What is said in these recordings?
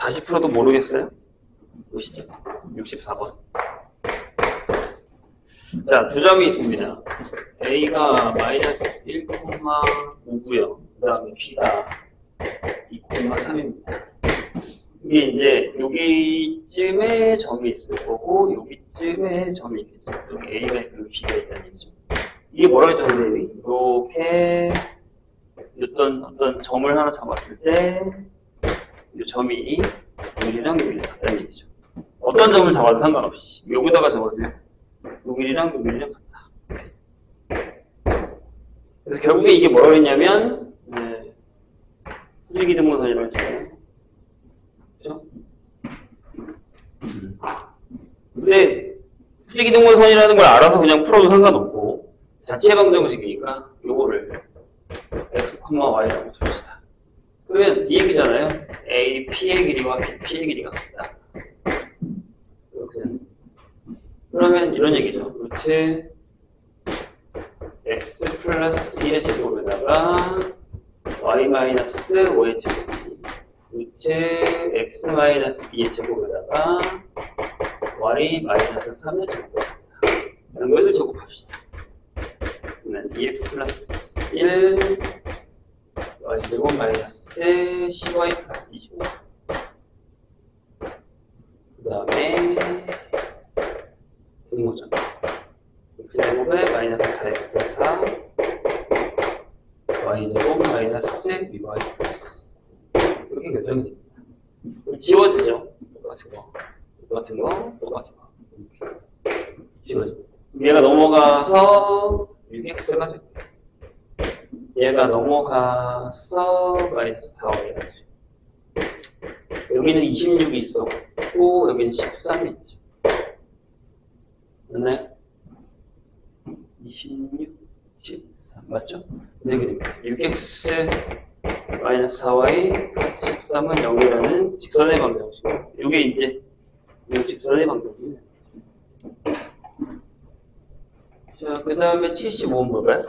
다시 풀어도 모르겠어요? 보시죠. 64번. 자, 두 점이 있습니다. A가 마이너스 1,5고요. 그 다음에 B가 2,3입니다. 이게 이제 여기쯤에 점이 있을 거고 여기쯤에 점이 있겠죠. 여기 A가 있고 여기 B가 있다는 얘기죠. 이게 뭐라고 했죠, 선생님이? 이렇게 어떤 점을 하나 잡았을 때 이 점이 여기랑 여기랑 같다는 얘기죠. 어떤 점을 잡아도 상관없이 여기다가 잡아도 여기랑 여기랑 같다. 그래서 결국에 이게 뭐라고 했냐면 수직이등분선이라고 했어요. 그렇죠? 근데 수직이등분선이라는 걸 알아서 그냥 풀어도 상관없고 자체 방정식이니까 요거를 x, y라고 둡시다. 그러면 이 얘기잖아요. A, P의 길이와 B, P의 길이가 같다. 이렇게 되는. 그러면 이런 얘기죠. 루트 x 플러스 1의 제곱에다가 y 마이너스 5의 제곱, 루트 x 마이너스 2의 제곱에다가 y 마이너스 3의 제곱이다. 이런 것을 제곱합시다. 그러면 2x 플러스 1 y 제곱 마이너스 10y 플러스 25. 그 다음에 분모죠. x제곱에 마이너스 4x 플러스 4 y제곱 마이너스 2y 플러스 이렇게 결정이 됩니다. 지워지죠. 똑같은 거 똑같은 거 똑같은 거 이렇게 지워지죠. 얘가 넘어가서 6x가 되고 얘가 넘어가서 마이너스 4y가 되죠. 여기는 26이 있었고 여기는 13이 있죠. 맞나요? 26, 13 맞죠? 이렇게 됩니다. 6x 마이너스 4y 플러스 13은 0이라는 직선의 방정식. 이게 이제 이 직선의 방정식. 자, 그 다음에 75는 뭘까요?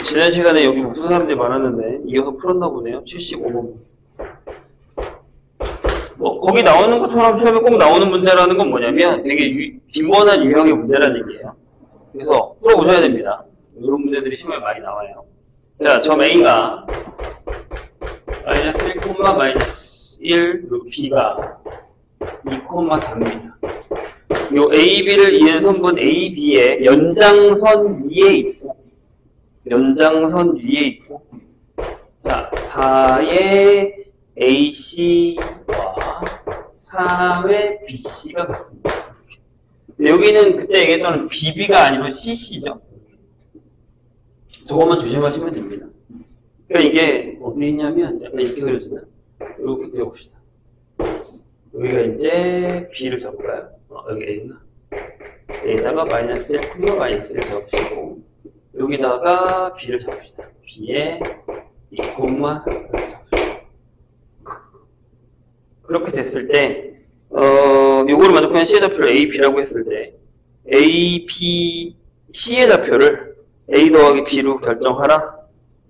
지난 시간에 여기 무슨 사람들이 많았는데 이어서 풀었나 보네요. 75번. 뭐 거기 나오는 것처럼 시험에 꼭 나오는 문제라는 건 뭐냐면 되게 빈번한 유형의 문제라는 얘기예요. 그래서 풀어보셔야 됩니다. 이런 문제들이 시험에 많이 나와요. 자, 점 A가 마이너스 1, 마이너스 1 그리고 B가 2,4입니다. 요 A, B를 이은 선분 A, B의 연장선 위에 있고 자, 4의 AC와 3의 BC가 같습니다. 여기는 그때 얘기했던 BB가 아니고 CC죠. 저것만 조심하시면 됩니다. 그러니까 이게 어디 있냐면 약간 이렇게 그려지나? 이렇게 그려봅시다. 여기가 이제 B를 잡을까요? 여기 A구나. A에다가 마이너스 1, 마이너스 1 잡으시고 여기다가 B를 잡읍시다. B에 2,4를 잡읍시다. 그렇게 됐을 때 요거를 만족하는 C의 좌표를 A, B라고 했을 때 A, B, C의 좌표를 A 더하기 B로 결정하라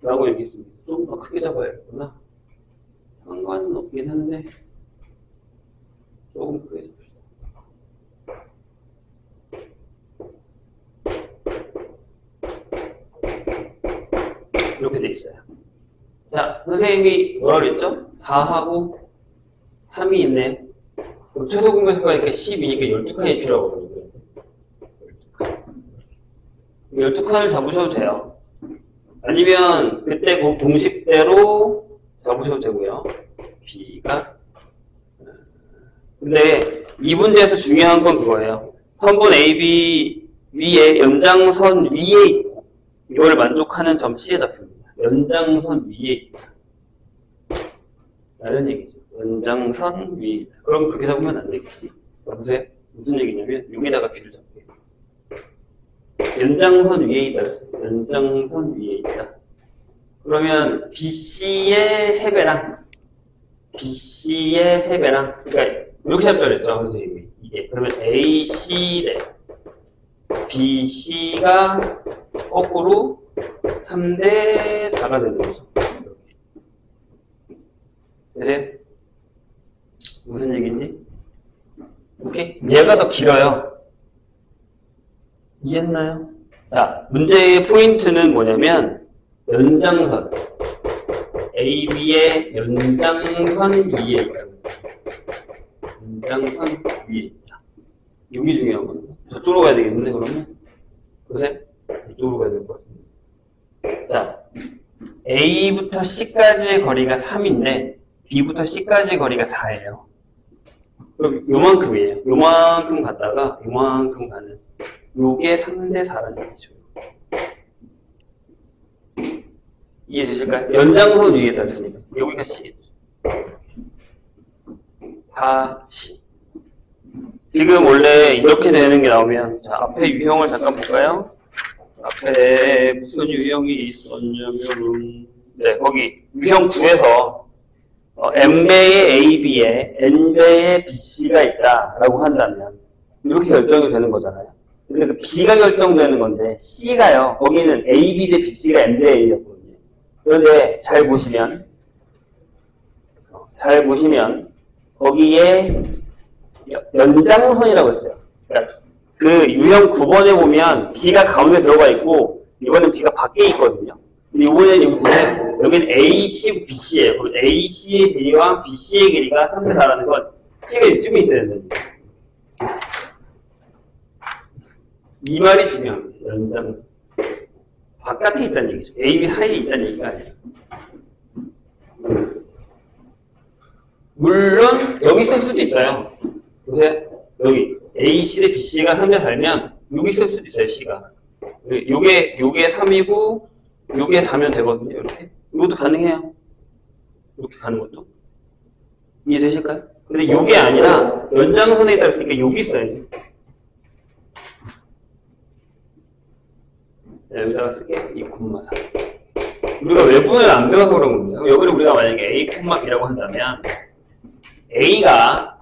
라고 얘기했습니다. 좀 더 크게 잡아야겠구나. 상관은 없긴 한데 조금 크게 잡읍시다. 이렇게 돼 있어요. 자, 선생님이 뭐라 그랬죠? 4하고 3이 있네. 최소 공개수가 이렇게 10이니까 12칸이 필요하거든요. 12칸을 잡으셔도 돼요. 아니면 그때 그 공식대로 잡으셔도 되고요. B가 근데 이 문제에서 중요한 건 그거예요. 선분 AB 위에 연장선 위에 있고 이걸 만족하는 점 C의 좌표입니다. 연장선 위에 있다. 라는 얘기죠. 연장선 위에 있다. 그럼 그렇게 잡으면 안 되겠지. 보세요. 무슨 얘기냐면 여기다가 B를 잡게요. 연장선 위에 있다. 연장선 위에 있다. 그러면 BC의 3배랑 BC의 3배랑 그러니까 이렇게 잡자 그랬죠, 선생님이. 이게 그러면 AC 대 BC가 거꾸로 3대 4가 되는 거죠. 되세요? 무슨 얘기인지? 오케이? 얘가 더 길어요. 이해했나요? 자, 문제의 포인트는 뭐냐면 연장선 AB의 연장선 위에 있다고 했어요. 연장선 위에 있다. 여기 중요한 거예요. 저쪽으로 가야 되겠는데 그러면? 보세요. 이쪽으로 가야 될 것 같습니다. 자, A부터 C까지의 거리가 3인데 B부터 C까지의 거리가 4예요. 그럼 요만큼이에요. 요만큼 갔다가 요만큼 가는 요게 3대 4라는 얘기죠. 이해되실까요? 연장선 위에 따르시니까 여기가 C겠죠. 다 C. 지금 원래 이렇게 되는 게 나오면 자, 앞에 유형을 잠깐 볼까요? 앞에 무슨 유형이 있었냐면 네, 거기 유형 9에서 M배의 AB에 N배의 BC가 있다라고 한다면 이렇게 결정이 되는 거잖아요. 근데 그 B가 결정되는 건데 C가요. 거기는 AB 대 BC가 M 대 A였거든요. 그런데 잘 보시면 거기에 연장선이라고 했어요. 그러니까 그 유형 9번에 보면 B가 가운데 들어가 있고 이번엔 B가 밖에 있거든요. 근데 이번에는 여기는 AC, BC예요. 그럼 AC의 길이와 BC의 길이가 3대 4라는 건 C가 이쯤에 있어야 된다. 이 말이 중요합니다. 연장선. 바깥에 있다는 얘기죠. AB 사이에 있다는 얘기가 아니에요. 물론 여기 있을 수도 있어요. 보세요. 여기 AC 대 BC가 3대 4면 여기 있을 수도 있어요. C가. 요게 3이고 요게 4면 되거든요. 이렇게. 이것도 가능해요. 이렇게 가는 것도. 이해되실까요? 근데 요게 아니라 연장선에 따랐으니까 여기 있어요. 네, 여기다가 쓸게 2,4. 우리가 외분을 안 배워서 그런 겁니다. 여기를 우리가 만약에 A, B라고 한다면 A가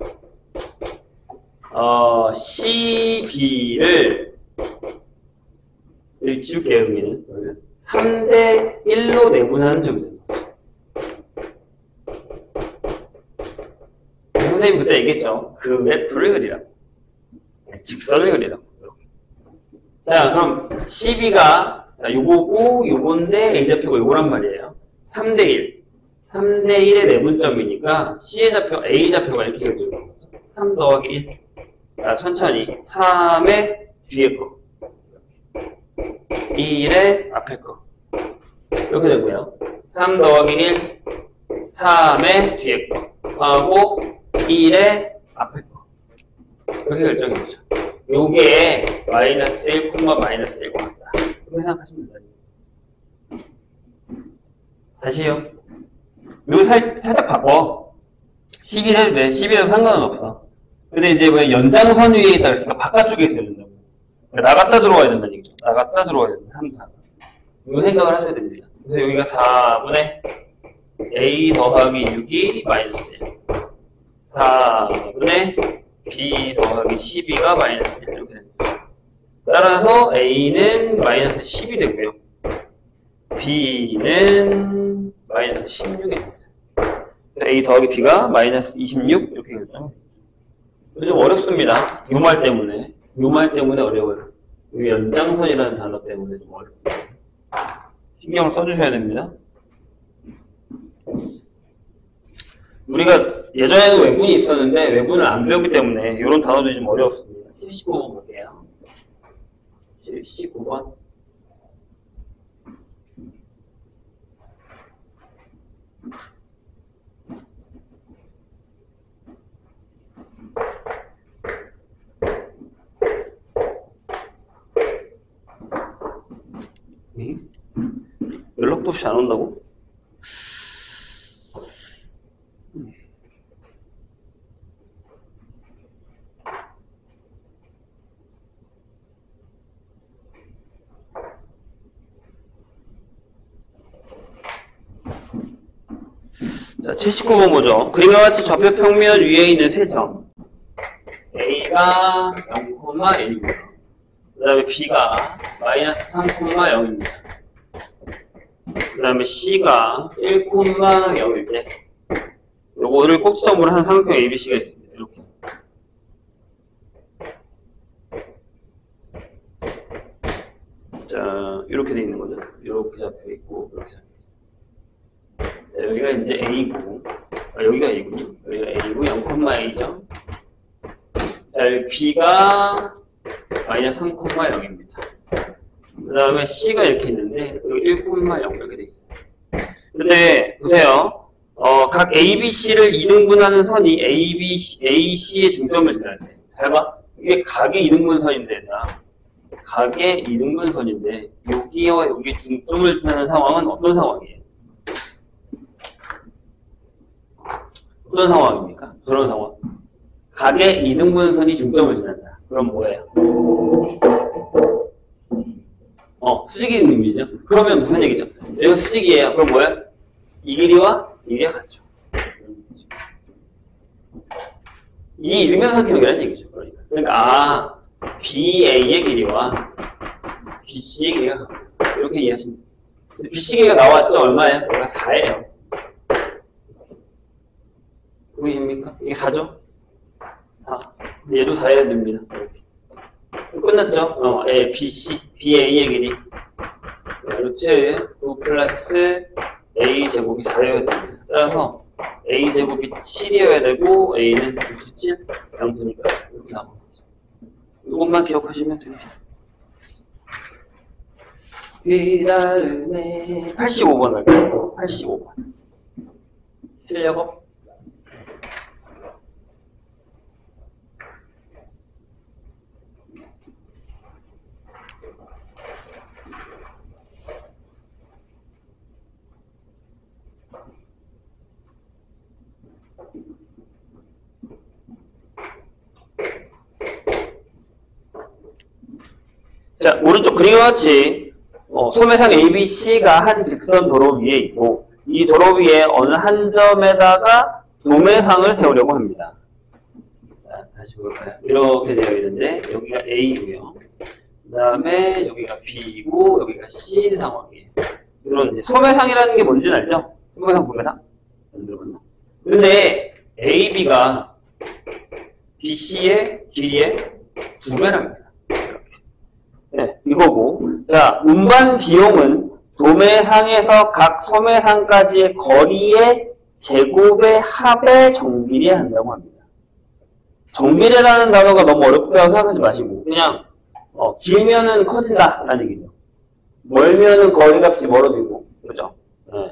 CB를 여기 지울게요. 여기는 3대 1로 내분하는 점이 됩니다. 선생님이 그때 얘기했죠. 그 그래프를 그리라고. 직선을 그리라고. 자, 그럼 CB가 요거고 요건데 A좌표가 요거란 말이에요. 3대 1. 3대 1의 내분점이니까 C의 좌표, A좌표가 이렇게 결정돼요. 3 더하기 1. 자, 천천히. 3의 뒤에 거. 1의 앞에 거. 이렇게 되고요. 3 더하기 1. 3의 뒤에 거. 하고 1의 앞에 거. 이렇게 결정이 되죠. 요게 마이너스 1, 마이너스 1 같다. 그렇게 생각하시면 돼요. 다시요. 요거 살짝 바꿔. 11 해도 돼. 11 해도 상관은 없어. 근데 이제 뭐 연장선 위에 따라서 바깥쪽에 있어야 된다고. 나갔다 들어와야 된다는 얘기죠. 나갔다 들어와야 된다. 3, 4. 요 생각을 하셔야 됩니다. 그래서 여기가 4분의 A 더하기 6이 마이너스 1. 4분의 B 더하기 12가 마이너스 1. 이렇게 됩니다. 따라서 A는 마이너스 10이 되고요. B는 마이너스 16이 됩니다. 그래서 A 더하기 B가 마이너스 26 이렇게 결정합니다. 좀 어렵습니다. 요 말 때문에. 요 말 때문에 어려워요. 이 연장선이라는 단어 때문에 좀 어렵습니다. 신경을 써주셔야 됩니다. 우리가 예전에는 외분이 있었는데 외분을 안 배우기 때문에 이런 단어들이 좀 어려웠습니다. 79번 볼게요. 79번. 연락도 없이 안 온다고? 자, 79번 보죠. 그림과 같이 좌표 평면 위에 있는 세 점. A가 0,1입니다. 그 다음에 B가 마이너스 3,0입니다. 그 다음에 C가 1,0일 때 요거를 꼭지점으로 한 삼각형 ABC가 있습니다. 이렇게. 자, 이렇게 돼 있는 거죠. 이렇게 잡혀 있고, 이렇게 잡혀 있고. 자, 여기가 이제 A고, 여기가 A군요. 여기가 A고, 0,A죠. 자, 여기 B가 마이너스 3,0입니다. 그 다음에 C가 이렇게 있는데, 여기 1,0 이렇게 돼 있어요. 근데, 보세요. 각 ABC를 이등분하는 선이 AC의 중점을 지나야 돼. 잘 봐. 이게 각의 이등분선인데, 각의 이등분선인데, 여기와 여기 중점을 지나는 상황은 어떤 상황이에요? 어떤 상황입니까? 그런 상황. 각의 이등분선이 중점을 지난다. 그럼 뭐예요? 수직이 의미죠. 그러면 무슨 얘기죠? 여기가 수직이에요. 그럼 뭐예요? 이 길이와 이 길이가 같죠. 이 이등변선형이라는 얘기죠. 그러니까 BA의 길이와 BC의 길이가 같고 이렇게 이해하시면 돼요. BC 길이가 나왔죠? 얼마예요? 여기가 4예요. 보이십니까? 이게 4죠? 얘도 4해야 됩니다. 끝났죠? BA의 길이. 루트 9 플러스 A제곱이 4여야 됩니다. 따라서 A제곱이 7이어야 되고 A는 97, 양수니까 이렇게 나오는 거죠. 이것만 기억하시면 됩니다. 그 다음에 85번 할게요. 85번. 실력업. 자, 오른쪽 그림과 같이 소매상 ABC가 한 직선 도로 위에 있고 이 도로 위에 어느 한 점에다가 도매상을 세우려고 합니다. 자, 다시 볼까요? 이렇게 되어 있는데 여기가 A고요. 그 다음에 여기가 B고 여기가 C 상황이에요. 이런 이제 소매상이라는 게 뭔지는 알죠? 소매상, 도매상? 안 들어봤나? 근데 AB가 BC의 길이의 2배랍니다. 네, 이거고. 자, 운반 비용은 도매상에서 각 소매상까지의 거리의 제곱의 합에 정비례 한다고 합니다. 정비례라는 단어가 너무 어렵다고 생각하지 마시고 그냥 길면은 커진다라는 얘기죠. 멀면은 거리값이 멀어지고 그죠? 네.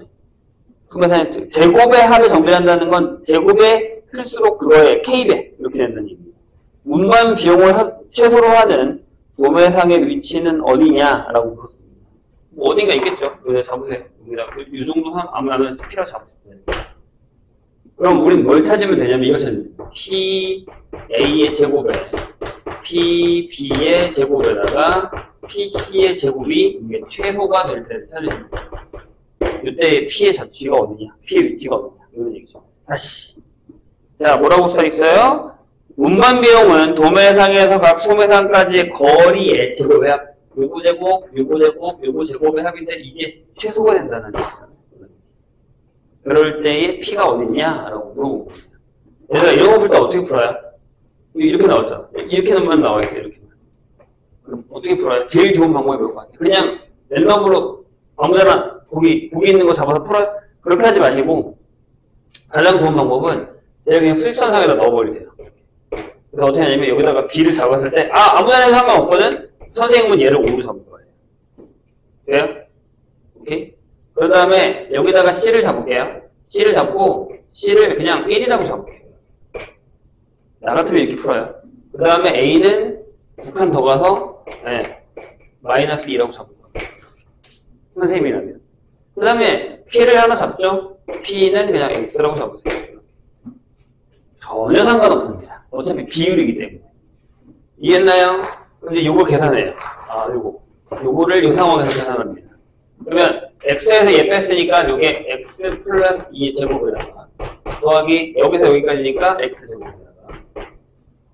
소매상의 제곱의 합에 정비례한다는 건 제곱의 클수록 그거의 K배 이렇게 된다는 얘기입니다. 운반 비용을 최소로 하는 도매상의 위치는 어디냐라고 물었습니다. 뭐 어딘가 있겠죠. 여기다 잡으세요. 여기다 이 정도 아무나 필요하게 잡으세요. 그럼 우린 뭘 찾으면 되냐면 이걸 찾으면 돼요. PA의 제곱에 PB의 제곱에다가 PC의 제곱이 이게 최소가 될 때를 찾으시면 돼요. 이때 P의 자취가 어디냐? P의 위치가 어디냐? 이런 얘기죠. 다시. 자, 뭐라고 써 있어요? 운반 비용은 도매상에서 각 소매상까지의 거리의 제곱의 합, 요거 제곱, 요거 제곱, 요거 제곱의 합인데 이게 최소가 된다는 얘기잖아요. 그럴 때의 P가 어딨냐? 라고 물어보고 있습니다. 얘들아, 이런 거 풀 때 어떻게 풀어요? 이렇게 나왔잖아. 이렇게만 나와 있어요, 이렇게만. 그럼 어떻게 풀어요? 제일 좋은 방법이 뭘 것 같아요? 그냥 랜덤으로 아무데나 보기 있는 거 잡아서 풀어요? 그렇게 하지 마시고, 가장 좋은 방법은 제가 그냥 수직선상에다 넣어버리세요. 그래서 어떻게 하냐면 여기다가 B를 잡았을 때 아무데나 상관없거든? 선생님은 얘를 5로 잡을 거예요. 돼요? 오케이? 그 다음에 여기다가 C를 잡을게요. C를 잡고 C를 그냥 1이라고 잡을게요. 나 같으면 이렇게 풀어요. 그 다음에 A는 2칸 더 가서 마이너스 2라고 잡을 거예요. 선생님이라면. 그 다음에 P를 하나 잡죠? P는 그냥 X라고 잡으세요. 전혀 상관없습니다. 어차피 비율이기 때문에. 이해했나요? 이제 요걸 계산해요. 요거를 이 상황에서 계산합니다. 그러면 X에서 얘 뺐으니까 요게 X 플러스 2의 제곱에다가 더하기 여기서 여기까지니까 X 제곱에다가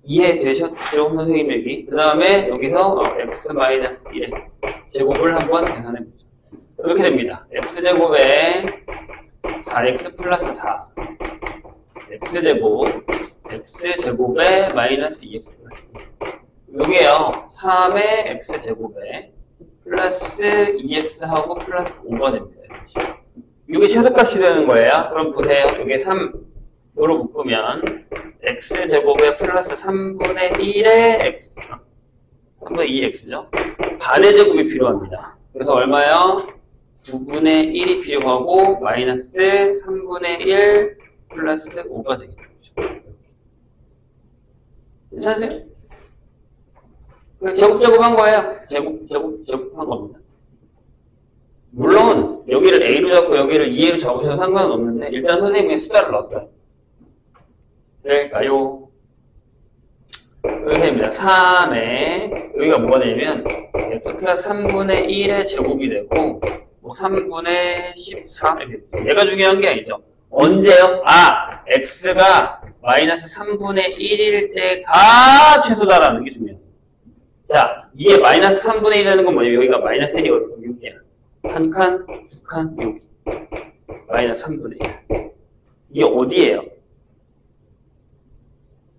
이해되셨죠? 선생님 얘기. 그 다음에 여기서 X 마이너스 1의 제곱을 한번 계산해보죠. 이렇게 됩니다. X제곱에 4X 플러스 4 x제곱에 마이너스 2x 플러스 요게요 3의 x제곱에 플러스 2x하고 플러스 5가 됩니다. 이게 최소값이 되는 거예요. 그럼 보세요. 이게 3으로 묶으면 x제곱에 플러스 3분의 1의 x 3분의 2x죠. 반의 제곱이 필요합니다. 그래서 얼마요? 9분의 1이 필요하고 마이너스 3분의 1 플러스 5가 되겠죠. 괜찮으세요? 제곱한 거예요. 제곱한 겁니다. 물론 여기를 a로 잡고 여기를 2a로 잡으셔도 상관은 없는데 일단 선생님이 숫자를 넣었어요. 될까요? 이렇게 됩니다. 3에 여기가 뭐가 되냐면 x 플러스 3분의 1의 제곱이 되고 뭐 3분의 14 이렇게 됩니다. 얘가 중요한 게 아니죠. 언제요? x가 마이너스 3분의 1일 때가 최소다라는 게 중요해요. 자, 이게 마이너스 3분의 1이라는 건 뭐냐면 여기가 마이너스 1이거든요. 여기야. 한 칸, 두 칸, 여기. 마이너스 3분의 1. 이게 어디예요?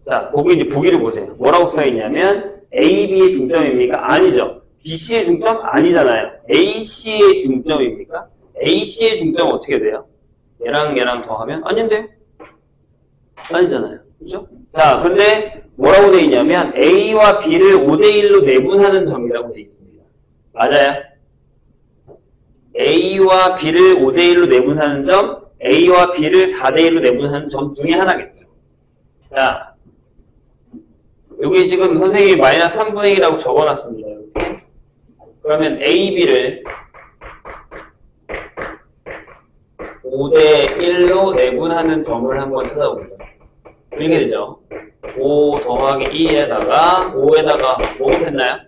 자, 거기 이제 보기를 보세요. 뭐라고 써있냐면 A, B의 중점입니까? 아니죠. B, C의 중점? 아니잖아요. A, C의 중점입니까? A, C의 중점은 어떻게 돼요? 얘랑 더하면? 아닌데? 아니잖아요. 그죠? 자, 근데 뭐라고 되어 있냐면 A와 B를 5대1로 내분하는 점이라고 되어 있습니다. 맞아요? A와 B를 5대1로 내분하는 점, A와 B를 4대1로 내분하는 점 중에 하나겠죠. 자, 여기 지금 선생님이 마이너스 3분의 1이라고 적어놨습니다. 이렇게. 그러면 A, B를 5대1로 내분하는 점을 한번 찾아보죠. 이렇게 되죠. 5 더하기 2에다가 5에다가 뭐 곱했나요?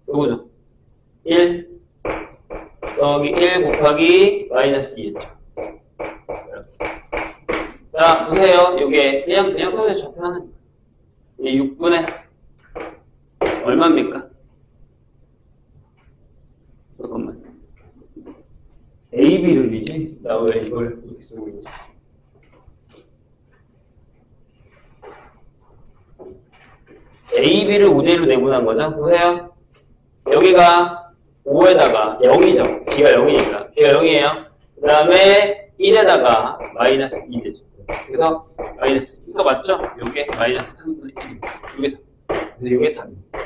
요거죠. 1 더하기 1 곱하기 마이너스 2 했죠. 자, 보세요. 요게 그냥 선생님 적혀하는 6분의 얼마입니까? 잠깐만. A, B를 이지? 나 왜 이걸 이렇게 쓰고 있지? A, B를 5대1로 내분한 거죠? 보세요. 여기가 5에다가 0이죠. B가 0이니까. B가 0이에요. 그 다음에 1에다가 마이너스 2 되죠. 그래서 마이너스. 이거 맞죠? 요게 마이너스 3분의 1입니다. 요게 그래서 요게 답입니다.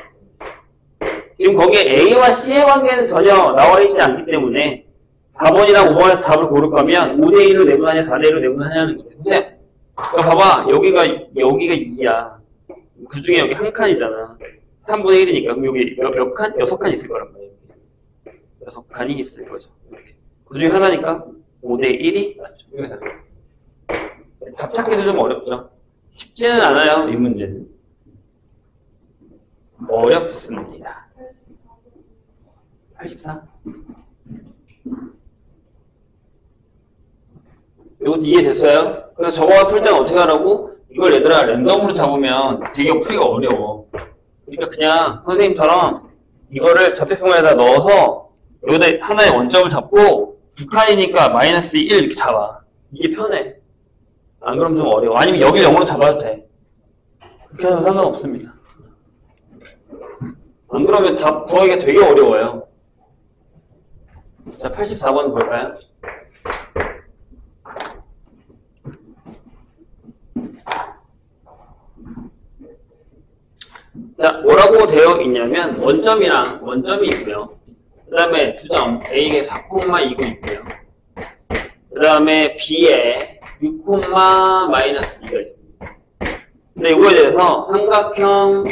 지금 거기에 A와 C의 관계는 전혀 나와 있지 않기 때문에 4번이랑 5번에서 답을 고를 거면 5대1로 내분하냐 4대1로 내분하냐는 거예요. 근데 봐봐. 여기가 2야. 그 중에 여기 한 칸이잖아. 3분의 1이니까. 그럼 여기 몇 칸? 6칸 있을 거란 말이에요. 6칸이 있을 거죠. 이렇게. 그 중에 하나니까 5대1이 맞죠. 여기서. 답 찾기도 좀 어렵죠. 쉽지는 않아요. 이 문제는. 어렵습니다. 84. 이거 이해됐어요? 그래서 저거가 풀 때는 어떻게 하라고? 이걸 얘들아 랜덤으로 잡으면 되게 풀기가 어려워. 그러니까 그냥 선생님처럼 이거를 좌표평면에다 넣어서 여기다 하나의 원점을 잡고 두 칸이니까 마이너스 1 이렇게 잡아. 이게 편해. 안 그러면 좀 어려워. 아니면 여기 0으로 잡아도 돼. 그렇게 하면 상관없습니다. 안 그러면 답 구하기가 되게 어려워요. 자, 84번 볼까요? 자, 뭐라고 되어 있냐면 원점이 있고요. 그 다음에 두점 A에 4,29 있고요. 그 다음에 B에 6, 마이너스 2가 있습니다. 근데 이거에 대해서 삼각형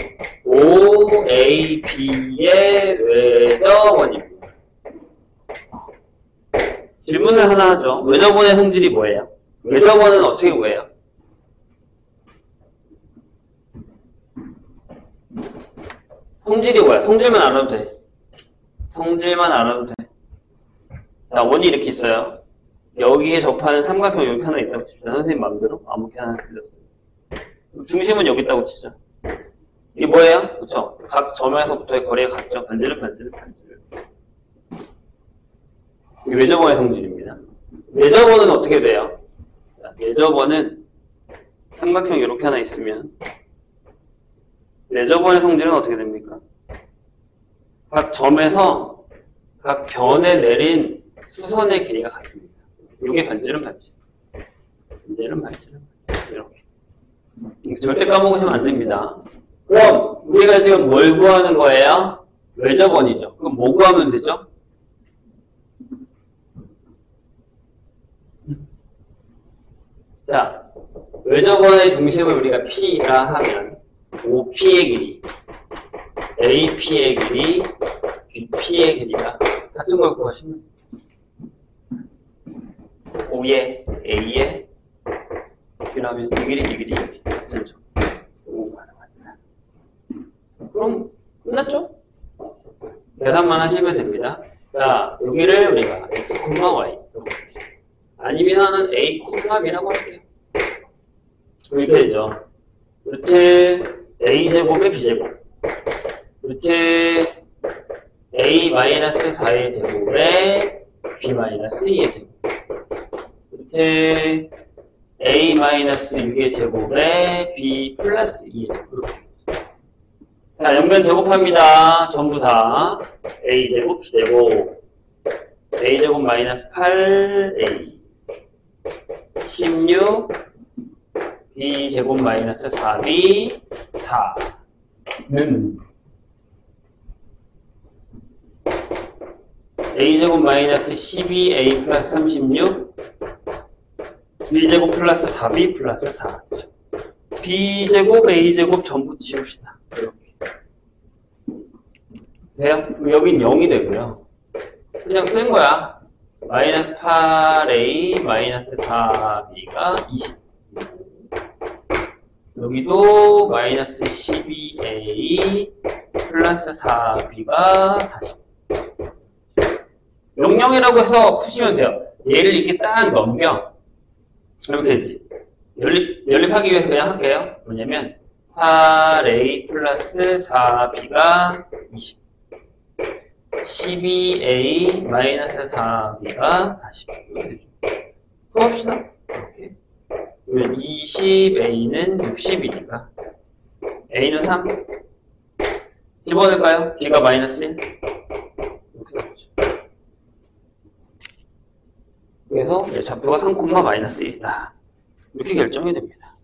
OAB의 외접원입니다. 질문을 하나 하죠. 외접원의 성질이 뭐예요? 외접원은 어떻게 구해요? 성질이 뭐야? 성질만 알아도 돼. 성질만 알아도 돼. 자, 원이 이렇게 있어요. 여기에 접하는 삼각형 여기 하나 있다고 칩시다. 선생님 마음대로 아무렇게 하나 틀렸어요. 중심은 여기 있다고 치죠. 이게 뭐예요? 그쵸? 각 점에서부터의 거리가 같죠? 반지름. 이게 외접원의 성질입니다. 외접원은 어떻게 돼요? 자, 외접원은 삼각형 이렇게 하나 있으면 레저번의 성질은 어떻게 됩니까? 각 점에서 각 변에 내린 수선의 길이가 같습니다. 이게 반지름 반지. 반지름 반지름 이렇게. 절대 까먹으시면 안 됩니다. 그럼 우리가 지금 뭘 구하는 거예요? 레저번이죠. 그럼 뭐 구하면 되죠? 자, 외접원의 중심을 우리가 P라 하면 OP의 길이, AP의 길이, BP의 길이가 같은 걸 구하시면 O의, A의 B라면 이 길이, 이 길이, 이 길이 같죠? O가 나왔다. 그럼 끝났죠? 계산만 하시면 됩니다. 자, 여기를 우리가 X, Y 아니면은 A, B라고 할게요. 이렇게 되죠. 루트 A제곱의 B제곱. 루트 A-4의 제곱에 B-2의 제곱. 루트 A-6의 제곱에 B 플러스 2의 제곱. 자, 연변 제곱합니다. 전부 다 A제곱, B제곱. A제곱 마이너스 8A. 16 B제곱 마이너스 4B 4는 A제곱 마이너스 12A 플러스 36 B제곱 플러스 4B 플러스 4 B제곱 A제곱 전부 지웁시다. 이렇게 돼요? 여긴 0이 되고요. 그냥 쓴 거야. 마이너스 8A 마이너스 4B가 20 여기도 마이너스 12A 플러스 4B가 40 명령이라고 해서 푸시면 돼요. 얘를 이렇게 딱 넘겨. 이렇게 되지. 연립하기 위해서 그냥 할게요. 뭐냐면 8A 플러스 4B가 20 12A 마이너스 4B가 40 이렇게 되죠. 수업합시다. 이렇게. 20A는 60이니까 A는 3 집어넣을까요? B가 마이너스 1 이렇게 나오죠. 그래서 좌표가 3, 마이너스 1이다. 이렇게 결정이 됩니다.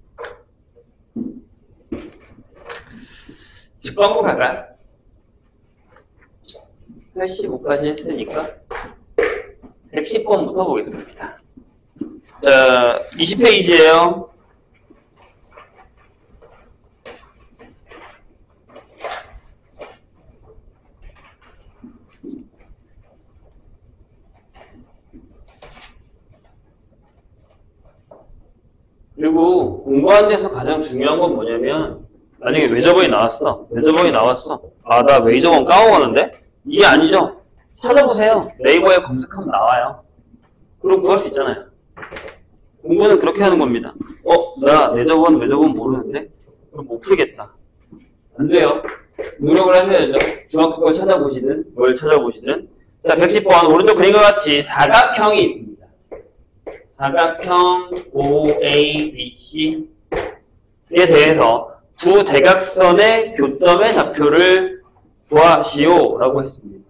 직방법 할까요? 85까지 했으니까 110번부터 보겠습니다. 자, 20페이지예요. 그리고 공부하는 데서 가장 중요한 건 뭐냐면 만약에 외접원이 나왔어. 아, 나 외접원 까먹었는데? 이게 아니죠. 찾아보세요. 네이버에 검색하면 나와요. 그럼 구할 수 있잖아요. 공부는 그렇게 하는 겁니다. 나 외접원 모르는데? 그럼 못 풀겠다. 안 돼요. 노력을 하셔야죠. 중학교 걸 찾아보시든 뭘 찾아보시든. 자, 110번 오른쪽 그림과 같이 사각형이 있습니다. 사각형 OABC에 대해서 두 대각선의 교점의 좌표를 구하시오 라고 했습니다.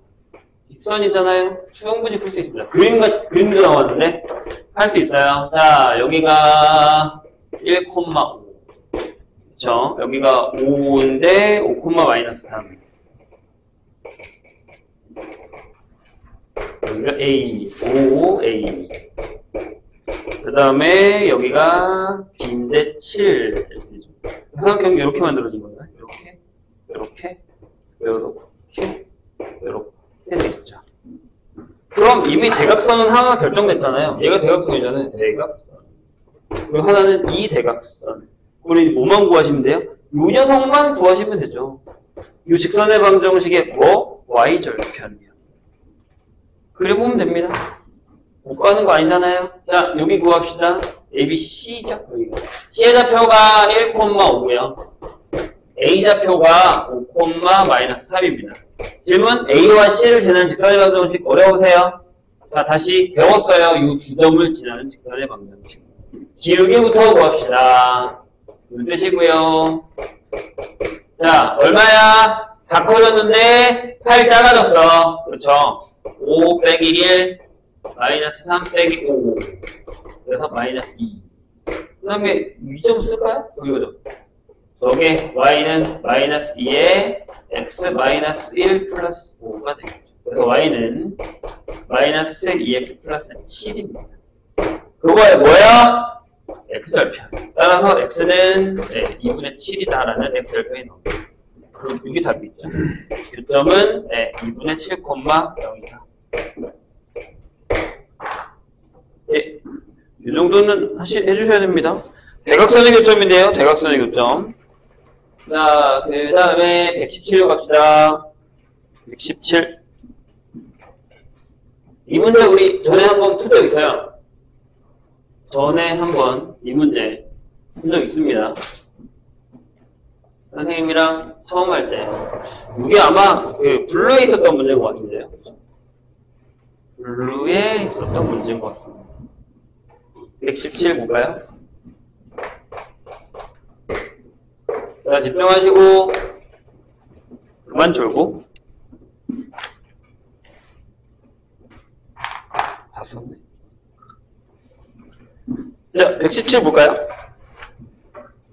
직선이잖아요. 충분히 풀 수 있습니다. 그림도 나왔는데 할 수 있어요. 자, 여기가 1,5 그쵸? 여기가 5인데 5, 마이너스 3 여기가 A 5A 그 다음에 여기가 B인데 7 삼각형이 이렇게 만들어진 건가? 이렇게 되겠죠. 그럼 이미 대각선은 하나 결정됐잖아요. 얘가 대각선이잖아요. 대각선. 그리고 하나는 이 대각선. 우리 뭐만 구하시면 돼요? 이 녀석만 구하시면 되죠. 이 직선의 방정식의 Y절편이요. 그래 보면 됩니다. 못 가는 거 아니잖아요. 자, 여기 구합시다. ABC죠. 여기가. C의 좌표가 1,5고요. A 좌표가 5, 마이너스 3입니다. 질문 A와 C를 지나는 직선의 방정식 어려우세요? 자, 다시 배웠어요. 이 두 점을 지나는 직선의 방정식. 기울기부터 구합시다. 무슨 뜻이고요. 자, 얼마야? 4 커졌는데 8 작아졌어. 그렇죠? 5 빼기 1 마이너스 3 빼기 5 그래서 마이너스 2. 그 다음에 2점 쓸까요? 이거죠. 저게 y는 마이너스 2에 x 마이너스 1 플러스 5가 되겠죠. 그래서 y는 마이너스 2x 플러스 7입니다. 그거에 뭐야? x절편. 따라서 x는 2분의 7이다라는 x절편이 나옵니다. 그럼 이게 답이죠. 교점은 2분의 7,0이다. 예, 이 정도는 사실 해주셔야 됩니다. 대각선의 교점인데요. 대각선의 교점. 자, 그 다음에 117로 갑시다. 117. 이 문제 우리 전에 한번 푼 적 있어요. 전에 한번 이 문제 푼 적 있습니다. 선생님이랑 처음 할 때. 이게 아마 그 블루에 있었던 문제인 것 같은데요. 블루에 있었던 문제인 것 같습니다. 117 볼까요? 자, 집중하시고 그만 졸고 다 썼네. 자, 117 볼까요?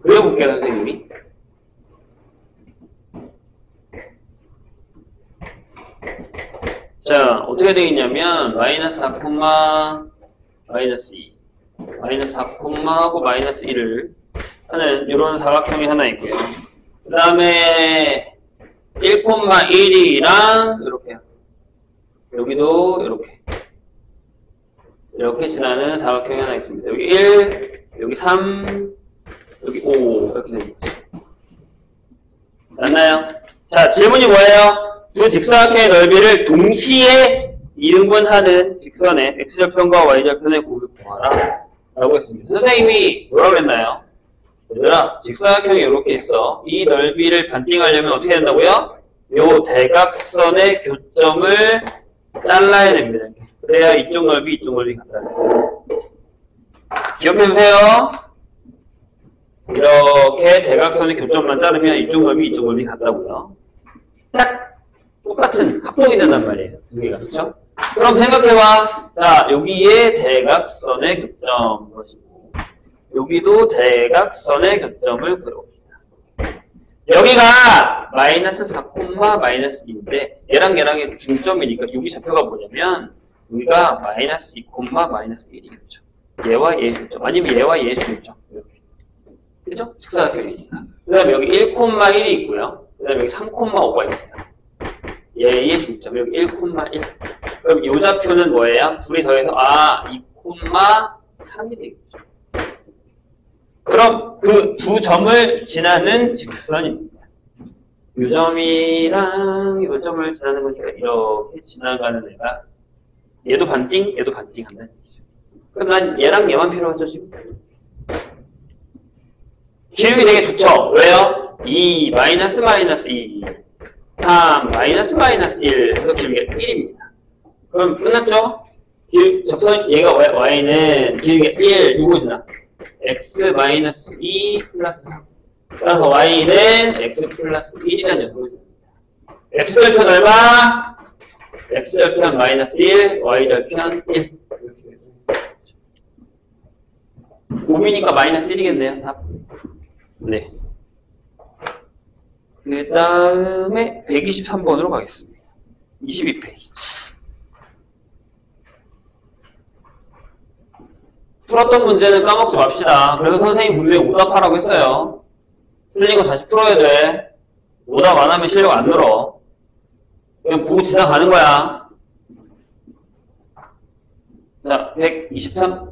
그려볼게요, 선생님이. 자, 어떻게 되겠냐면 마이너스 4, 마이너스 2 마이너스 4, 하고 마이너스 1을 하는 이런 사각형이 하나 있고요. 그 다음에 1,1이랑 이렇게요. 여기도 이렇게 지나는 사각형이 하나 있습니다. 여기 1, 여기 3, 여기 5 이렇게 됩니다. 맞나요? 자, 질문이 뭐예요? 두 직사각형의 넓이를 동시에 2등분하는 직선의 x절편과 y절편의 곱을 구하라 라고 했습니다. 선생님이 뭐라고 했나요? 얘들아, 직사각형이 이렇게 있어. 이 넓이를 반띵하려면 어떻게 된다고요? 요 대각선의 교점을 잘라야 됩니다. 그래야 이쪽 넓이, 이쪽 넓이 같다 그랬어요. 기억해주세요. 이렇게 대각선의 교점만 자르면 이쪽 넓이, 이쪽 넓이 같다고요. 딱 똑같은 합동이 된단 말이에요. 두 개가. 그렇죠? 그럼 생각해봐. 자, 여기에 대각선의 교점 것이고 여기도 대각선의 교점을 그려봅시다. 여기가 마이너스 4, 마이너스 2인데 얘랑의 중점이니까 여기 좌표가 뭐냐면 여기가 마이너스 2, 마이너스 1이겠죠. 얘와 얘의 중점 아니면 얘와 얘의 중점 이렇게. 그죠? 직사각형이니까. 그 다음에 여기 1,1이 있고요. 그 다음에 여기 3,5가 있어요. 얘의 중점 여기 1,1. 그럼 이 좌표는 뭐예요? 둘이 더해서 2,3이 되겠죠. 그럼 그 두 점을 지나는 직선입니다. 이 점이랑 이 점을 지나는 거니까 이렇게 지나가는 애가 얘도 반띵, 얘도 반띵 한다는 얘기죠. 그럼 난 얘랑 얘만 필요하죠, 지금? 기울기 되게 좋죠? 왜요? 2, 마이너스 2, 3, 마이너스 1 해서 기울기가 1입니다. 그럼 끝났죠? 접선, 얘가 y는 기울기가 1, 이거지나 x 마이너스 2 플러스 3. 따라서 y는 x 플러스 1이라는 녀석을 줍니다. x절편 얼마? x절편 마이너스 1, y절편 1. 곱이니까 마이너스 1이겠네요. 답. 네. 그 다음에 123번으로 가겠습니다. 22페이지. 풀었던 문제는 까먹지 맙시다. 그래서 선생님 분명히 오답하라고 했어요. 틀린 거 다시 풀어야 돼. 오답 안 하면 실력 안 늘어. 그냥 보고 지나가는 거야. 자, 123.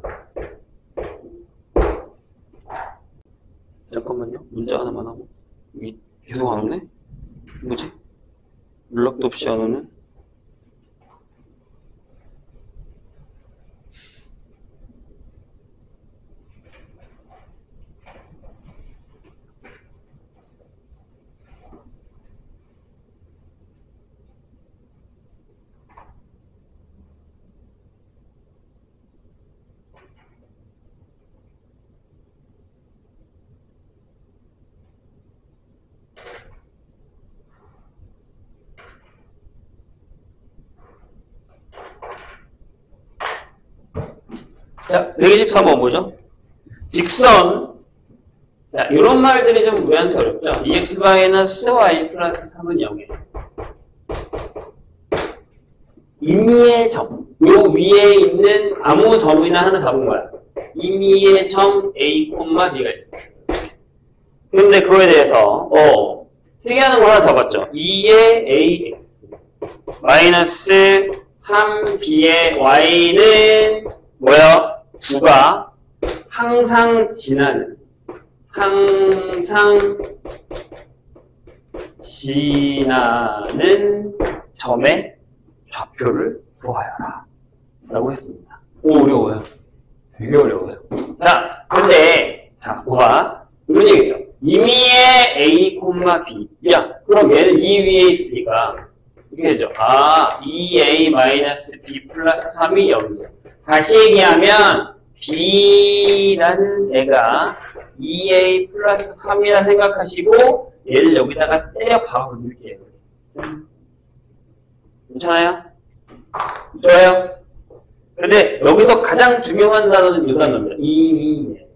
잠깐만요. 문자 하나만 하고. 여기 계속 안 오네? 뭐지? 연락도 없이 안 오는? 자, 123번 뭐죠? 직선. 자, 이런 말들이 좀 우리한테 어렵죠? 2x-y 플러스 3은 0이에요. 임의의 점. 요 위에 있는 아무 점이나 하나 잡은 거야. 임의의 점 A, B가 있어. 근데 그거에 대해서, 특이한 거 하나 잡았죠? 2의 AX. 마이너스 3B의 Y는 뭐야? 9가 항상 지나는 점의 좌표를 구하여라. 라고 했습니다. 오, 어려워요. 되게 어려워요. 자, 근데, 자, 봐봐. 이런 얘기죠. 임의의 A, B. 야, 그럼 얘는 이 위에 있으니까, 이렇게 되죠. 아, 2A-B 플러스 3이 0이죠. 다시 얘기하면, B라는 애가 2A 플러스 3이라 생각하시고, 얘를 여기다가 때려 박아서 넣을게요. 괜찮아요? 좋아요? 근데 여기서 가장 중요한 단어는 이 단어입니다. 임의의.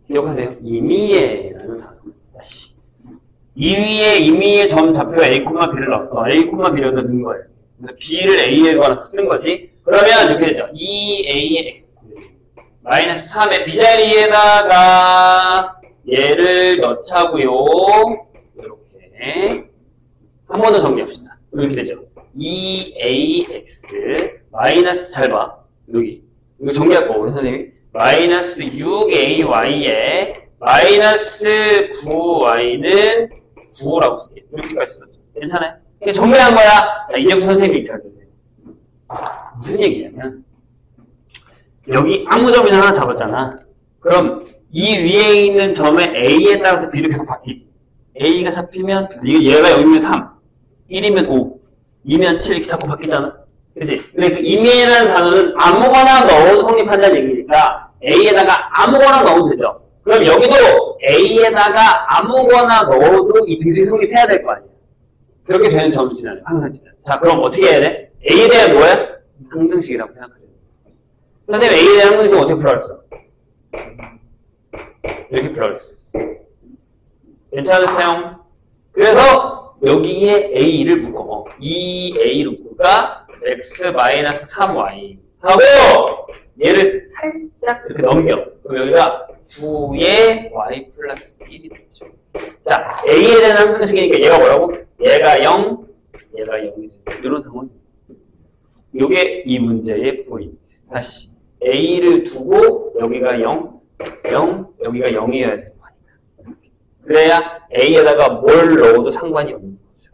기억하세요? 임의의라는 단어입니다. 임의의 점 좌표 A, B를 넣었어. A, B를 넣는 거예요. 그래서 B를 A에 관해서 쓴 거지. 그러면 이렇게 되죠. 2AX 마이너스 3의 B자리에다가 얘를 넣자고요. 이렇게. 한 번 더 정리합시다. 이렇게 되죠. 2AX 마이너스 잘 봐. 여기. 이거 정리할 거고, 선생님이. 마이너스 6AY에 마이너스 9Y는 9라고 쓸게요. 이렇게까지 썼어요. 괜찮아요? 이게 정리한 거야. 자, 이제부터 선생님이 잘 주세요. 무슨 얘기냐면, 여기 아무 점이나 하나 잡았잖아. 그럼 이 위에 있는 점의 A에 따라서 B도 계속 바뀌지. A가 잡히면, 얘가 여기면 3, 1이면 5, 2면 7 이렇게 자꾸 바뀌잖아. 그치? 근데 그 임의라는 단어는 아무거나 넣어도 성립한다는 얘기니까 A에다가 아무거나 넣어도 되죠. 그럼 여기도 A에다가 아무거나 넣어도 이 등식이 성립해야 될 거 아니야. 그렇게 되는 점을 지나요. 항상 지나요. 자, 그럼 어떻게 해야 돼? A에 대한 뭐야? 항등식이라고 생각하죠. 선생님, A에 대한 항등식 어떻게 풀어냈어? 이렇게 풀어냈어. 괜찮으세요? 그래서 여기에 A를 묶어. 2A로 묶을까? X-3Y 하고 얘를 살짝 이렇게 넘겨. 그럼 여기가 9의 Y 플러스 1이 되죠. 자, A에 대한 항등식이니까 얘가 뭐라고? 얘가 0, 얘가 0이 되죠. 이런 상황이죠. 요게 이 문제의 포인트. 다시 A를 두고 여기가 0, 0, 여기가 0이어야 될 거 아니야. 그래야 A에다가 뭘 넣어도 상관이 없는 거죠.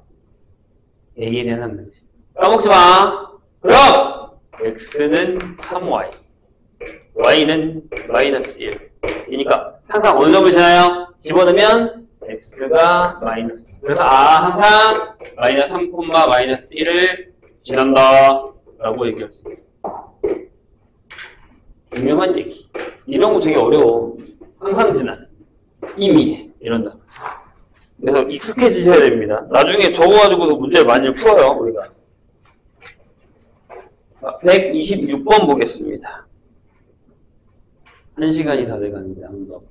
A에 대한 항등식. 까먹지 마. 그럼 X는 3Y, Y는 마이너스 1. 그러니까 항상 어느 점을 지나요? 집어넣으면 X가 마이너스 1. 그래서 항상 마이너스 3, 마이너스 1을 지난다 라고 얘기할 수 있어요. 중요한 얘기. 이런 거 되게 어려워. 항상 지난, 이미 이런다. 그래서 익숙해지셔야 됩니다. 나중에 적어가지고도 문제를 많이 풀어요, 우리가. 126번 보겠습니다. 1시간이 다 돼가는데, 아무도.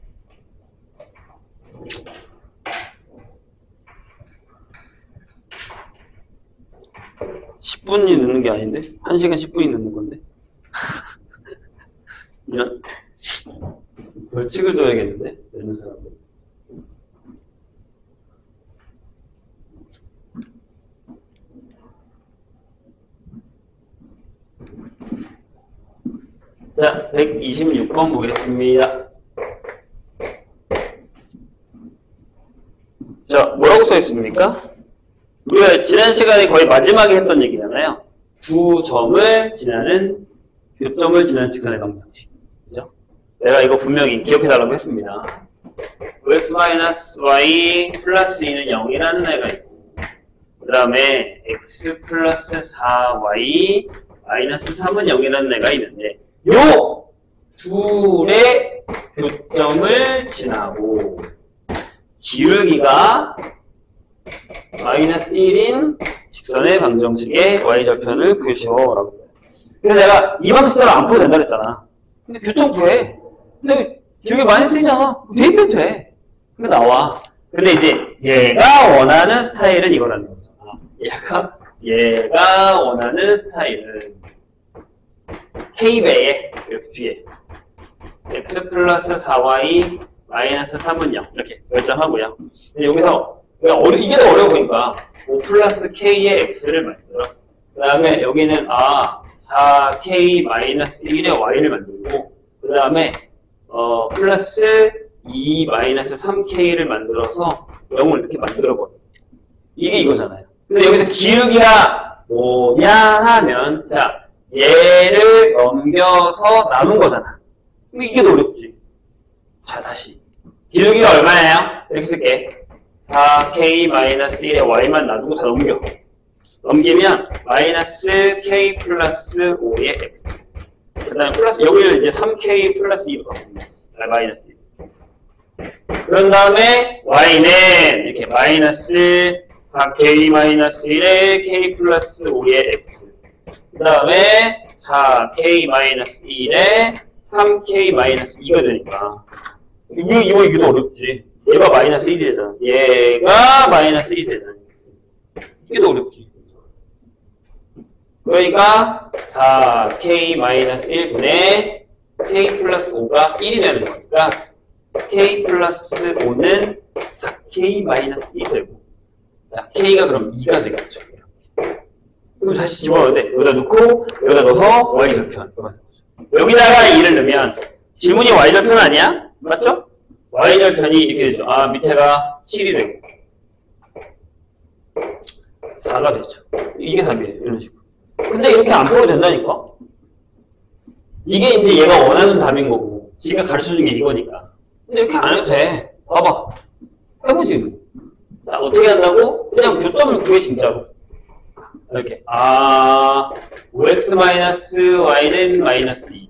(10분이) 넣는 게 아닌데? 1시간 10분이 넣는 건데? 이런, 벌칙을 줘야겠는데? 넣는 사람들. 자, 126번 보겠습니다. 자, 뭐라고 써 있습니까? 우리가 지난 시간에 거의 마지막에 했던 얘기잖아요. 두 점을 지나는, 교점을 지나는 직선의 방정식. 그죠? 내가 이거 분명히 기억해달라고 했습니다. 5x-y 플러스 2는 0이라는 애가 있고, 그 다음에 x 플러스 4y 마이너스 3은 0이라는 애가 있는데, 요 둘의 교점을 지나고 기울기가 마이너스 1인 직선의 방정식의 y절편을 구해줘 라고 써요. 그래서 내가 이 방식대로 안 풀어도 된다 그랬잖아. 근데 교점 구해. 근데 기억이 많이 쓰이잖아. 대입해도 돼. 그러니까 나와. 근데 이제 얘가 원하는 스타일은 이거라는 거죠. 얘가 원하는 스타일은 K배에 이렇게 뒤에 x 플러스 4y 마이너스 3은 0 이렇게 결정하고요. 근데 여기서 이게 더 어려워 보니까 5 플러스 k의 x를 만들어. 그 다음에 여기는 4k 마이너스 1의 y를 만들고 그 다음에 플러스 2 마이너스 3k를 만들어서 0을 이렇게 만들어버려. 이게 이거잖아요. 근데 여기서 기울기가 뭐냐 하면 자 얘를 넘겨서 나눈 거잖아. 근데 이게 더 어렵지. 자 다시 기울기가 얼마예요? 이렇게 쓸게. 4k-1의 y만 놔두고 다 넘기면 마이너스 k 플러스 5의 x 그 다음에 플러스 여기를 이제 3k 플러스 2로 바꿉니다. 마이너스 2. 그런 다음에 y는 이렇게 마이너스 4k-1의 k 플러스 5의 x 그 다음에 4k-1의 3k-2가 되니까 이거 더 어렵지. 얘가 마이너스 1이 되잖아. 얘가 마이너스 1이 되잖아. 이게 더 어렵지. 그러니까 4k-1분의 k 플러스 5가 1이 되는 거니까 k 플러스 5는 4k-1이 되고 자, k가 그럼 2가 되겠죠. 그럼 다시 집어넣어야 돼. 여기다 넣고 여기다 넣어서 y절편. 여기다가 2를 넣으면 지문이 y절편 아니야? 맞죠? y절편이 이렇게 되죠. 밑에가 7이 되고 4가 되죠. 이게 답이에요. 이런 식으로. 근데 이렇게 안 풀어도 된다니까? 이게 이제 얘가 원하는 답인 거고 지가 가르쳐준 게 이거니까. 근데 이렇게 안 해도 돼. 봐봐. 해보지. 자, 어떻게 한다고? 그냥 교점을 구해 진짜로. 이렇게 5x-y는 마이너스 2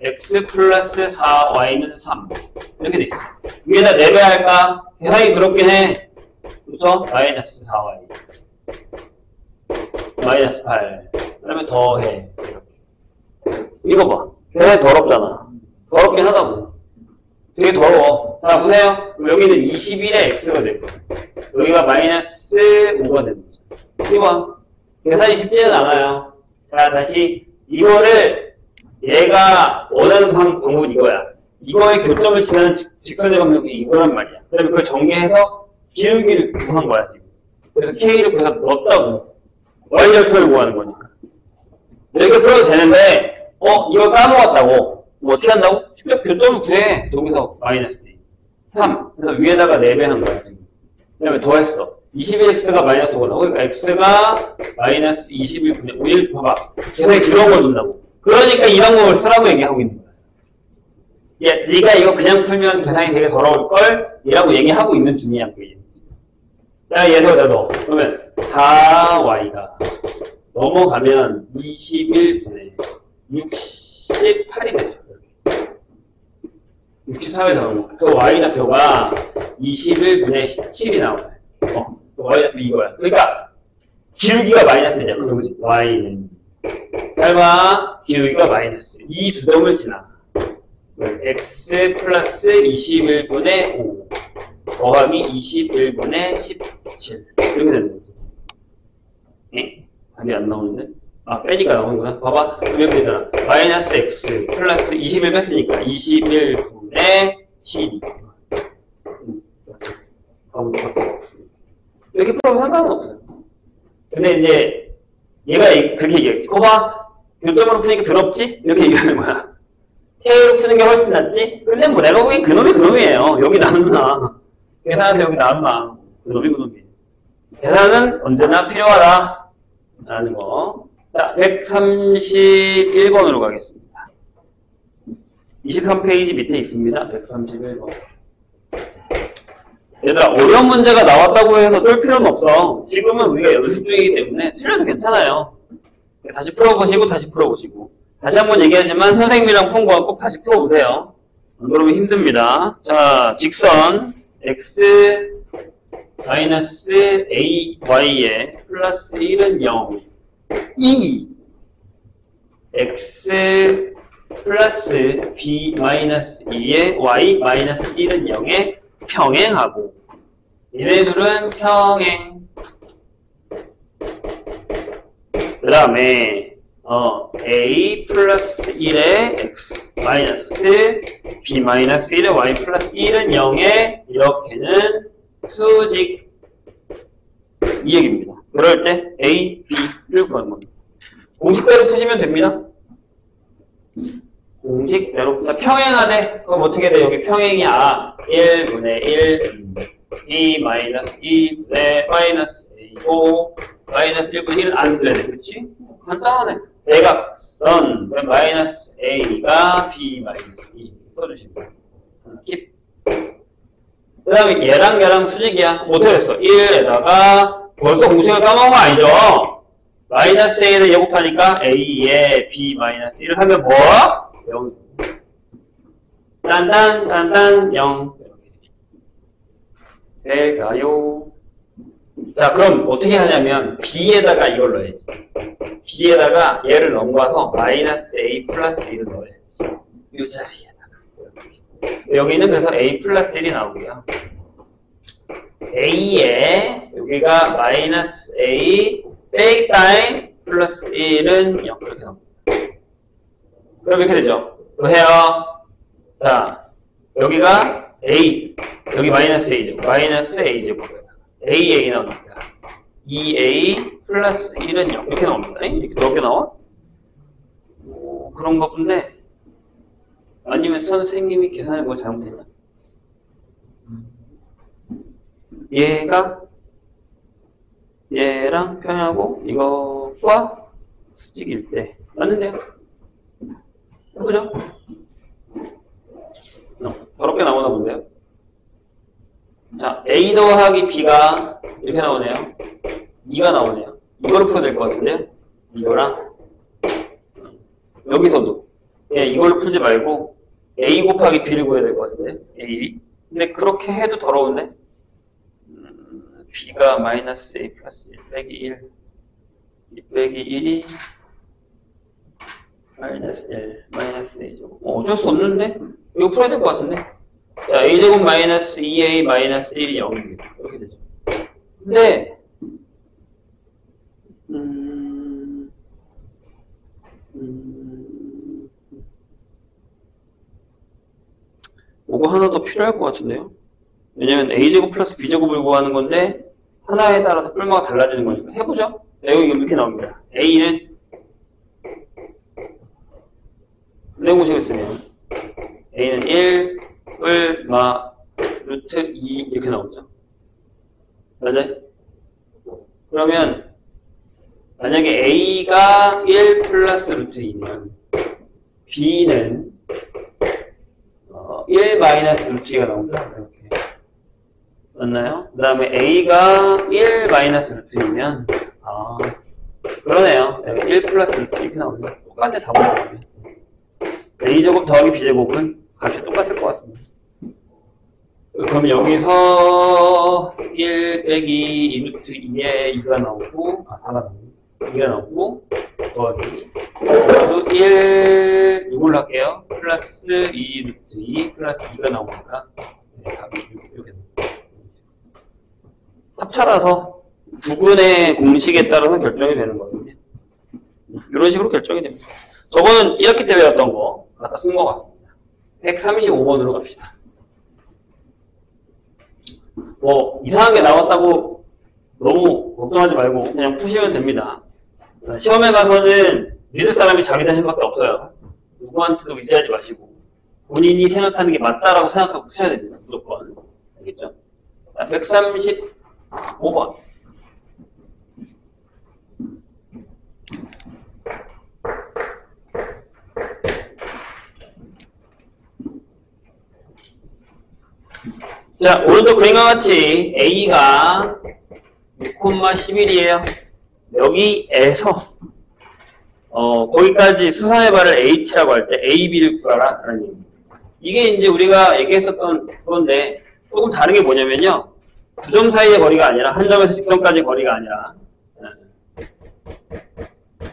x 플러스 4y는 3 이렇게 돼 있어. 위에다 4배 할까? 계산이 더럽긴 해. 그렇죠? 마이너스 4y 마이너스 8 그 다음에 더해. 이거 봐. 계산이 더럽잖아. 더럽긴 하다고. 되게 더러워. 자 보세요. 여기는 21의 x가 될 거야. 여기가 마이너스 5가 되는 거죠. 이거 봐. 계산이 쉽지는 않아요. 자 다시 이거를 얘가 원하는 방법은 이거야. 이거의 교점을 지나는 직선의 방향이 이거란 말이야. 그러면 그걸 정리해서 기울기를 구한 거야 지금. 그래서 k를 그래서 넣었다고. y절편을 구하는 거니까. 이렇게 풀어도 되는데 이거 까먹었다고. 뭐 어떻게 한다고? 직접 교점을 구해. 여기서 마이너스 3. 그래서 위에다가 4배 한 거야 지금. 그 다음에 더했어. 21x가 마이너스 5다. 그러니까 x가 마이너스 21분의 5. 이렇게 봐봐. 계산이 들어온 거 준다고. 그러니까 이 방법을 쓰라고 얘기하고 있는 거야. 네가 이거 그냥 풀면 계산이 되게 더러울걸? 이라고 얘기하고 있는 중이야. 자, 얘도 넣어. 그러면 4y가 넘어가면 21분의 68이 되죠. 63에 나오는 거. 그 y좌표가 21분의 17이 나오네. y좌표 이거야. 그러니까 기울기가 마이너스냐. 그러지. y는 짧아. 기울기가 마이너스. 이 두 점을 지나. x 플러스 21분의 5 더하기 21분의 17 이렇게 되는 거죠. 네? 답이 안 나오는데? 빼니까 나오는구나. 봐봐. 그럼 이렇게 되잖아. 마이너스 x 플러스 21 뺐으니까 21분의 12 이렇게 풀어도 상관은 없어요. 근데 이제 얘가 그렇게 얘기했지. 거봐. 교점으로 푸니까 더럽지? 이렇게 얘기하는 거야. K로 푸는 게 훨씬 낫지? 근데 뭐 내가 보기엔 그놈이 그놈이에요. 여기 나왔나. 계산해서 여기 나왔나. 그놈이 그놈이에요. 계산은 언제나 필요하다. 라는 거. 자, 131번으로 가겠습니다. 23페이지 밑에 있습니다. 131번. 얘들아, 어려운 문제가 나왔다고 해서 쫄 필요는 없어. 지금은 우리가 연습 중이기 때문에 틀려도 괜찮아요. 다시 풀어보시고, 다시 풀어보시고. 다시 한번 얘기하지만 선생님이랑 푼 거 꼭 다시 풀어보세요. 안 그러면 힘듭니다. 자, 직선 x 마이너스 ay에 플러스 1은 0 2 x 플러스 b 마이너스 2에 y 마이너스 1은 0에 평행하고 얘네들은 평행. 그 다음에 a 플러스 1에 x 마이너스 b 마이너스 1에 y 플러스 1은 0에 이렇게는 수직. 이 얘기입니다. 그럴 때 a, b를 구하는 겁니다. 공식대로 푸시면 됩니다. 공식대로. 자, 평행하대. 그럼 어떻게 돼? 여기 평행이야. 1분의 1 b 마이너스 2분의 마이너스 a고 마이너스 1분의 1은 안 되네. 그렇지? 간단하네. 대각선 마이너스 a가 b 마이너스 2 써주시면 돼요. 킵. 그 다음에 얘랑 수직이야. 어떻게 됐어? 1에다가 벌써 공식을 까먹은 거 아니죠? 마이너스 a를 예곱하니까 a에 b 마이너스 1을 하면 뭐? 0. 딴딴 0. 될까요? 자, 그럼 어떻게 하냐면 b에다가 이걸 넣어야지. b에다가 얘를 넘겨서 마이너스 a 플러스 1을 넣어야지. 이 자리에다가. 여기는 그래서 a 플러스 1이 나오고요. a에 여기가 마이너스 a 빼기 따위 플러스 1은 0 이렇게 나옵니다. 그럼 이렇게 되죠. 또 해요. 자, 여기가 a, 여기 마이너스 a죠. 마이너스 a죠. aa 나옵니다. 2a 플러스 1은 0 이렇게 나옵니다. 이렇게 몇 개 나와? 그런 것 본데 아니면 선생님이 계산을 뭐 잘못했나? 얘가 얘랑 평행하고 이거과 수직일 때 맞는데요? 해보죠. 더럽게 나오나 본데요? 자, a 더하기 b가 이렇게 나오네요. 2가 나오네요. 이거를 풀어야 될 것 같은데요? 이거랑 여기서도 이걸로 풀지 말고 a 곱하기 b를 구해야 될 것 같은데 a. 근데 그렇게 해도 더러운데 b가 마이너스 a 플러스 1 빼기 1 2 빼기 1이 마이너스 1 마이너스 a제곱. 어쩔 수 없는데? 이거 풀어야 될 것 같은데? 자, a제곱 마이너스 2a 마이너스 1이 0입니다. 이렇게 되죠. 근데 뭐가 하나 더 필요할 것 같은데요? 왜냐면 a제곱 플러스 b제곱을 구하는 건데 하나에 따라서 뿔마가 달라지는 거니까 해보죠. 내용이 이렇게 나옵니다. a는 내용 공식을 쓰면 a는 1 뿔마 루트 2 이렇게 나오죠. 맞아요? 그러면 만약에 a가 1 플러스 루트 2면 b는 1 마이너스 루트 2가 나옵니다. 이렇게. 맞나요? 그 다음에 a가 1 마이너스 루트 2면 그러네요. 1 플러스 루트 이렇게 나옵니다. 똑같아 다 보면 a제곱 더하기 b제곱은 값이 똑같을 것 같습니다. 그럼 여기서 1 빼기 2루트 2에 2가 나오고 4가 나오고 2가 나오고 더하기 그래도 1 이걸로 할게요. 플러스 2루트 2 플러스 2가 나오니까 답이 이렇게 나옵니다. 합차라서 부분의 공식에 따라서 결정이 되는 거거든요. 이런 식으로 결정이 됩니다. 저거는 1학기 때 배웠던 거 갖다 쓴 것 같습니다. 135번으로 갑시다. 뭐 이상한 게 나왔다고 너무 걱정하지 말고 그냥 푸시면 됩니다. 시험에 가서는 믿을 사람이 자기 자신밖에 없어요. 누구한테도 의지하지 마시고 본인이 생각하는 게 맞다라고 생각하고 푸셔야 됩니다. 무조건. 알겠죠? 135번. 자, 오른쪽 그림과 같이 A가 6,11이에요. 여기에서 거기까지 수선의 발을 H라고 할 때 A, B를 구하라 라는 얘기입니다. 이게 이제 우리가 얘기했었던 그건데 조금 다른 게 뭐냐면요. 두 점 사이의 거리가 아니라 한 점에서 직선까지 거리가 아니라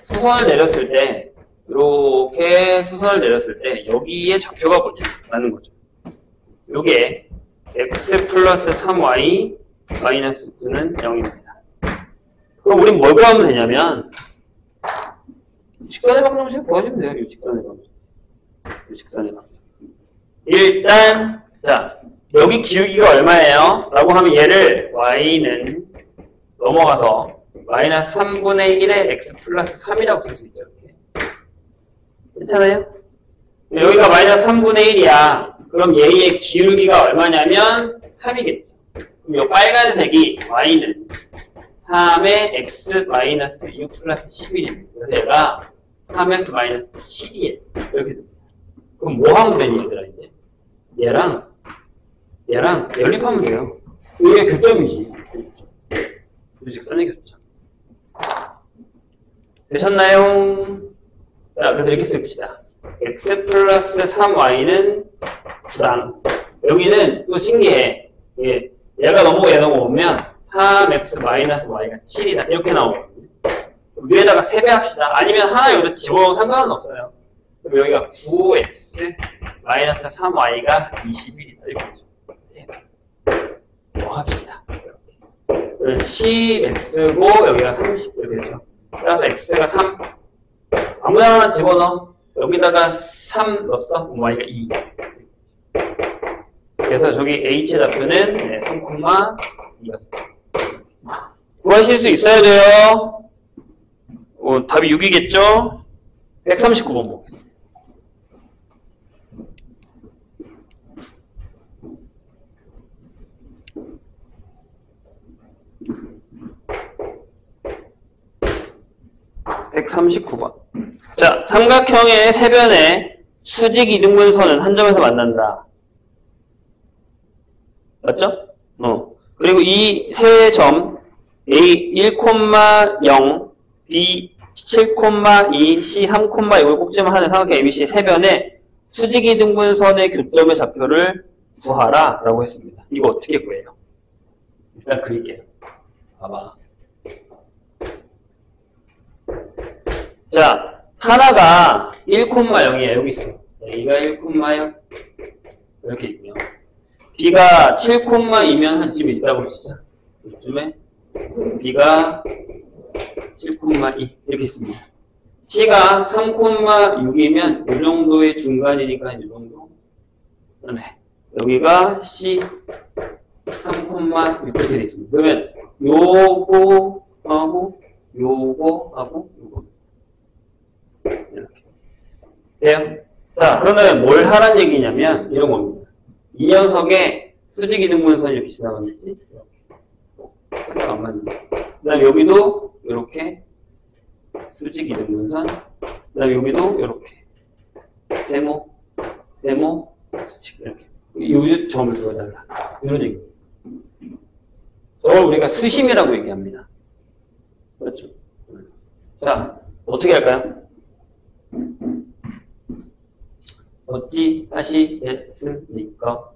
수선을 내렸을 때 이렇게 수선을 내렸을 때 여기에 좌표가 뭐냐라는 거죠. 요게 x 플러스 3y 마이너스 9는 0입니다. 그럼 우린 뭘 구하면 되냐면 직선의 방정식 구하시면 돼요. 이 직선의 방정식. 이 직선의 방정식. 일단 자 여기 기울기가 얼마예요? 라고 하면 얘를 y는 넘어가서 마이너스 3분의 1의 x 플러스 3이라고 쓸 수 있죠. 이렇게. 괜찮아요? 여기가 마이너스 3분의 1이야. 그럼 얘의 기울기가 얼마냐면 3이겠죠. 그럼 이 빨간색이 y는 3의 x 마이너스 6 플러스 11입니다. 그래서 얘가 3x 마이너스 7이에요. 이렇게 됩니다. 그럼 뭐 하면 되니 얘들아 이제? 얘랑 연립하면 돼요. 이게 교점이지. 두 직선의 교점. 되셨나요? 자, 그래서 이렇게 씁시다. x 플러스 3y는 9랑 여기는 또 신기해. 얘가 넘어오고 얘 넘어오면 3x 마이너스 y가 7이다. 이렇게 나오거든요. 위에다가 세배합시다. 아니면 하나 여기다 집어넣어도 상관은 없어요. 그럼 여기가 9x 마이너스 3y가 21이다. 이렇게 되죠. 뭐 합시다. 10x고 여기가 30 이렇게 되죠. 따라서 x가 3 아무나 하나 집어넣어. 여기다가 3 넣었어. 그럼 y가 2. 그래서 저기 h의 좌표는 3,2가 구하실 수 있어야 돼요. 답이 6이겠죠? 139번 보겠습니다. 자, 삼각형의 세변에 수직 이등분선은 한 점에서 만난다. 맞죠? 그리고 이 세 점 A 1,0, B 7,2, C 3,2을 꼭지만 하는 삼각형 ABC 세변에 수직 이등분선의 교점의 좌표를 구하라 라고 했습니다. 이거 어떻게 구해요? 일단 그릴게요. 봐봐. 자, 하나가 1,0이야. 여기 있어. A가 1,0 이렇게 있고요. B가 7,2면 한쯤 있다고 치자. 이쯤에 B가 7,2 이렇게 있습니다. C가 3,6이면 이 정도의 중간이니까 이 정도. 네. 여기가 C 3,6 이렇게 되어 있습니다. 그러면 요거하고 요거 이렇게 돼요. 자, 그러면 뭘 하란 얘기냐면 이런 겁니다. 이 녀석에 수직 이등분선이 이렇게 지나갔는지 살짝 안 맞는. 그 다음에 여기도 이렇게 수직 이등분선. 그 다음에 여기도 이렇게 세모 수직 이렇게 이 점을 두어달라. 이런 얘기. 저걸 우리가 수심이라고 얘기합니다. 그렇죠? 자, 어떻게 할까요? 어찌 하시겠습니까?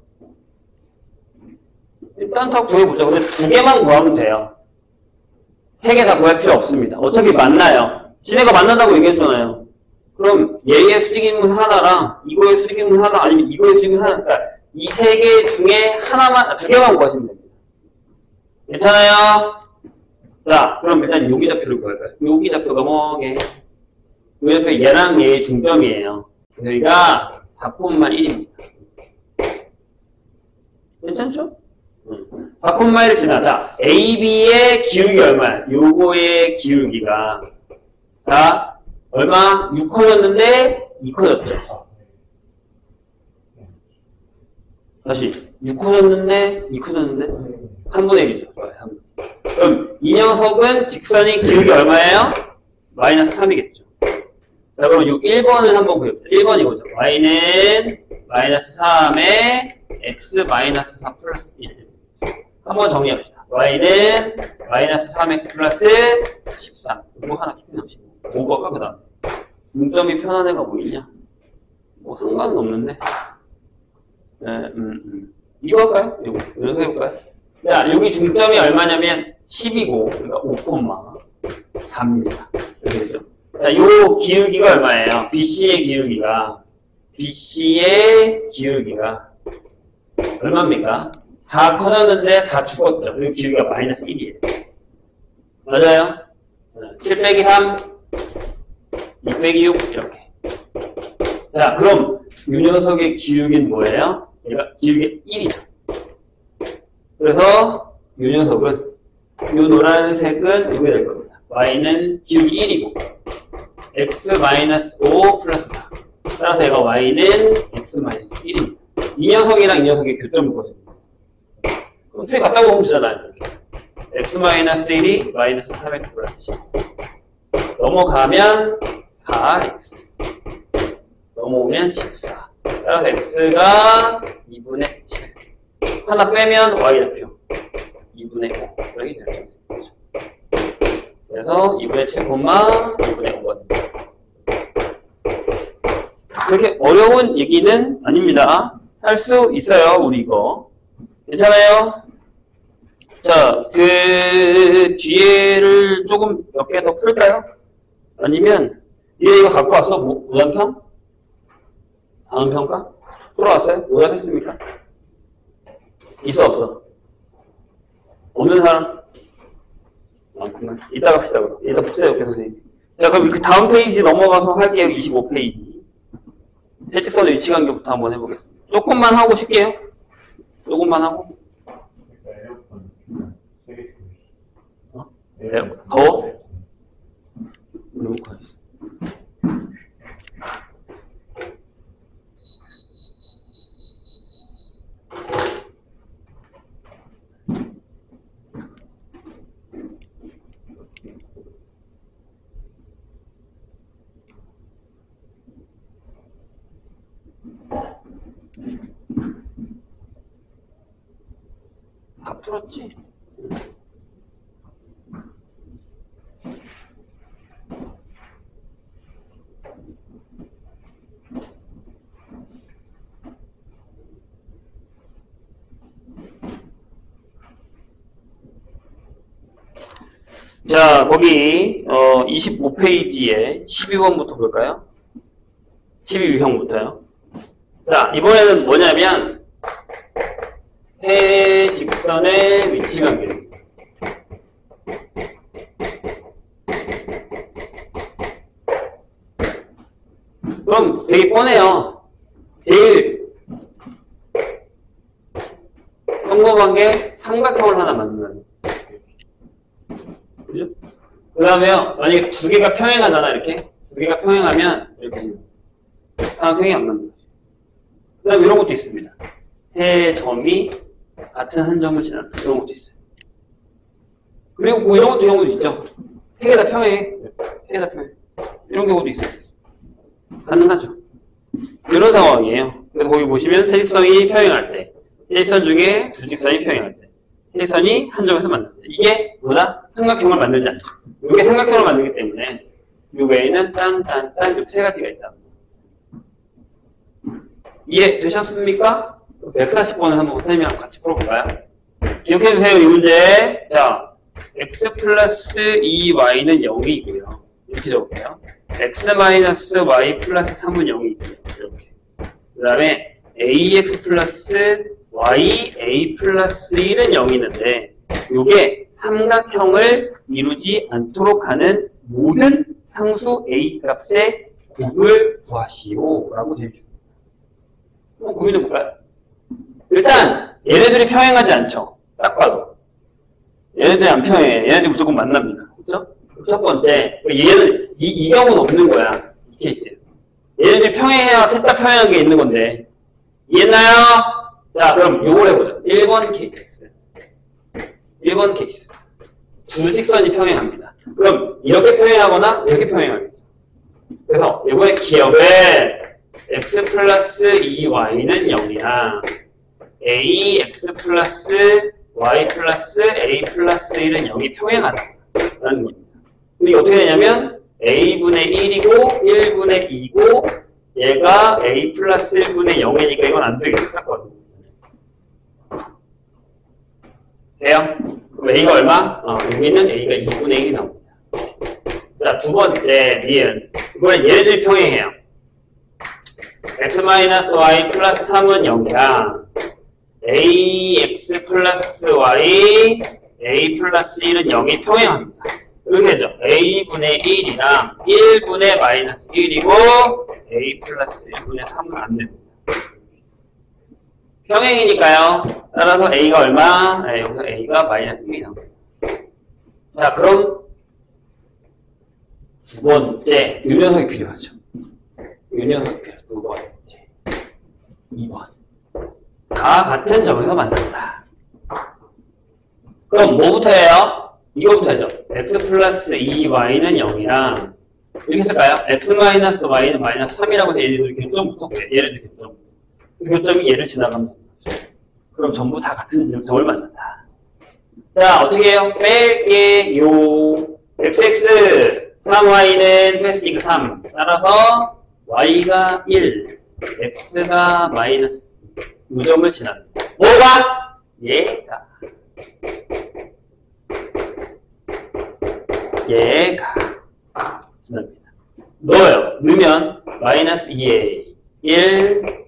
일단 더 구해보자. 근데 두 개만 구하면 돼요. 세 개 다 구할 필요 없습니다. 어차피 만나요. 지네가 만난다고 얘기했잖아요. 그럼 얘의 수직인분 하나랑 이거의 수직인분 하나 아니면 이거의 수직인분 하나, 그러니까 이 세 개 중에 하나만, 두 개만 구하시면 됩니다. 괜찮아요? 자, 그럼 일단 여기 좌표를 구할까요? 여기 좌표가 뭐게? 여기 좌표 얘랑 얘의 중점이에요. 여기가 4,1입니다. 괜찮죠? 4,1을 지나자. AB의 기울기 얼마야? 요거의 기울기가 자, 얼마? 6커졌는데 2커졌죠. 다시 6커졌는데 2커졌는데 3분의 1이죠. 3분의 1. 그럼 이 녀석은 직선이 기울기 얼마예요? 마이너스 3이겠죠. 자, 그럼 이 1번을 한번 구해보자. 1번 이거죠. y는 마이너스 3에 x 마이너스 4 플러스 1. 한번 정리합시다. y는 마이너스 3x 플러스 13. 이거 하나 표현합시다. 5번가 그 다음. 중점이 편한 애가 뭐 있냐? 뭐 상관은 없는데. 이거 할까요? 이거 해볼까요? 자, 여기 중점이 얼마냐면 10이고, 그러니까 5,3입니다. 이렇게 되죠. 자, 요 기울기가 얼마예요? BC의 기울기가 얼마입니까? 4 커졌는데 4 죽었죠. 그리고 기울기가 마이너스 1이에요. 맞아요? 7 빼기 3, 2 빼기 6 이렇게. 자, 그럼 이 녀석의 기울기는 뭐예요? 얘가 기울기 1이죠. 그래서 이 녀석은 이 노란색은 이렇게 될 겁니다. y는 기울기 1이고 x-5 플러스 4. 따라서 얘가 y는 x-1입니다. 이 녀석이랑 이 녀석의 교점을 구하십니다. 그럼 둘이 갖다 보면 되잖아요. 이렇게. x-1이 마이너스 400 플러스 10. 넘어가면 4x. 넘어오면 14. 따라서 x가 2분의 7. 하나 빼면 y좌표 2분의 5. 이렇게 되는 거죠. 그래서 2분의 7, 2분의 5가 됩니다. 그렇게 어려운 얘기는 아닙니다. 할 수 있어요, 우리 이거. 괜찮아요? 자, 그 뒤에를 조금 몇 개 더 풀까요? 아니면 얘 이거 갖고 왔어? 오답평? 다음 평가? 풀어왔어요? 오답했습니까? 있어 없어? 없는 사람? 많구만. 이따 갑시다 그럼. 이따 푸세요, 선생님. 자, 그럼 그 다음 페이지 넘어가서 할게요. 25페이지. 세직선의 위치관계부터 한번 해보겠습니다. 조금만 하고 쉴게요. 조금만 하고. 더워? 다 풀었지? 자, 거기 25페이지에 12번부터 볼까요? 12유형부터요. 자, 이번에는 뭐냐면 세 직선의 위치관계입니다. 그럼 되게 뻔해요. 제일 평범한 게 삼각형을 하나 만드는. 그죠? 그 다음에 만약에 두 개가 평행하잖아, 이렇게. 두 개가 평행하면 이렇게 삼각형이 안 만들어져요. 그 다음에 이런 것도 있습니다. 세 점이 같은 한 점을 지난다. 이런 것도 있어요. 그리고 뭐 이런 것도 있죠. 세 개 다 평행해. 세 개 다 평행. 이런 경우도 있어요. 가능하죠. 이런 상황이에요. 그래서 거기 보시면 세 직선이 평행할 때, 세 직선 중에 두 직선이 평행할 때, 세 직선이 한 점에서 만날 때. 이게 뭐다? 삼각형을 만들지 않죠. 이게 삼각형을 만들기 때문에 이 외에는 딴 이 세 가지가 있다. 이해되셨습니까? 140번을 한번 선생님이랑 같이 풀어볼까요? 기억해주세요, 이 문제. 자, x 플러스 2y는 0이고요. 이렇게 적을게요. x 마이너스 y 플러스 3은 0이고요. 이렇게. 그 다음에 ax 플러스 y, a 플러스 1은 0이 있는데, 이게 삼각형을 이루지 않도록 하는 모든 상수 a 값의 곱을 구하시오. 라고 되어 있습니다. 한번 고민해볼까요? 일단 얘네들이 평행하지 않죠. 딱 봐도 얘네들이 안 평행해. 얘네들이 무조건 만납니다. 그렇죠? 첫 번째, 얘는 이 경우는 없는 거야. 이 케이스에서 얘네들이 평행해야 셋 다 평행한 게 있는 건데. 이해했나요? 자, 그럼 요걸 해보죠. 1번 케이스. 1번 케이스. 두 직선이 평행합니다. 그럼 이렇게 평행하거나 이렇게 평행하겠죠. 그래서 이번에 기억은 x 플러스 2y는 0이야. a x 플러스 y 플러스 a 플러스 1은 0이 평행하다라는 겁니다. 근데 이게 어떻게 되냐면 a분의 1이고 1분의 2고 얘가 a 플러스 1분의 0이니까 이건 안 되겠죠. 딱 돼요? 그럼 a가 얼마? 여기는 a가 2분의 1이 나옵니다. 자, 두 번째, 니은. 이번엔 얘네들이 평행해요. x-y 플러스 3은 0이야. ax 플러스 y, a 플러스 1은 0이 평행합니다. 이렇게 되죠. a분의 1이랑 1분의 마이너스 1이고 a 플러스 1분의 3은 안 됩니다. 평행이니까요. 따라서 a가 얼마? 네, 여기서 a가 마이너스 1이 나옵니다. 자, 그럼 두 번째, 이 녀석이 필요하죠. 이 녀석이 필요하죠. 두 번째. 2번. 다 같은 점에서 만든다. 그럼 뭐부터 해요? 이거부터 하죠. x 플러스 2y는 0이랑 이렇게 쓸까요? x 마이너스 y는 마이너스 3이라고 해서 얘네들 교점부터 그래. 얘네들 교점. 그 교점이 얘를 지나가면 되는 거죠. 그럼 전부 다 같은 점을 만든다. 자, 어떻게 해요? 뺄게요. xx 3y는 뺐으니까 3. 따라서 y가 1, x가 마이너스 2점을 지납니다. 뭐가? 얘가 지납니다. 넣어요. 넣으면 마이너스 2a 1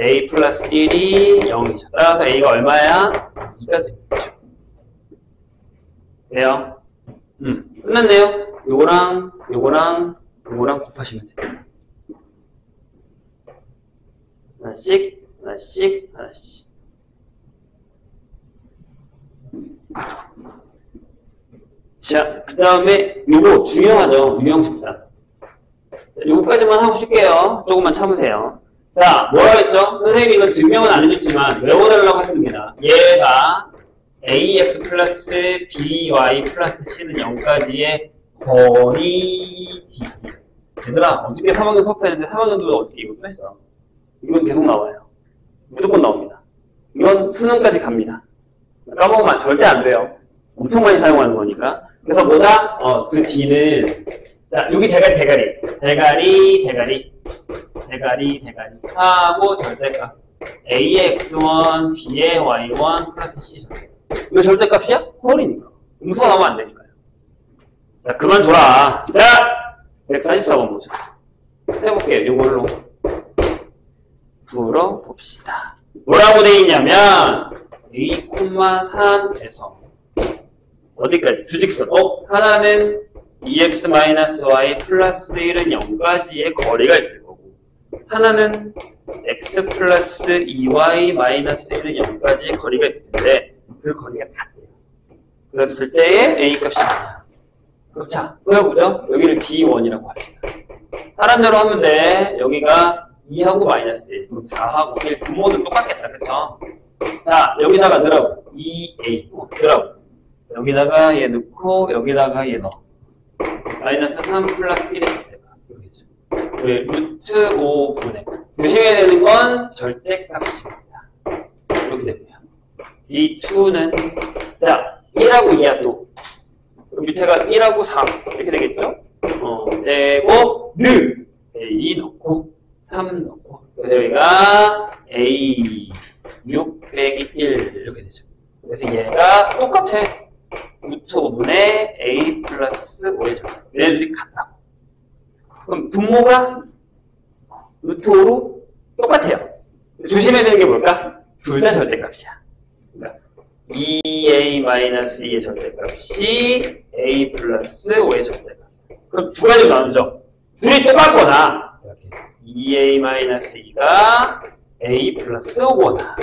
a 플러스 1이 0이죠. 따라서 a가 얼마야? 2가 되겠죠. 돼요? 끝났네요. 요거랑 요거랑 요거랑 곱하시면 돼요. 하나씩 하나씩 하나씩. 자, 그 다음에 요거 중요하죠. 유형집산. 요거까지만 하고 쉴게요. 조금만 참으세요. 자, 뭐라 했죠? 선생님이 이건 증명은 안 해줬지만 외워달라고 했습니다. 얘가 ax 플러스 by 플러스 c는 0까지의 거리 d. 얘들아, 어저께 3학년 수업했는데 3학년도 어떻게 이거 또 했어? 이건 계속 나와요. 무조건 나옵니다. 이건 수능까지 갑니다. 까먹으면 절대 안 돼요. 엄청 많이 사용하는 거니까. 그래서 뭐다? 그 d는, 자, 여기 대가리 하고 절대값. a의 x1, b의 y1 플러스 c 절대값. 이거 절대값이야? 홀이니까. 음수가 나오면 안 되니까요. 자, 그만 둬라. 자, 144번 보죠. 해볼게요. 이걸로 풀어봅시다. 뭐라고 돼 있냐면 a, 3에서 어디까지? 두 직선. 하나는 2x-y 플러스 1은 0까지의 거리가 있을 거고 하나는 x 플러스 2y 마이너스 1은 0까지의 거리가 있을 텐데 그 거리가 같아요. 그랬을 때의 a 값이 뭐냐? 그럼 자, 보여보죠. 여기를 d1이라고 합시다. 다른 대로 하면 돼. 여기가 2하고 마이너스 1, 그럼 4하고 1 분모는 똑같겠다. 그쵸? 자, 여기다가 넣으라고. 2a 넣으라고. 여기다가 얘 넣고 여기다가 얘 넣어. 마이너스 3 플러스 1의 절대값. 이렇게죠. 루트 5분의 조심해야 되는 건 절대값입니다. 이렇게 되고요. d2는 자 1하고 2야 또. 그럼 밑에가 1하고 4 이렇게 되겠죠? 되고 a 넣고 3 넣고 그래서 여기가 a 6 빼기 1 이렇게 되죠. 그래서 얘가 똑같아. 루트 5분의 a 플러스 5의 절대값. 얘네들이 같다고. 그럼 분모가 루트 5로 똑같아요. 조심해야 되는 게 뭘까? 둘 다 절대값이야. 그러니까 2a-2의 절대값이 a 플러스 5의 절대값. 그럼 두 가지로 나누죠. 둘이 똑같거나 2a-2가 a 플러스 5거나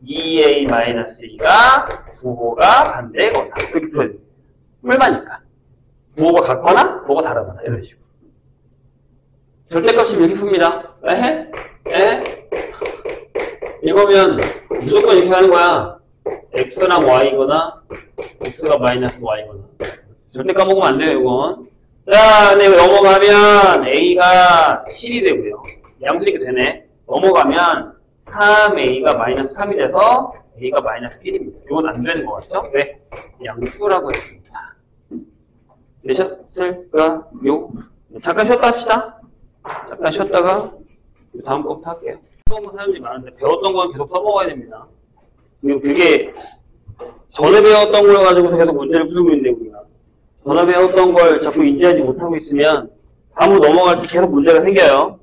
2a-2가 부호가 반대거나 그렇게 써야 돼요. 뿔마니까 부호가 같거나 부호가 다르거나 이런 식으로. 절대값이 이렇게 풉니다. 이거면 무조건 이렇게 하는 거야. x랑 y거나 x가 마이너스 y거나. 절대 까먹으면 안 돼요, 이건. 자, 근데 넘어가면 a가 7이 되고요. 양수니까 되네. 넘어가면 3a가 마이너스 3이 돼서 a가 마이너스 1입니다. 이건 안 되는 거 같죠? 왜? 양수라고 했습니다. 되셨을까요? 잠깐 쉬었다 합시다. 잠깐 쉬었다가 다음 거부터 할게요. 써먹은 사람들이 많은데 배웠던 건 계속 써먹어야 됩니다. 그게 전에 배웠던 걸 가지고서 계속 문제를 풀고 있는데 우리가 전에 배웠던 걸 자꾸 인지하지 못하고 있으면 다음으로 넘어갈 때 계속 문제가 생겨요.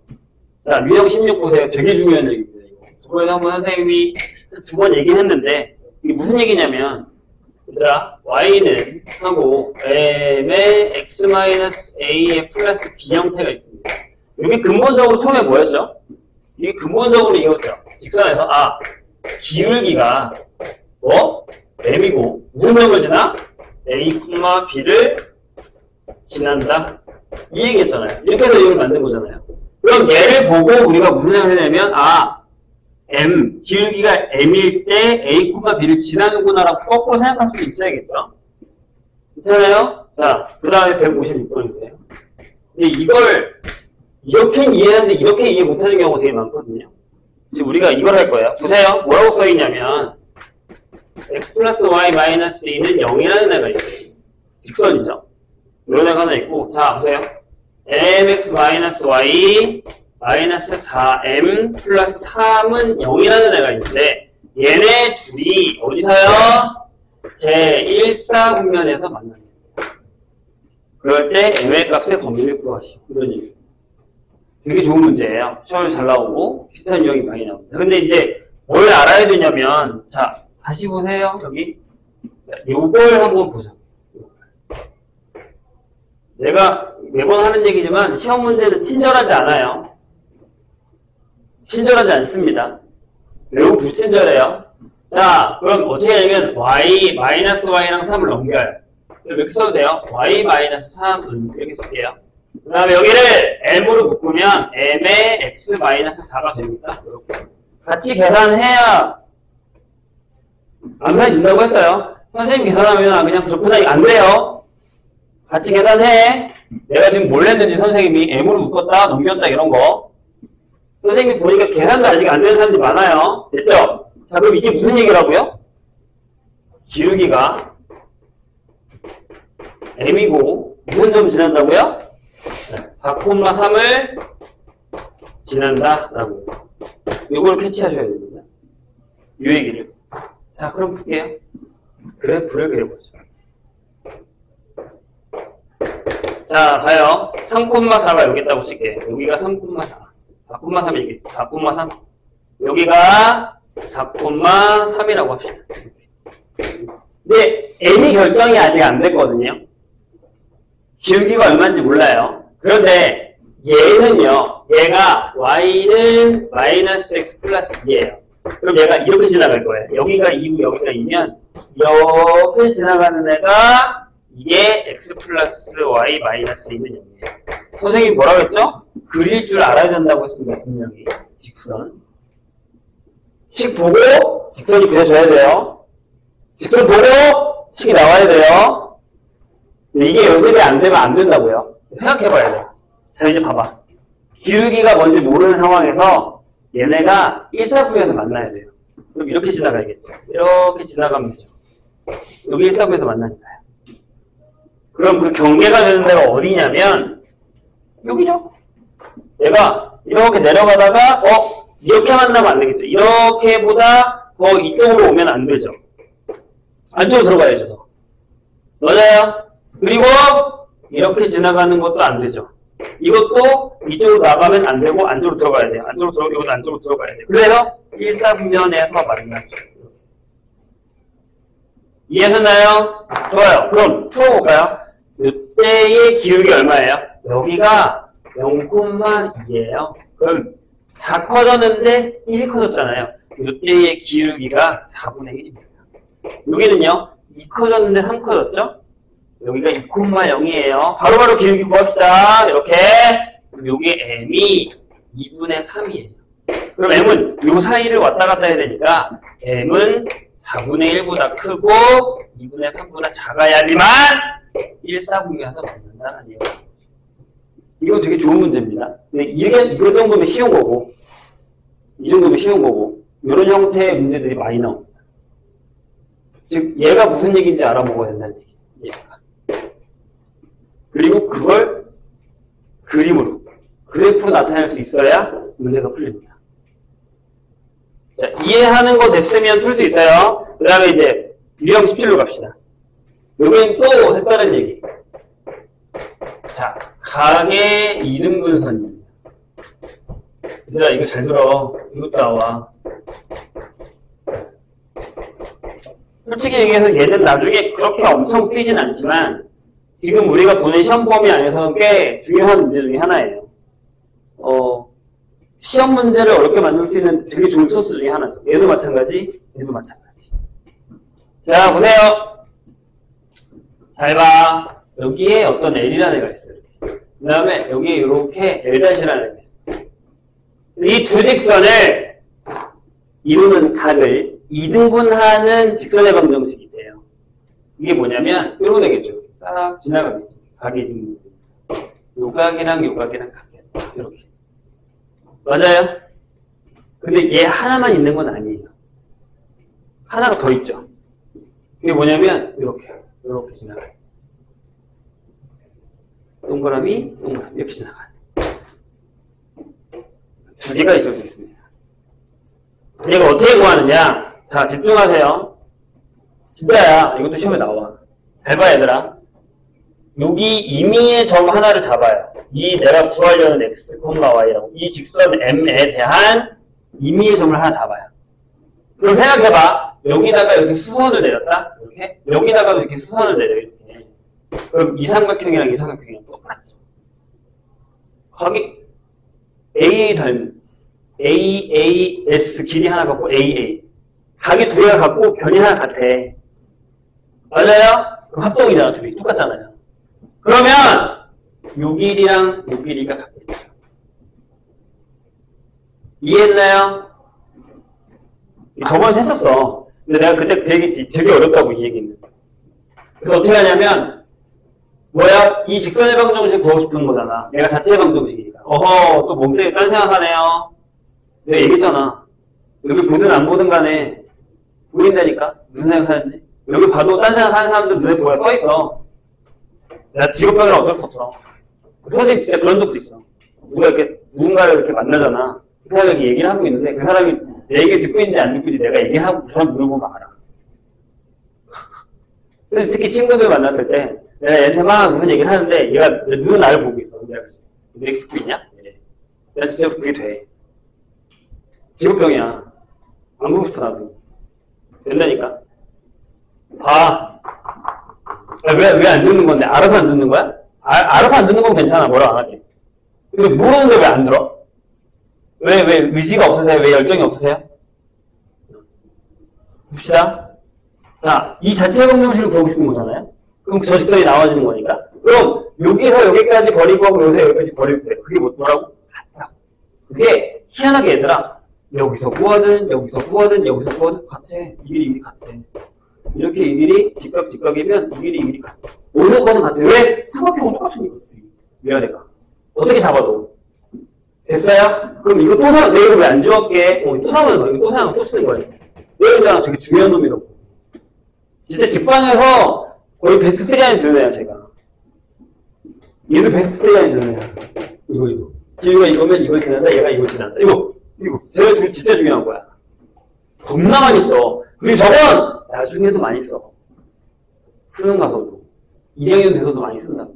자, 유형 16 보세요. 되게 중요한 얘기입니다. 저번에 한번 선생님이 2번 얘기했는데 이게 무슨 얘기냐면 얘들아 y는 하고 m의 x-a의 플러스 b 형태가 있습니다. 이게 근본적으로 처음에 뭐였죠? 이게 근본적으로 이거죠. 직선에서 기울기가 m이고 무슨 점을 지나? a, b를 지난다. 이 얘기했잖아요. 이렇게 해서 이걸 만든 거잖아요. 그럼 얘를 보고 우리가 무슨 생각을 해냐면 m, 기울기가 m일 때 a, b를 지나는구나 라고 거꾸로 생각할 수도 있어야겠죠. 괜찮아요? 자, 그 다음에 156번인데요. 근데 이걸 이렇게 이해하는데 이렇게 이해 못하는 경우가 되게 많거든요. 지금 우리가 이걸 할 거예요. 보세요. 뭐라고 써있냐면 x 플러스 y 마이너스 2는 0이라는 애가 있어요. 직선이죠. 이런 애가 하나 있고, 자 보세요. mx 마이너스 y 마이너스 4m 플러스 3은 0이라는 애가 있는데 얘네 둘이 어디서요? 제1사분면에서 만납니다. 그럴 때 m의 값의 범위를 구하시오. 이런 얘기. 되게 좋은 문제예요. 시험에 잘 나오고 비슷한 유형이 많이 나옵니다. 근데 이제 뭘 알아야 되냐면, 자 다시 보세요. 저기 요걸 한번 보자. 내가 매번 하는 얘기지만 시험 문제는 친절하지 않아요. 친절하지 않습니다. 매우 불친절해요. 자, 그럼 어떻게 하냐면 y, 마이너스 y랑 3을 넘겨요. 이렇게 써도 돼요. y 마이너스 3 이렇게 쓸게요. 그 다음에 여기를 m으로 묶으면 m의 x 마이너스 4가 됩니다. 같이 계산해야 암산이 된다고 했어요. 선생님 계산하면 그냥 그렇구나 안 돼요. 같이 계산해. 내가 지금 뭘 했는지 선생님이 m으로 묶었다 넘겼다 이런 거 선생님이 보니까 계산도 아직 안 되는 사람들이 많아요. 됐죠? 자, 그럼 이게 무슨 얘기라고요? 기울기가 m이고 무슨 점 지난다고요? 4,3을 지난다 라고. 요걸 캐치하셔야 됩니다. 요 얘기를. 자, 그럼 볼게요. 그래프를 그려보죠. 자, 봐요. 3,4가 여기 있다고 칠게요. 여기가 3,4. 4,3 이렇게 4,3. 여기가 4,3이라고 합시다. 근데 m이 결정이 아직 안 됐거든요. 기울기가 얼마인지 몰라요. 그런데 얘는요. 얘가 y는 마이너스 x 플러스 2예요. 그럼 얘가 이렇게 지나갈 거예요. 여기가 2고 여기가 2면 이렇게 지나가는 애가 이게 x 플러스 y 마이너스 2는 0이에요. 선생님이 뭐라고 했죠? 그릴 줄 알아야 된다고 했습니다. 분명히. 직선. 식 보고 직선이 그려져야 돼요. 직선 보고 식이 나와야 돼요. 이게 연습이 안 되면 안 된다고요. 생각해봐야 돼요. 자, 이제 봐봐. 기울기가 뭔지 모르는 상황에서 얘네가 1사분면에서 만나야 돼요. 그럼 이렇게 지나가야겠죠. 이렇게 지나가면 되죠. 여기 1사분면에서 만나니까요. 그럼 그 경계가 되는 데가 어디냐면 여기죠. 얘가 이렇게 내려가다가 이렇게 만나면 안 되겠죠. 이렇게보다 더 이쪽으로 오면 안 되죠. 안쪽으로 들어가야죠. 더. 맞아요. 그리고 이렇게 지나가는 것도 안 되죠. 이것도 이쪽으로 나가면 안 되고 안쪽으로 들어가야 돼요. 안쪽으로 들어가고 이것도 안쪽으로 들어가야 돼요. 그래서 1사분면에서 만나죠. 이해하셨나요? 좋아요. 그럼 풀어볼까요? 이때의 기울기 얼마예요? 여기가 0,2예요. 그럼 4 커졌는데 1 커졌잖아요. 이때의 기울기가 4분의 1입니다. 여기는요. 2 커졌는데 3 커졌죠? 여기가 2,0이에요. 바로바로 기울기 구합시다. 이렇게. 그럼 여기 m이 2분의 3이에요. 그럼 m은 요 사이를 왔다 갔다 해야 되니까 m은 4분의 1보다 크고 2분의 3보다 작아야지만 1사분면에서 만난다는 얘기예요. 이건 되게 좋은 문제입니다. 근데 이거 정도면 쉬운 거고, 이 정도면 쉬운 거고, 이런 형태의 문제들이 많이 나옵니다. 즉, 얘가 무슨 얘기인지 알아먹어야 된다는 얘기예요. 그리고 그걸 그림으로, 그래프로 나타낼 수 있어야 문제가 풀립니다. 자, 이해하는 거 됐으면 풀 수 있어요. 그 다음에 이제 유형 17로 갑시다. 여기는 또 색다른 얘기. 자, 각의 이등분선입니다. 얘들아, 이거 잘 들어. 이것도 나와. 솔직히 얘기해서 얘는 나중에 그렇게 엄청 쓰이진 않지만 지금 우리가 보는 시험 범위 안에서는 꽤 중요한 문제 중에 하나예요. 시험 문제를 어렵게 만들 수 있는 되게 좋은 소스 중에 하나죠. 얘도 마찬가지, 얘도 마찬가지. 자, 보세요. 잘 봐. 여기에 어떤 L이라는 애가 있어요. 그 다음에 여기에 이렇게 L'이라는 애가 있어요. 이 두 직선을 이루는 각을 이등분하는 직선의 방정식이 돼요. 이게 뭐냐면 이런 애겠죠. 딱 지나가겠죠. 각이 이등분. 요 각이랑 요 각이랑 같겠다. 이렇게. 맞아요? 근데 얘 하나만 있는 건 아니에요. 하나가 더 있죠. 이게 뭐냐면 이렇게 지나가요. 동그라미 이렇게 지나가요. 두 개가 있을 수 있습니다. 얘가 어떻게 구하느냐? 자, 집중하세요. 진짜야. 이것도 시험에 나와. 잘 봐, 얘들아. 여기 임의의 점 하나를 잡아요. 이 내가 구하려는 x, y라고. 이 직선 m에 대한 임의의 점을 하나 잡아요. 그럼 생각해봐. 여기다가 이렇게 수선을 내렸다? 이렇게? 여기다가도 이렇게 수선을 내려, 이렇게. 그럼 이 삼각형이랑 이 삼각형이랑 똑같죠. 거기 AA 닮은 AAS 길이 하나 갖고 AA. 각이 두 개가 갖고 변이 하나 같아. 맞아요? 그럼 합동이잖아. 둘이 똑같잖아요. 그러면 요 길이랑 요 길이가 같겠죠. 이해했나요? 저번에 했었어. 근데 내가 그때 그 얘기했지. 되게 어렵다고 이 얘기는. 그래서 어떻게 하냐면 뭐야? 이 직선의 방정식 구하고 싶은 거잖아. 내가 자체의 방정식이니까. 또 몸뚱이 딴 생각하네요. 내가 얘기했잖아. 여기 보든 안 보든 간에 보인다니까? 무슨 생각하는지. 여기 봐도 딴 생각하는 사람들 눈에 보여 써있어. 나 직업병이라 어쩔 수 없어. 선생님 진짜 그런 적도 있어. 누군가를 이렇게 만나잖아. 그 사람이 얘기를 하고 있는데 그 사람이 내 얘기를 듣고 있는지 안 듣고 있는지 내가 얘기를 하고 그 사람 물어보면 알아. 특히 친구들 만났을 때 내가 얘한테 막 무슨 얘기를 하는데 얘가 눈은 나를 보고 있어. 내가 내 얘기 듣고 있냐? 네. 난 진짜 그게 돼. 직업병이야. 안 보고 싶어 나도. 된다니까. 봐. 왜 안 듣는 건데? 알아서 안 듣는 거야? 알아서 안 듣는 건 괜찮아. 뭐라고 안 할게. 근데 모르는데 왜 안 들어? 왜 의지가 없으세요? 왜 열정이 없으세요? 봅시다. 자, 이 자체 방정식을 구하고 싶은 거잖아요? 그럼 저 직선이 나와지는 거니까. 그럼 여기서 여기까지 거리 구하고 여기서 여기까지 거리 구해요. 그게 뭐라고? 같다고. 그게 희한하게 얘들아. 여기서 구하든 같아. 이 길이 같아. 이렇게 이 길이 직각이면 이 길이 같아. 어디서 구하든 같아. 왜? 삼각형은 똑같으니까. 위아래가. 어떻게 잡아도. 됐어요? 그럼 이거 내가 이거 왜 안 주었게? 또 사면 뭐, 이거 또 사면 또 쓰는 거예요. 여기 있잖아. 되게 중요한 놈이라고. 진짜 직방에서 거의 베스트 3 안에 드는 애야, 제가. 얘도 베스트 3 안에 드는 애야. 이거. 얘가 이거면 이걸 지난다, 얘가 이걸 지난다. 이거. 제가 진짜 중요한 거야. 겁나 많이 써. 그리고 저건 나중에도 많이 써. 수능 가서도. 2학년 돼서도 많이 쓴다고.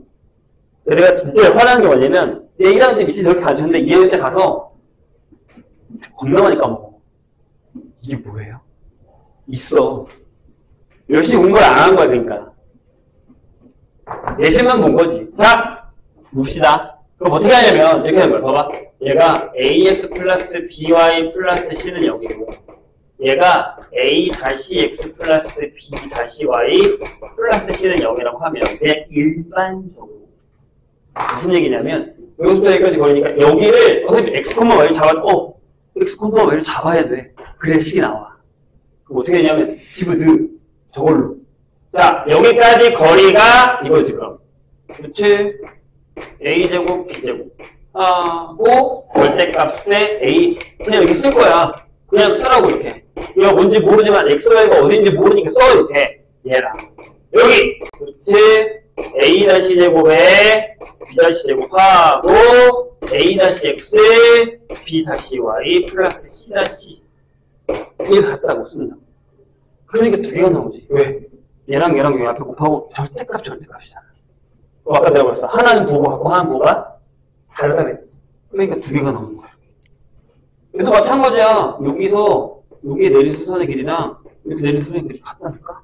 내가 진짜 화나는 게 뭐냐면, 얘 1학년 때 미친 저렇게 가르쳤는데 2학년 때 가서 겁나 많이 까먹어. 이게 뭐예요? 있어. 열심히 공부를 안 한 거야, 그러니까. 내신만 본 거지. 자, 봅시다. 그럼 어떻게 하냐면, 이렇게 하는 거야. 봐봐. 얘가 ax 플러스 by 플러스 c는 0이고, 얘가 a-x 플러스 b-y 플러스 c는 0이라고 하면, 그냥 일반적으로. 무슨 얘기냐면, 여기부터 여기까지 거리니까, 여기를, 선생님, x, y를 x, y를 잡아야 돼. 그래야 식이 나와. 그럼 어떻게 되냐면, 집을 저걸로. 자, 여기까지 거리가 이거지, 그럼. 그치? a제곱, b제곱. 하고, 절대값에 a. 그냥 여기 쓸 거야. 그냥 쓰라고, 이렇게. 이거 뭔지 모르지만, x, y가 어딘지 모르니까 써, 이렇게. 얘랑. 여기! 그치? a-제곱에 b-제곱하고, a-x, b-y 플러스 c-. 이게 같다고 쓴다. 그러니까 두 개가 나오지. 왜? 얘랑 여기 앞에 곱하고 절대값이잖아. 아까 내가 봤어. 하나는 부호가 같고 하나는 부호가 다르다 그랬지. 그러니까 두 개가 나오는 거야. 얘도 마찬가지야. 여기서 여기에 내린 수선의 길이랑 이렇게 내린 수선의 길이 같다니까?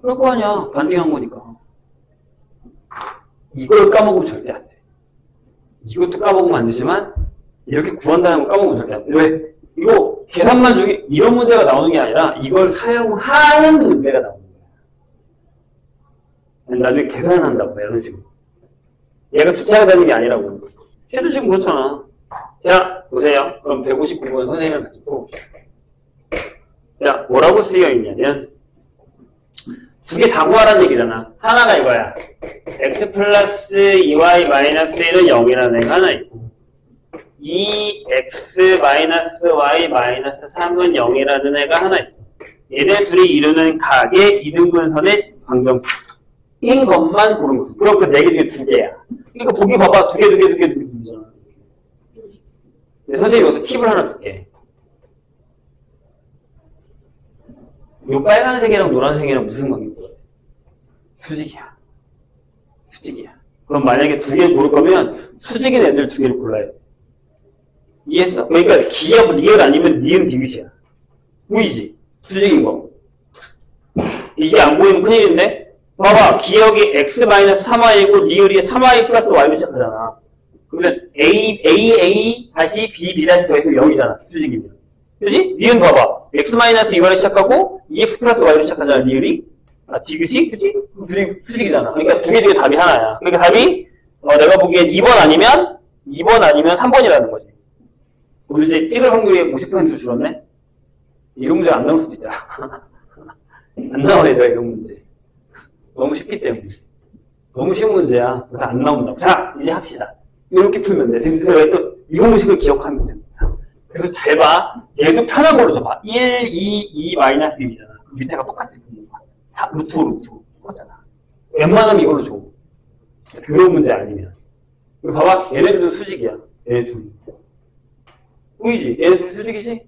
그럴 거 아니야. 반띵한 거니까. 이걸 까먹으면 절대 안 돼. 이것도 까먹으면 안 되지만 이렇게 구한다는 걸 까먹으면 절대 안 돼. 왜? 이거 계산만 중에 이런 문제가 나오는 게 아니라 이걸 사용하는 문제가 나오는 거야. 나중에 계산한다고 이런 식으로. 얘가 주차가 되는 게 아니라고. 쟤도 지금 그렇잖아. 자, 보세요. 그럼 159번 선생님을 같이 풀어봅시다. 자, 뭐라고 쓰여 있냐면 두 개 다 구하라는 얘기잖아. 하나가 이거야. x 플러스 2y 마이너스 1은 0이라는 애가 하나 있고 2x 마이너스 y 마이너스 3은 0이라는 애가 하나 있어. 얘네 둘이 이루는 각의 이등분선의 방정식 인 것만 고른 거지. 그럼 그 네 개 중에 두 개야. 그러니까 보기 봐봐. 두 개잖아. 선생님이 여기서 팁을 하나 줄게. 요 빨간색이랑 노란색이랑 무슨 관계인 것 같아? 수직이야. 수직이야. 그럼 만약에 두 개를 고를 거면 수직인 애들 두 개를 골라야 돼. 이해했어? 그러니까 기억 리얼 아니면 니은 디귿이야. 보이지? 수직인 거. 이게 안 보이면 큰일인데? 봐봐. 기억이 x-3y이고 리얼이 3y 플러스 y로 시작하잖아. 그러면 a 다시 b 다시 더해서 0이잖아. 수직이면. 그지? 니은 봐봐. x-2y로 시작하고 2x 플러스 y로 시작하잖아. 리얼이. 아, 디귿이? 그지? 수직이잖아. 그러니까 두 개 중에 답이 하나야. 그러니까 답이 내가 보기엔 2번 아니면 3번이라는 거지. 우리 이제 찍을 확률이 50% 줄었네? 이런 문제 안 나올 수도 있잖아. 안 나와야 돼, 이런 문제. 너무 쉽기 때문에. 너무 쉬운 문제야. 그래서 안 나온다고. 자, 이제 합시다. 이렇게 풀면 돼. 그래서 또 이 공식을 기억하면 됩니다. 그래서 잘 봐. 얘도 편한 걸로 줘봐. 1, 2 마이너스 1이잖아. 밑에가 똑같아. 다 루트 똑같잖아. 웬만하면 이걸로 줘. 진짜 더러운 문제 아니면. 그리고 봐봐. 얘네들도 수직이야. 얘네 둘. 보이지? 얘네 둘 수직이지?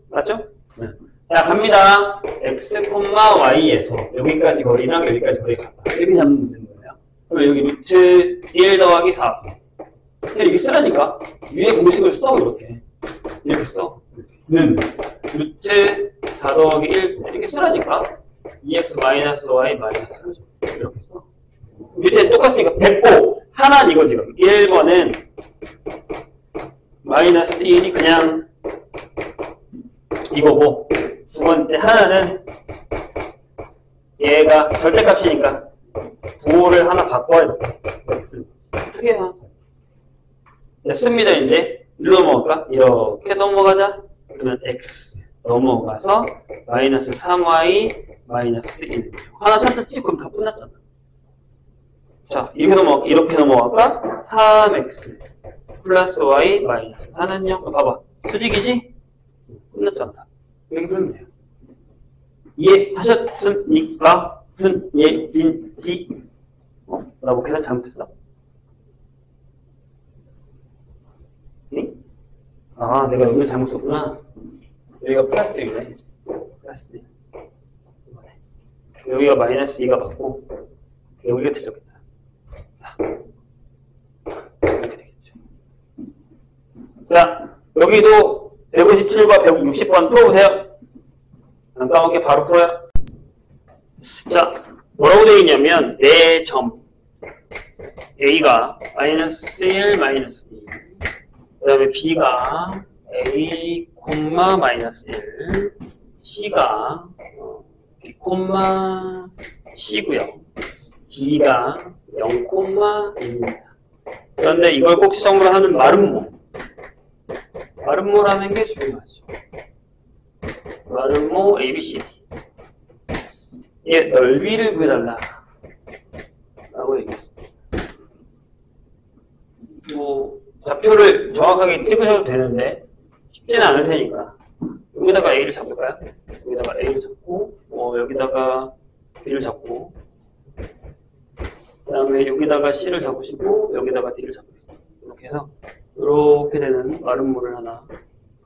맞죠? 네. 자, 갑니다. x, y에서 여기까지 거리랑 여기까지 거리가 같다. 이렇게 잡는 문제인 거예요. 그럼 여기 루트 1 더하기 4. 이렇게 쓰라니까. 위에 공식을 써, 이렇게. 이렇게 써. 는 루트 4 더하기 1 이렇게 쓰라니까. 2x 마이너스 y 마이너스 이렇게 써. 밑에 똑같으니까 100고 하나는 이거 지금 1번은 마이너스 1이 그냥 이거고 두 번째 하나는 얘가 절대값이니까 부호를 하나 바꿔 이렇게 쓰는 거지. 두 개야. 씁니다. 이제 일로 넘어갈까? 이렇게 넘어가자. 그러면 x 넘어가서 마이너스 3y 마이너스 1 하나 찾았지? 그럼 다 끝났잖아. 자, 이렇게 넘어갈까? 3x 플러스 y 마이너스 4는 0. 봐봐. 수직이지? 끝났잖아. 이렇게 풀면 돼요. 이해하셨습니까? 무슨 얘긴지? 나 뭐 계산 잘못했어? 네? 아, 내가 여기를 잘못 썼구나. 여기가 플러스 1이네. 플러스 1. 여기가 마이너스 2가 맞고, 여기가 틀렸겠다. 자, 이렇게 되겠죠. 자, 여기도 157과 160번 풀어보세요. 안 까먹게 바로 풀어요. 자, 뭐라고 되어 있냐면, 내 점. A가 마이너스 1, 마이너스 2. 그 다음에 B가 A, 마이너스 1. C가 B, C고요. D가 0, 1입니다. 그런데 이걸 꼭 지정을 하는 마름모. 마름모라는 게 중요하죠. 마름모 ABCD. 얘 넓이를 구해달라. 라고 얘기했습니다. 뭐, 좌표를 정확하게 찍으셔도 되는데, 쉽지는 않을 테니까. 여기다가 A를 잡을까요? 여기다가 A를 잡고, 여기다가 B를 잡고, 그 다음에 여기다가 C를 잡으시고, 여기다가 D를 잡으시고, 이렇게 해서, 이렇게 되는 마름모를 하나,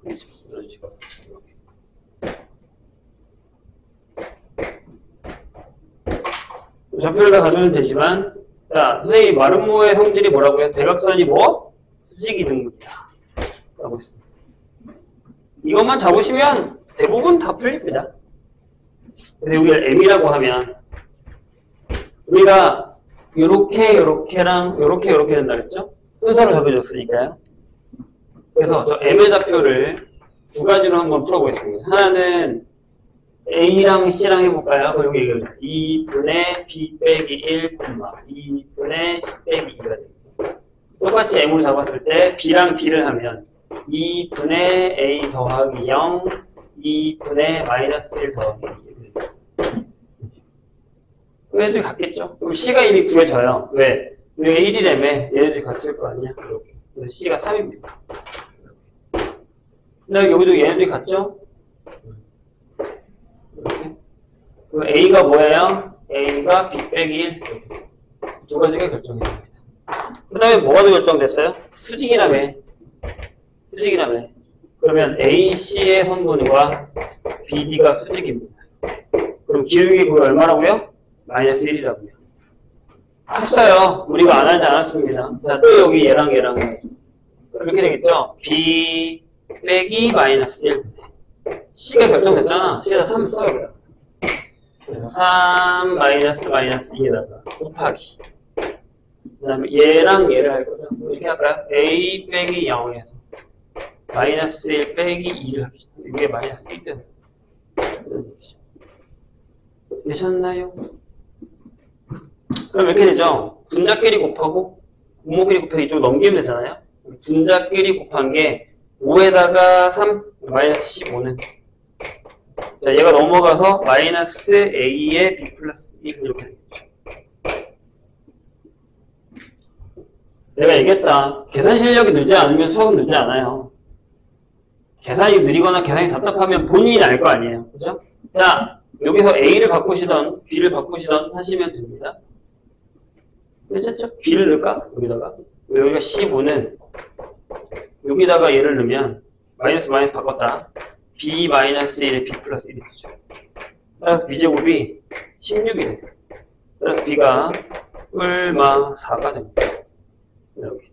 이런 식으로. 이렇게. 좌표를 다 가져오면 되지만, 자, 선생님이 마름모의 성질이 뭐라고요? 대각선이 뭐? 수직 이등분이다. 라고 했습니다. 이것만 잡으시면 대부분 다 풀립니다. 그래서 여기를 M이라고 하면, 우리가 요렇게랑 요렇게 된다 그랬죠? 순서를 적어줬으니까요. 그래서 저 M의 좌표를 두 가지로 한번 풀어보겠습니다. 하나는 A랑 C랑 해볼까요? 그럼 여기 얘기하죠. 2분의 B 빼기 1, 2분의 C 빼기 2가 됩니다. 똑같이 M으로 잡았을 때 B랑 D를 하면 2분의 A 더하기 0, 2분의 마이너스 1 더하기 1. 얘네들이 같겠죠? 그럼 C가 이미 구해져요. 왜? 여기 1이라며 얘네들이 같을 거 아니야? 이렇게. 그래서 C가 3입니다. 근데 여기도 얘네들이 같죠? 이렇게. 그럼 A가 뭐예요? A가 B 빼기 1. 두 가지가 결정이 됩니다. 그 다음에 뭐가 더 결정됐어요? 수직이라며. 그러면 AC의 선분과 BD가 수직입니다. 그럼 기울기 그거 얼마라고요? 마이너스 1이라고요. 했어요. 우리가 안 하지 않았습니다. 자, 또 여기 얘랑 이렇게 되겠죠? B 빼기 마이너스 1. C가 결정됐잖아. C에다 3 써요. 3 마이너스 2에다가 곱하기. 그 다음에 얘랑 얘를 할 거죠. 이렇게 할까요? A 빼기 0에서 마이너스 1 빼기 2를 합시다. 이게 마이너스 1 된다. 되셨나요? 그럼 이렇게 되죠? 분자끼리 곱하고 분모끼리 곱해서 이쪽 넘기면 되잖아요? 분자끼리 곱한 게 5에다가 3 마이너스 15는 자 얘가 넘어가서 마이너스 A에 B 플러스 1 이렇게 되겠죠. 내가 얘기했다. 계산 실력이 늘지 않으면 수학은 늘지 않아요. 계산이 느리거나 계산이 답답하면 본인이 알 거 아니에요. 그죠? 자, 여기서 A를 바꾸시던 B를 바꾸시던 하시면 됩니다. 괜찮죠? B를 넣을까? 여기다가. 여기가 15는 여기다가 얘를 넣으면 마이너스 바꿨다. B 마이너스 1에 B 플러스 1이 되죠. 따라서 B제곱이 16이 돼요. 따라서 B가 얼마 4가 됩니다. 이렇게.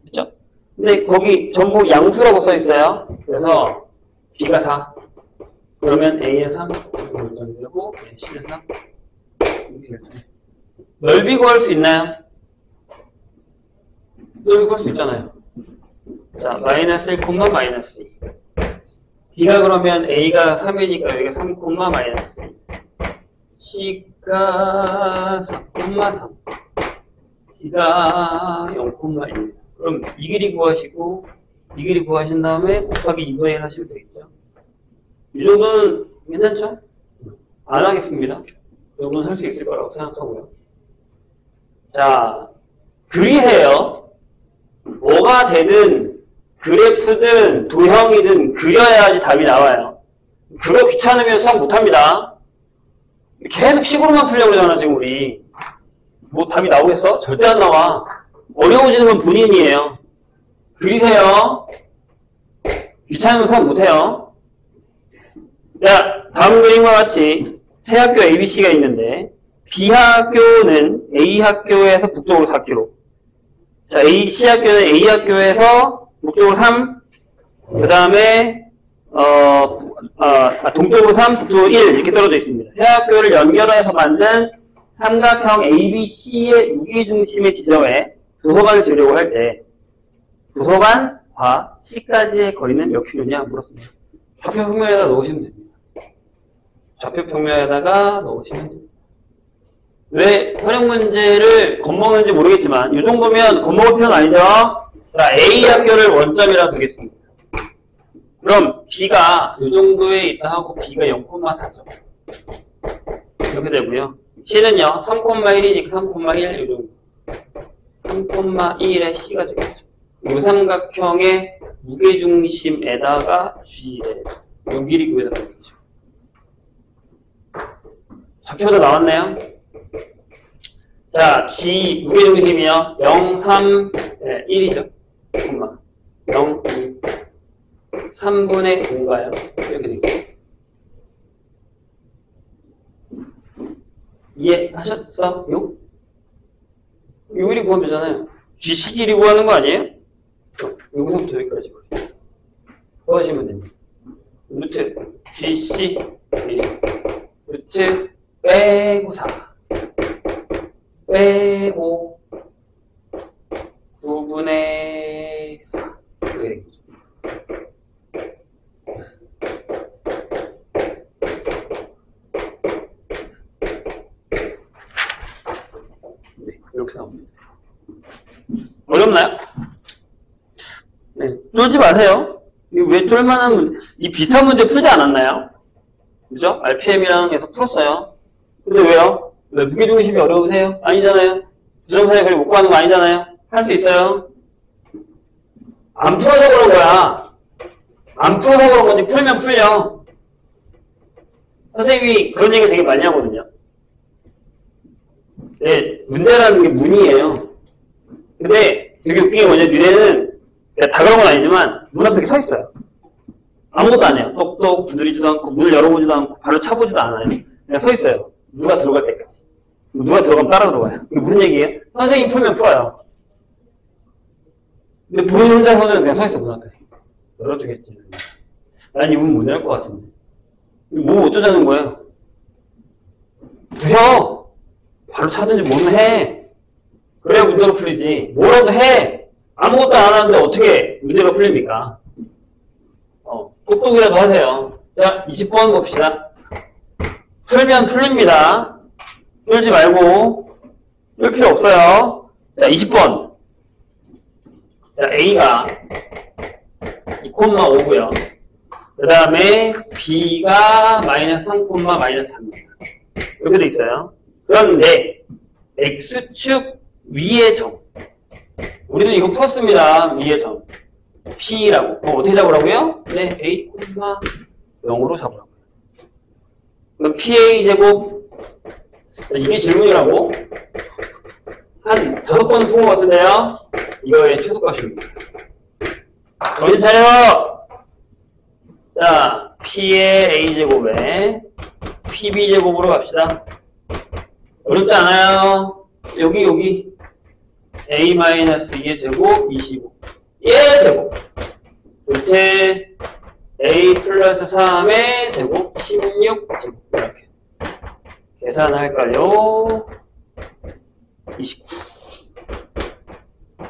그쵸? 근데 거기 전부 양수라고 써 있어요. 그래서 B가 4. 그러면 A는 3. 결정되고 C는 3. 넓이 구할 수 있나요? 넓이 구할 수 있잖아요. 자, 마이너스 1, 마이너스 2. B가 그러면 A가 3이니까 여기가 3, 마이너스 2. C가 4, 3. B가 0,1. 그럼 이 길이 구하시고 이 길이 구하신 다음에 곱하기 2분의 1 하시면 되겠죠. 이 정도는 괜찮죠? 안 하겠습니다. 이 정도는 할 수 있을 거라고 생각하고요. 자, 그리해요. 뭐가 되든 그래프든 도형이든 그려야지 답이 나와요. 그거 귀찮으면 수학 못합니다. 계속 식으로만 풀려고 그러잖아 지금 우리. 뭐 답이 나오겠어? 절대 안 나와. 어려워지는 건 본인이에요. 그리세요. 귀찮으면 수학 못해요. 자, 다음 그림과 같이 세 학교 ABC가 있는데 B학교는 A학교에서 북쪽으로 4km. 자, C학교는 A학교에서 북쪽으로 3. 그 다음에 동쪽으로 3, 북쪽으로 1 이렇게 떨어져 있습니다. 세 학교를 연결해서 만든 삼각형 ABC의 무게중심의 지점에 도서관을 지으려고 할 때 도서관과 C까지의 거리는 몇 킬로냐 물었습니다. 좌표 평면에다 넣으시면 됩니다. 좌표 평면에다가 넣으시면 됩니다. 왜 활용 문제를 겁먹는지 모르겠지만 이 정도면 겁먹을 필요는 아니죠. 자, A 학교를 원점이라 두겠습니다. 그럼 B가 이 정도에 있다 하고 B가 0,4죠. 이렇게 되고요. C는요 3,1이니까 3,1 이 정도. 3,1의 C가 되겠죠. 이 삼각형의 무게중심에다가 G를 요 길이 구해서 되겠죠. 좌표가 나왔나요? 자, G 무게중심이요 0, 3, 1이죠. 0, 2, 3분의 5가요. 이렇게 되겠죠. 이해하셨어? 요 1이 구하면 되잖아요. G식 1이 구하는 거 아니에요? 여기서부터 여기까지 구하시면 됩니다. 루트 G식 1 루트 빼고 4 빼고 9분의 4 이렇게 되겠죠. 네, 이렇게 나옵니다. 어렵나요? 네, 쫄지 마세요. 왜 쫄만한 이 비슷한 문제 풀지 않았나요? 그죠? RPM이랑 해서 풀었어요. 근데 왜요? 왜 무게중심이 어려우세요? 아니잖아요. 부정사의 거리 못 구하는 거 아니잖아요. 할 수 있어요. 안 풀어서 그런 거야. 안 풀어서 그런 건지 풀면 풀려. 선생님이 그런 얘기 되게 많이 하거든요. 네, 문제라는 게 문이에요. 근데 되게 웃긴 게 뭐냐면 니네는 다 그런 건 아니지만 문 앞에 서 있어요. 아무것도 안 해요. 똑똑 두드리지도 않고 문을 열어보지도 않고 발로 차보지도 않아요. 그냥 서 있어요. 누가 들어갈 때까지. 누가 들어가면 따라 들어가요. 이게 무슨 얘기예요? 선생님 풀면 풀어요. 근데 본인 혼자서는 그냥 서 있어 문 앞에. 열어주겠지. 난 이 문 못 열 것 같은데. 뭐 어쩌자는 거예요? 부셔! 발로 차든지 뭐든 해. 그래야 문제가 풀리지. 뭐라도 해! 아무것도 안 하는데 어떻게 문제가 풀립니까? 똑똑이라도 하세요. 자, 20번 봅시다. 풀면 풀립니다. 쫄지 말고. 쫄 필요 없어요. 자, 20번. 자, A가 2,5고요. 그 다음에 B가 마이너스 3, 마이너스 3입니다. 이렇게 돼 있어요. 그런데 X축 위의 점. 우리도 이거 풀었습니다. 위의 점. P라고. 어떻게 잡으라고요? 네, A, 0으로 잡으라고요. 그럼 PA 제곱. 이게 질문이라고? 한 5번 푼 것 같은데요? 이거의 최소값입니다. 정신 차려! 자, P의 A제곱에 PB제곱으로 갑시다. 어렵지 않아요. 여기. A-2의 제곱 25. 얘 제곱. 밑에 A 플러스 3의 제곱 16 제곱. 이렇게. 계산할까요? 29.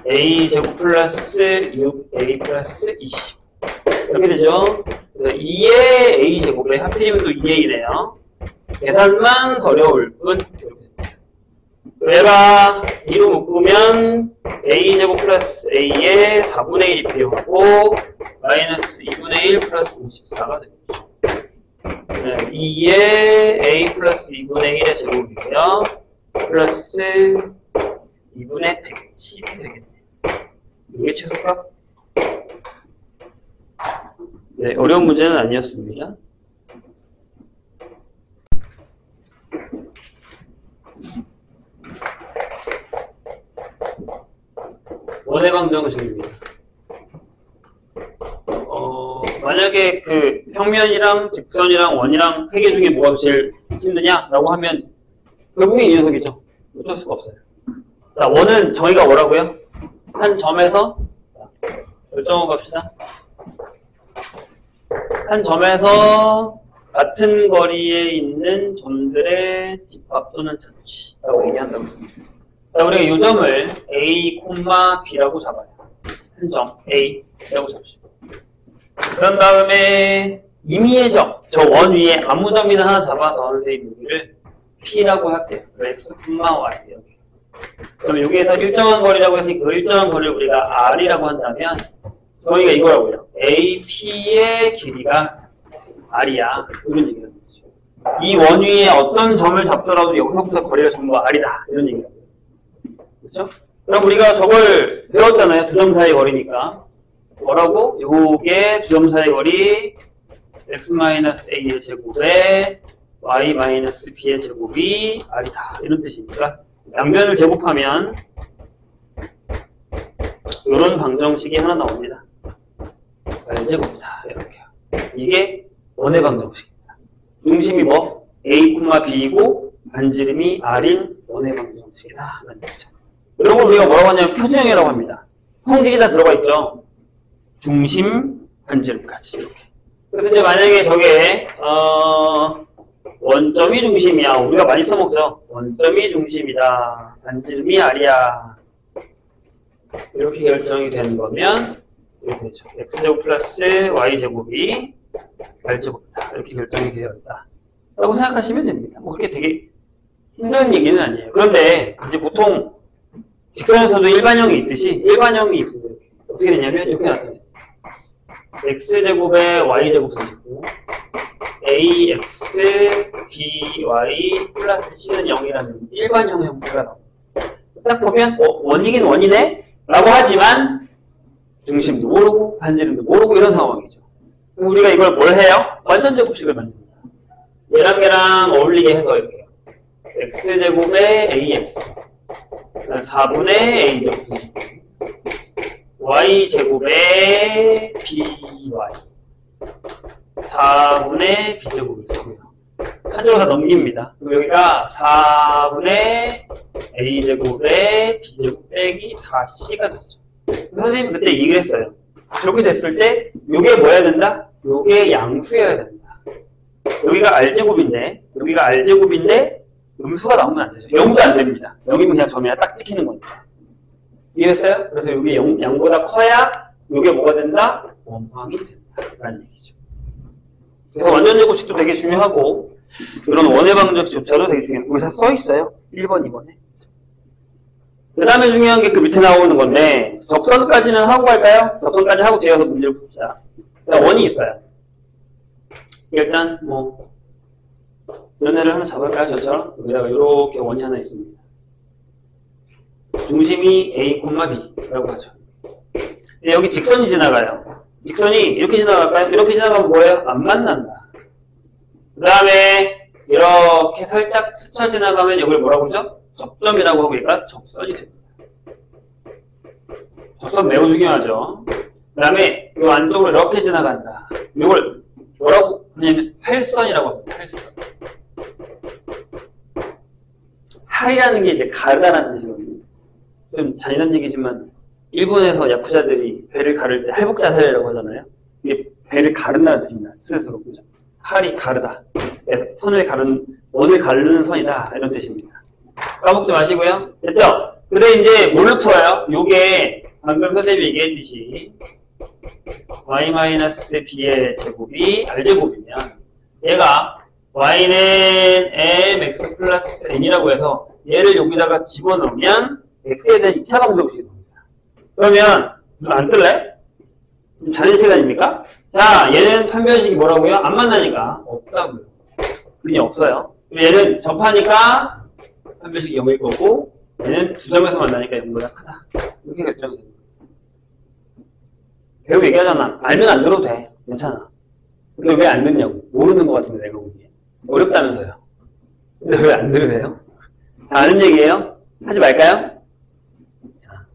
A 제곱 플러스 6, A 플러스 20. 이렇게 되죠. 그래서 2의 A 제곱에 하필이면 또 2A네요. 계산만 어려울 뿐. 얘가 2로 묶으면 A제곱 플러스 A의 4분의 1이 필요하고 마이너스 2분의 1 플러스 54가 되겠죠. 2의 A 플러스 2분의 1의 제곱이고요. 플러스 2분의 110이 되겠네요. 이게 최소값? 네, 어려운 문제는 아니었습니다. 원의 방정식입니다. 만약에 그 평면이랑 직선이랑 원이랑 세 개 중에 뭐가 제일 힘드냐라고 하면 결국엔 이 녀석이죠. 어쩔 수가 없어요. 자, 원은 정의가 뭐라고요? 한 점에서 결정하고 갑시다. 한 점에서 같은 거리에 있는 점들의 집합 또는 자취라고 얘기한다고 했습니다. 자, 우리가 이 점을 A, B라고 잡아요. 한 점 A라고 잡으시고. 그런 다음에 임의의 점, 저 원 위에 아무 점이나 하나 잡아서 선생님 여기를 P라고 할게요. X, Y 이렇게. 그럼 여기에서 일정한 거리라고 해서 그 일정한 거리를 우리가 R이라고 한다면 저희가 이거라고요. AP의 길이가 R이야. 이런 얘기를 하는 거죠. 이 원 위에 어떤 점을 잡더라도 여기서부터 거리가 전부 R이다. 이런 얘기라고요. 그렇죠? 그럼 우리가 저걸 배웠잖아요. 두 점 사이 거리니까. 뭐라고? 요게 두 점 사이 거리 x-a의 제곱에 y-b의 제곱이 r이다. 이런 뜻이니까 양변을 제곱하면 이런 방정식이 하나 나옵니다. r제곱이다. 이렇게. 이게 원의 방정식입니다. 중심이 뭐? a, b이고 반지름이 R인 원의 방정식이다. 라는 얘기죠. 이런 걸 우리가 뭐라고 하냐면 표준형이라고 합니다. 성질이 다 들어가 있죠. 중심, 반지름까지 이렇게. 그래서 이제 만약에 저게 원점이 중심이야. 우리가 많이 써먹죠. 원점이 중심이다. 반지름이 R이야. 이렇게 결정이 되는 거면 이렇게 되죠. x제곱 플러스 y제곱이 r제곱이다. 이렇게 결정이 되어 있다. 라고 생각하시면 됩니다. 뭐 그렇게 되게 힘든 얘기는 아니에요. 그런데 이제 보통 직선에서도 일반형이 있듯이 일반형이 있어요. 어떻게 되냐면 이렇게 나타나요. x제곱에 y제곱 쓰시고 ax by 플러스 c는 0이라는 일반형 형태가 나옵니다. 딱 보면 원이긴 원이네? 라고 하지만 중심도 모르고 반지름도 모르고 이런 상황이죠. 우리가 이걸 뭘 해요? 완전 제곱식을 만듭니다. 얘랑 어울리게 해서 이렇게 x제곱에 ax 4분의 a제곱 y제곱에 by 4분의 b제곱을 쓰고요. 한 줄로 다 넘깁니다. 그리고 여기가 4분의 a제곱에 b제곱 빼기 4c가 되죠. 선생님이 그때 얘기를 했어요. 저렇게 됐을 때 요게 뭐 해야 된다? 요게 양수여야 된다. 여기가 r제곱인데 여기가 r제곱인데 음수가 나오면 안 되죠. 0도 안 됩니다. 0이면 그냥 점이야 딱 찍히는 겁니다. 이해했어요? 그래서 여기 0보다 커야 요게 뭐가 된다? 원방이 된다. 라는 얘기죠. 그래서 완전 제곱식도 되게 중요하고 이런 원의 방정식조차도 되게 중요해요. 여기 다 써있어요. 1번, 2번에. 그 다음에 중요한 게 그 밑에 나오는 건데 접선까지는 하고 갈까요? 접선까지 하고 뒤에서 문제를 풉시다. 원이 있어요. 일단 뭐 이런 애를 하나 잡을까요? 저처럼 여기다가 이렇게 원이 하나 있습니다. 중심이 A, B라고 하죠. 여기 직선이 지나가요. 직선이 이렇게 지나갈까요? 이렇게 지나가면 뭐예요? 안 만난다. 그 다음에 이렇게 살짝 스쳐 지나가면 이걸 뭐라고 그러죠? 접점이라고 하고 그러니까 접선이 됩니다. 접선 매우 중요하죠. 그 다음에 이 안쪽으로 이렇게 지나간다. 이걸 뭐라고 하냐면 팔선이라고 합니다. 팔선. 할이라는 게 이제 가르다라는 뜻이거든요. 좀 잔인한 얘기지만 일본에서 야쿠자들이 배를 가를 때 할복자살이라고 하잖아요. 이게 배를 가른다는 뜻입니다. 스스로. 그죠? 할이 가르다. 선을 가르는, 원을 가르는 선이다. 이런 뜻입니다. 까먹지 마시고요. 됐죠? 근데 이제 뭘로 풀어요? 요게 방금 선생님이 얘기했듯이 y-b의 제곱이 r제곱이면 얘가 y는 mx 플러스 n이라고 해서 얘를 여기다가 집어넣으면 x에 대한 2차 방정식이 나옵니다. 그러면 좀 안 뜰래? 좀 자는 시간입니까? 자, 얘는 판별식이 뭐라고요? 안 만나니까 없다고요. 그냥 없어요. 얘는 접하니까 판별식이 0일 거고 얘는 두 점에서 만나니까 0보다 크다. 이렇게 결정이 됩니다. 배우 얘기하잖아. 알면 안 들어도 돼. 괜찮아. 근데 왜 안 듣냐고. 모르는 것 같은데 내가 보기에. 어렵다면서요. 근데 왜 안 들으세요? 다 아는 얘기예요? 하지 말까요? 자,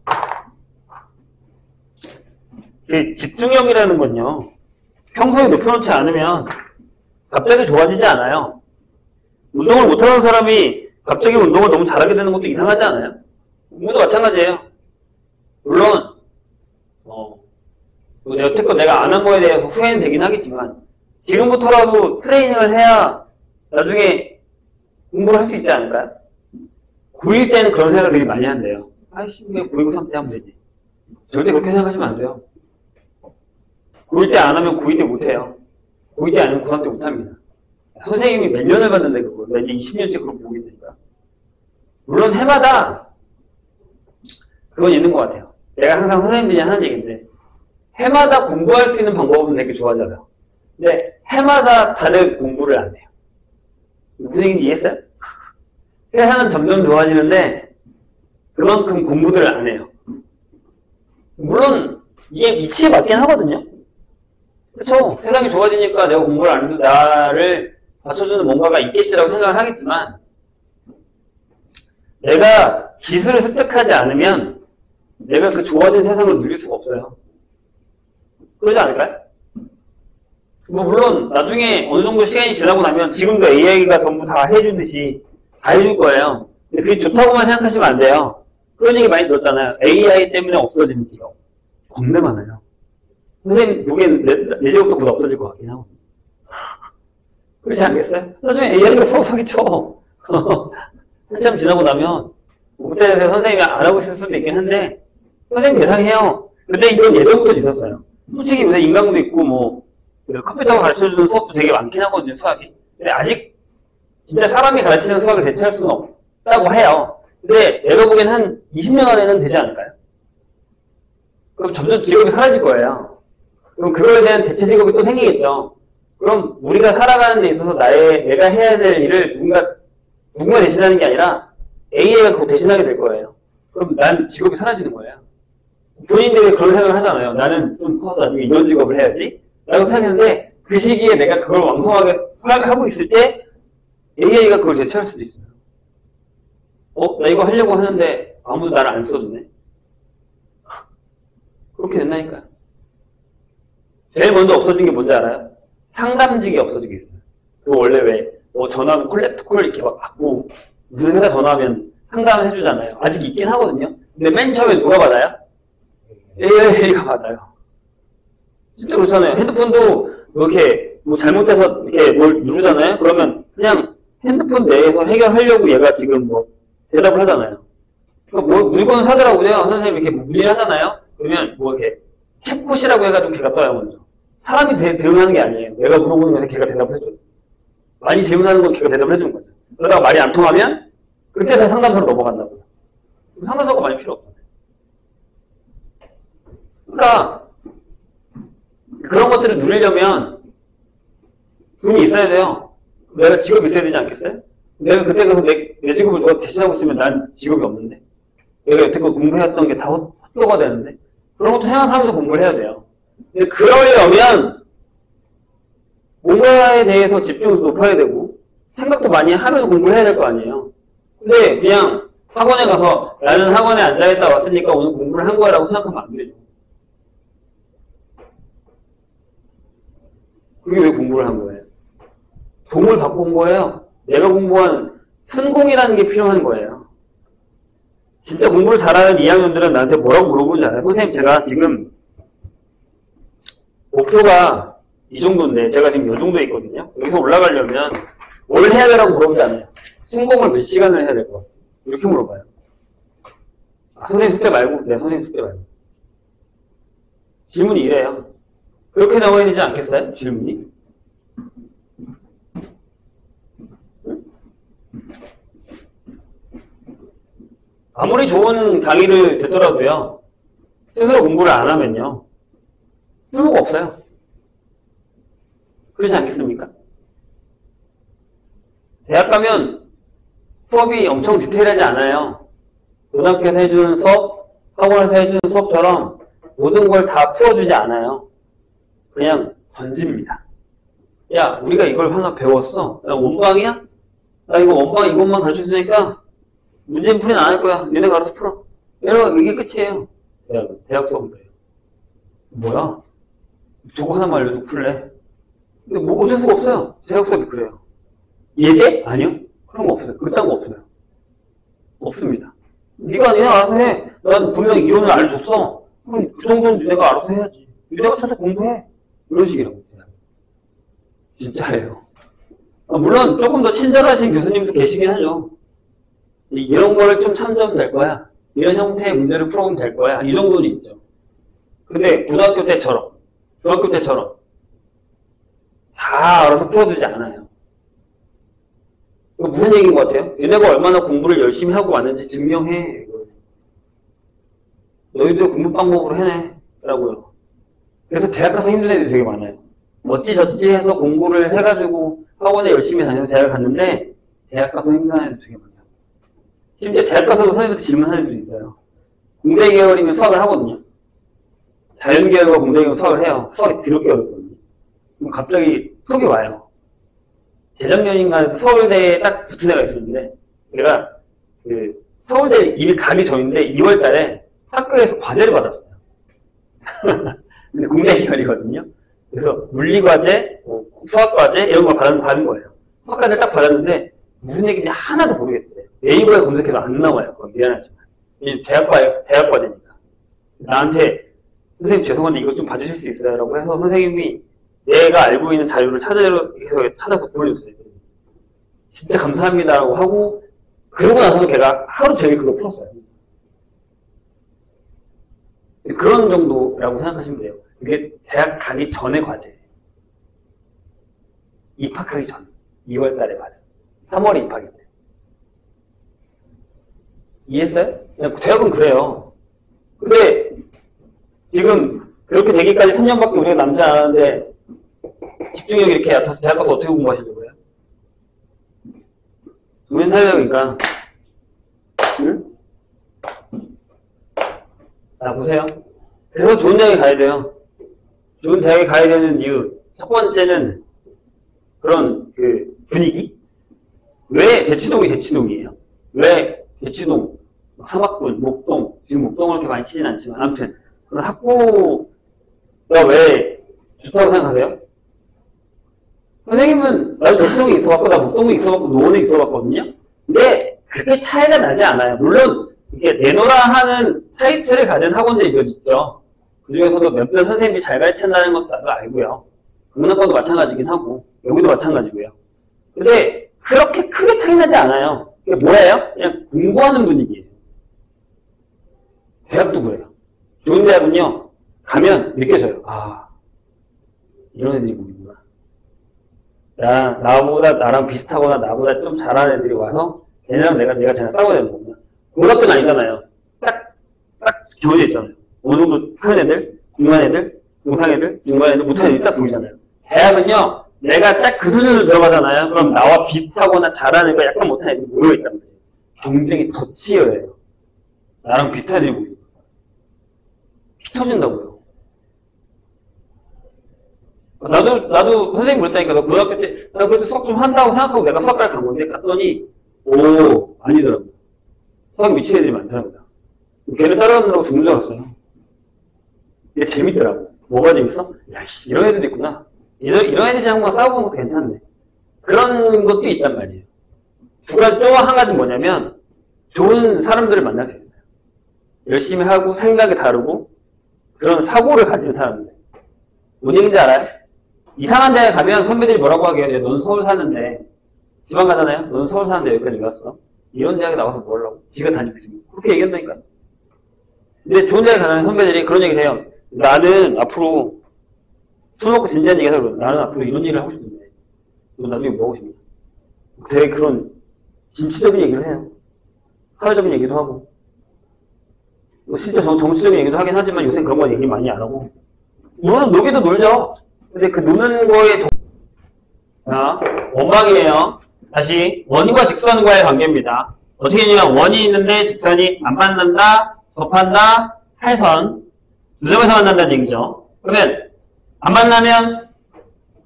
집중력이라는 건요. 평소에 높여놓지 않으면 갑자기 좋아지지 않아요. 운동을 못하는 사람이 갑자기 운동을 너무 잘하게 되는 것도 이상하지 않아요? 공부도 마찬가지예요. 물론 여태껏 내가 안 한 거에 대해서 후회는 되긴 하겠지만 지금부터라도 트레이닝을 해야 나중에 공부를 할 수 있지 않을까요? 고1 때는 그런 생각을 되게 많이 한대요. 아이씨, 왜 고2, 고3 때 하면 되지? 절대 그렇게 생각하시면 안 돼요. 고1 때 안 하면 고2 때 못해요. 고2 때 안 하면 고3 때 못합니다. 선생님이 몇 년을 봤는데 그걸 나 이제 20년째 그걸 보게 되니까. 물론 해마다 그건 있는 것 같아요. 내가 항상 선생님들이 하는 얘기인데 해마다 공부할 수 있는 방법은 되게 좋아져요. 근데 해마다 다들 공부를 안 해요. 무슨 얘기인지 이해했어요? 세상은 점점 좋아지는데 그만큼 공부들을 안 해요. 물론 이게 이치에 맞긴 하거든요. 그쵸? 세상이 좋아지니까 내가 공부를 안 해도 나를 맞춰주는 뭔가가 있겠지라고 생각을 하겠지만 내가 기술을 습득하지 않으면 내가 그 좋아진 세상을 누릴 수가 없어요. 그러지 않을까요? 뭐 물론 나중에 어느 정도 시간이 지나고 나면 지금도 AI가 전부 다 해주듯이 다 해줄 거예요. 근데 그게 좋다고만 생각하시면 안 돼요. 그런 얘기 많이 들었잖아요. AI 때문에 없어지는 직업. 겁나 많아요. 선생님 보기엔 내 직업도 곧 없어질 것 같긴 하고. 그렇지 않겠어요? 나중에 AI가 수업하겠죠. 한참 지나고 나면 그때 선생님이 안 하고 있을 수도 있긴 한데 선생님 예상해요. 근데 이건 예전부터 있었어요. 솔직히 요새 인강도 있고 뭐 컴퓨터가 가르쳐주는 수업도 되게 많긴 하거든요. 수학이. 근데 아직 진짜 사람이 가르치는 수학을 대체할 수는 없다고 해요. 근데 내가 보기엔 한 20년 안에는 되지 않을까요? 그럼 점점 직업이 사라질 거예요. 그럼 그거에 대한 대체 직업이 또 생기겠죠. 그럼 우리가 살아가는 데 있어서 내가 해야 될 일을 누군가 대신하는 게 아니라 AI가 그거 대신하게 될 거예요. 그럼 난 직업이 사라지는 거예요. 본인들이 그런 생각을 하잖아요. 나는 좀 커서 나중에 이런 직업을 해야지 라고 생각했는데 그 시기에 내가 그걸 왕성하게 생각하고 있을 때 AI가 그걸 대체할 수도 있어요. 나 이거 하려고 하는데 아무도 나를 안 써주네. 그렇게 된다니까요. 제일 먼저 없어진 게 뭔지 알아요? 상담직이 없어지게 있어요. 그 원래 왜 전화하면 콜렉트콜 이렇게 막 받고 무슨 회사 전화하면 상담을 해주잖아요. 아직 있긴 하거든요. 근데 맨 처음에 누가 받아요? AI가 받아요. 진짜 그렇잖아요. 핸드폰도 이렇게 뭐 잘못돼서 이렇게 뭘 누르잖아요. 그러면 그냥 핸드폰 내에서 해결하려고 얘가 지금 뭐 대답을 하잖아요. 그러니까 뭐 물건 사더라고요. 선생님 이렇게 문의를 하잖아요. 그러면 뭐 이렇게 챗봇이라고 해가지고 걔가 떠요 먼저. 사람이 대응하는 게 아니에요. 내가 물어보는 건데 걔가 대답을 해줘요. 많이 질문하는 건 걔가 대답을 해주는 거죠. 그러다가 말이 안 통하면 그때서 상담소로 넘어간다고요. 상담소가 많이 필요 없어요. 그러니까 그런 것들을 누리려면 돈이 있어야 돼요. 내가 직업이 있어야 되지 않겠어요? 내가 그때 가서 내 직업을 누가 대신하고 있으면 난 직업이 없는데 내가 여태껏 공부해왔던 게 다 헛도가 되는데 그런 것도 생각하면서 공부를 해야 돼요. 근데 그러려면 뭔가에 대해서 집중해서 높아야 되고 생각도 많이 하면서 공부를 해야 될 거 아니에요. 근데 그냥 학원에 가서 나는 학원에 앉아있다 왔으니까 오늘 공부를 한 거라고 생각하면 안 되죠. 그게 왜 공부를 한 거예요? 도움을 받고 온 거예요. 내가 공부한 순공이라는 게 필요한 거예요. 진짜 공부를 잘하는 2학년들은 나한테 뭐라고 물어보는지 알아요? 선생님 제가 지금 목표가 이 정도인데 제가 지금 이 정도에 있거든요. 여기서 올라가려면 뭘 해야 되라고 물어보지 않아요. 순공을 몇 시간을 해야 될 것 같아요. 이렇게 물어봐요. 선생님 숙제 말고? 네, 선생님 숙제 말고. 질문이 이래요. 그렇게 나와야 되지 않겠어요? 질문이? 아무리 좋은 강의를 듣더라도요. 스스로 공부를 안 하면요. 쓸모가 없어요. 그렇지 않겠습니까? 대학 가면 수업이 엄청 디테일하지 않아요. 고등학교에서 해주는 수업, 학원에서 해주는 수업처럼 모든 걸 다 풀어주지 않아요. 그냥 던집니다. 야, 우리가 이걸 하나 배웠어. 야, 원방이야? 나 이거 원방 이것만 가르쳐주니까 문제는 풀이는 안 할 거야. 얘네가 알아서 풀어. 이게 끝이에요. 대학 수업은 그래요. 뭐야? 저거 하나만 알려주고 풀래? 근데 뭐 어쩔 수가 없어요. 대학 수업이 그래요. 예제? 아니요. 그런 거 없어요. 그딴 거 없어요. 없습니다. 네가 알아서 해. 난 분명히 이론을 알려줬어. 그럼 그 정도는 니네가 알아서 해야지. 니네가 쳐서 공부해. 이런 식이라고. 진짜예요. 물론 조금 더 친절하신 교수님도 계시긴 하죠. 이런 거를 좀 참조하면 될 거야. 이런 형태의 문제를 풀어보면 될 거야. 이 정도는 있죠. 근데 고등학교 때처럼, 중학교 때처럼 다 알아서 풀어주지 않아요. 이거 무슨 얘기인 것 같아요? 얘네가 얼마나 공부를 열심히 하고 왔는지 증명해. 너희들 공부 방법으로 해내. 라고요. 그래서 대학 가서 힘든 애들이 되게 많아요. 어찌저찌 해서 공부를 해가지고 학원에 열심히 다녀서 대학을 갔는데 대학 가서 힘든 애들 되게 많아요. 심지어 대학 가서도 선생님한테 질문하는 애들이 있어요. 공대 계열이면 수학을 하거든요. 자연 계열과 공대 계열은 수학을 해요. 수학이 더럽게 어렵거든요. 그럼 갑자기 톡이 와요. 재작년인가 서울대에 딱 붙은 애가 있었는데 내가 서울대 이미 가기 전인데 2월 달에 학교에서 과제를 받았어요. 근데 공대 계열이거든요. 그래서 물리과제, 수학과제 이런 걸 받은 거예요. 수학과제를 딱 받았는데 무슨 얘기인지 하나도 모르겠대. 네이버에 검색해도 안 나와요. 그건 미안하지만. 대학 과제니까. 나한테 선생님 죄송한데 이것 좀 봐주실 수 있어요? 라고 해서 선생님이 내가 알고 있는 자료를 찾아서 보여줬어요. 진짜 감사합니다라고 하고, 그러고 나서는 걔가 하루 종일 그거 풀었어요. 그런 정도라고 생각하시면 돼요. 이게 대학 가기 전의 과제예요. 입학하기 전. 2월 달에 받은. 3월에 입학인데. 이해했어요? 대학은 그래요. 근데 지금 그렇게 되기까지 3년밖에 우리가 남지 않았는데 집중력이 이렇게 얕아서 대학 가서 어떻게 공부하시려고 해요? 정신 차리려니까. 응? 자, 보세요. 그래서 좋은 대학에 가야 돼요. 좋은 대학에 가야 되는 이유. 첫 번째는 그런 그 분위기. 왜 대치동이에요? 왜 대치동, 사막군, 목동, 지금 목동을 그렇게 많이 치진 않지만 아무튼 그런 학구가 왜 좋다고 생각하세요? 선생님은 나도 대치동에 있어봤고 나 목동에 있어봤고 노원에 있어봤거든요. 근데 그렇게 차이가 나지 않아요. 물론 이게 내노라 하는 타이틀을 가진 학원들이 몇 있죠. 그 중에서도 몇몇 선생님이 잘 가르친다는 것도 나도 알고요. 국문학과도 마찬가지긴 하고 여기도 마찬가지고요. 근데 그렇게 크게 차이 나지 않아요. 이게 뭐예요? 그냥 공부하는 분위기예요. 대학도 그래요. 좋은 대학은요, 가면 느껴져요. 아, 이런 애들이 보이구나. 나랑 비슷하거나 나보다 좀 잘하는 애들이 와서 얘네랑 내가 쟤랑 싸워야 되는 거구나. 고등학교는 아니잖아요. 딱 정해져 있잖아요. 어느 정도 하는 애들, 중간 애들, 중상 애들, 중간 애들, 못하는 애들이 딱 보이잖아요. 대학은요, 내가 딱 그 수준으로 들어가잖아요. 그럼 나와 비슷하거나 잘하는 애가 약간 못하는 애들이 모여있단 말이에요. 경쟁이 더 치열해요. 나랑 비슷한 애들이 모이고. 피 터진다고요. 나도 선생님 그랬다니까. 너 고등학교 때, 나 그래도 수학 좀 한다고 생각하고 내가 수학과를 간 건데, 갔더니, 아니더라고요. 수학 미친 애들이 많더라고요. 걔를 따라가느라고 죽는 줄 알았어요. 근데 재밌더라고. 뭐가 재밌어? 야, 씨, 이런 애들도 있구나. 이런 애들이 한번 싸워보는 것도 괜찮네. 그런 것도 있단 말이에요. 또 한 가지는 뭐냐면, 좋은 사람들을 만날 수 있어요. 열심히 하고, 생각이 다르고, 그런 사고를 가진 사람들. 뭔 얘기인지 알아요? 이상한 데에 가면 선배들이 뭐라고 하게요? 너는 서울 사는데, 지방 가잖아요? 너는 서울 사는데 여기까지 왜 왔어? 이런 대학에 나와서 뭐 하려고? 지가 다니고 있습니다. 그렇게 얘기한다니까. 근데 좋은 대학에 가는 선배들이 그런 얘기를 해요. 나는 앞으로 술 먹고 진지한 얘기 해서 그러거든. 나는 앞으로 이런 일을 하고 싶은데 너 나중에 뭐 하고 싶냐? 되게 그런 진취적인 얘기를 해요. 사회적인 얘기도 하고 실제 정치적인 얘기도 하긴 하지만 요새 그런 건 얘기 많이 안 하고 놀기도 놀죠. 근데 그 노는 거에 자, 원방이에요. 다시 원과 직선과의 관계입니다. 어떻게 되냐면 원이 있는데 직선이 안 만난다, 접한다, 팔선 두 점에서 만난다는 얘기죠. 그러면 안 만나면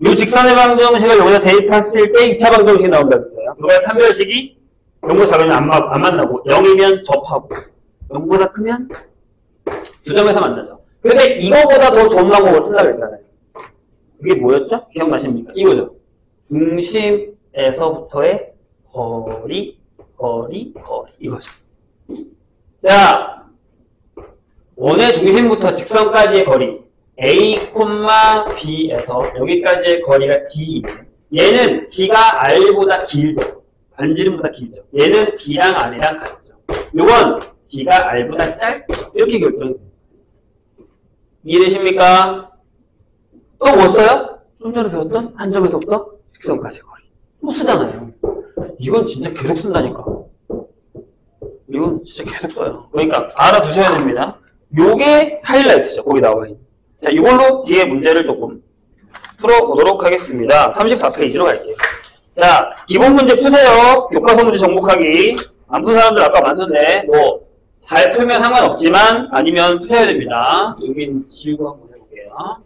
이 직선의 방정식을 여기다 대입했을 때 2차 방정식이 나온다고 했어요. 그거의 판별식이 0보다 작으면 안 만나고 0이면 접하고 0보다 크면 두 점에서 만나죠. 근데 이거보다 더 좋은 방법을 쓴다고 했잖아요. 그게 뭐였죠? 기억나십니까? 이거죠. 중심에서부터의 거리 이거죠. 자, 원의 중심부터 직선까지의 거리 A, B에서 여기까지의 거리가 D이면 얘는 D가 R보다 길죠. 반지름보다 길죠. 얘는 D랑 R이랑 같죠. 이건 D가 R보다 짧죠. 이렇게 결정이 됩니다. 이해되십니까? 또 뭐 써요? 좀 전에 배웠던 한 점에서부터 직선까지의 거리. 또 쓰잖아요. 이건 진짜 계속 쓴다니까. 이건 진짜 계속 써요. 그러니까 알아두셔야 됩니다. 요게 하이라이트죠. 거기 나와 있는. 자, 이걸로 뒤에 문제를 조금 풀어보도록 하겠습니다. 34페이지로 갈게요. 자, 기본 문제 푸세요. 교과서 문제 정복하기. 안 푼 사람들 아까 많던데, 뭐, 잘 풀면 상관없지만, 아니면 푸셔야 됩니다. 여긴 지우고 한번 해볼게요.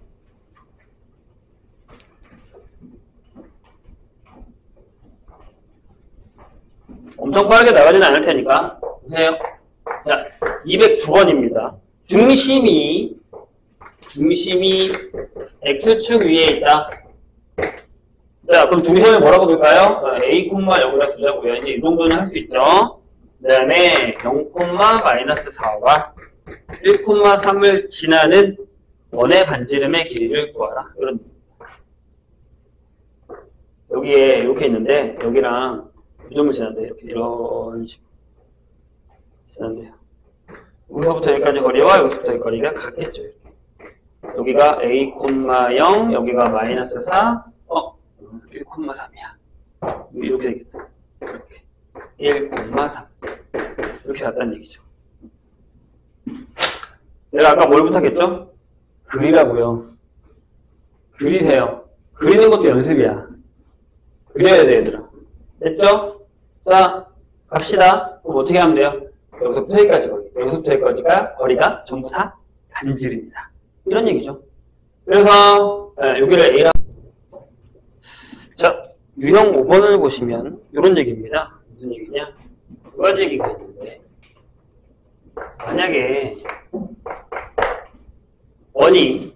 엄청 빠르게 나가지는 않을 테니까. 보세요. 자, 209번입니다. 중심이 X축 위에 있다. 자, 그럼 중심을 뭐라고 볼까요? a, 0라 두자고요. 이제 이 정도는 할 수 있죠. 그 다음에 0,-4와 1,3을 지나는 원의 반지름의 길이를 구하라. 이런 여기에 이렇게 있는데 여기랑 이 점을 지난다. 이렇게 이런 식으로 지난대요. 여기서부터 여기까지 거리와 여기서부터 여기 거리가 같겠죠. 이렇게. 여기가 a, 0, 여기가 -4, 1,3이야. 이렇게 되겠다. 이렇게 1,3 이렇게 갔다는 얘기죠. 내가 아까 뭘 부탁했죠? 그리라고요. 그리세요. 그리는 것도 연습이야. 그려야 돼, 얘들아. 됐죠? 자, 갑시다. 그럼 어떻게 하면 돼요? 여기서부터 여기까지 거리. 여기서부터 여기까지가 거리가 전부 다 반지름이다. 이런 얘기죠. 그래서 여기를 A라. 자, 유형 5번을 보시면 이런 얘기입니다. 무슨 얘기냐? 두 가지 얘기가 있는데 만약에 원이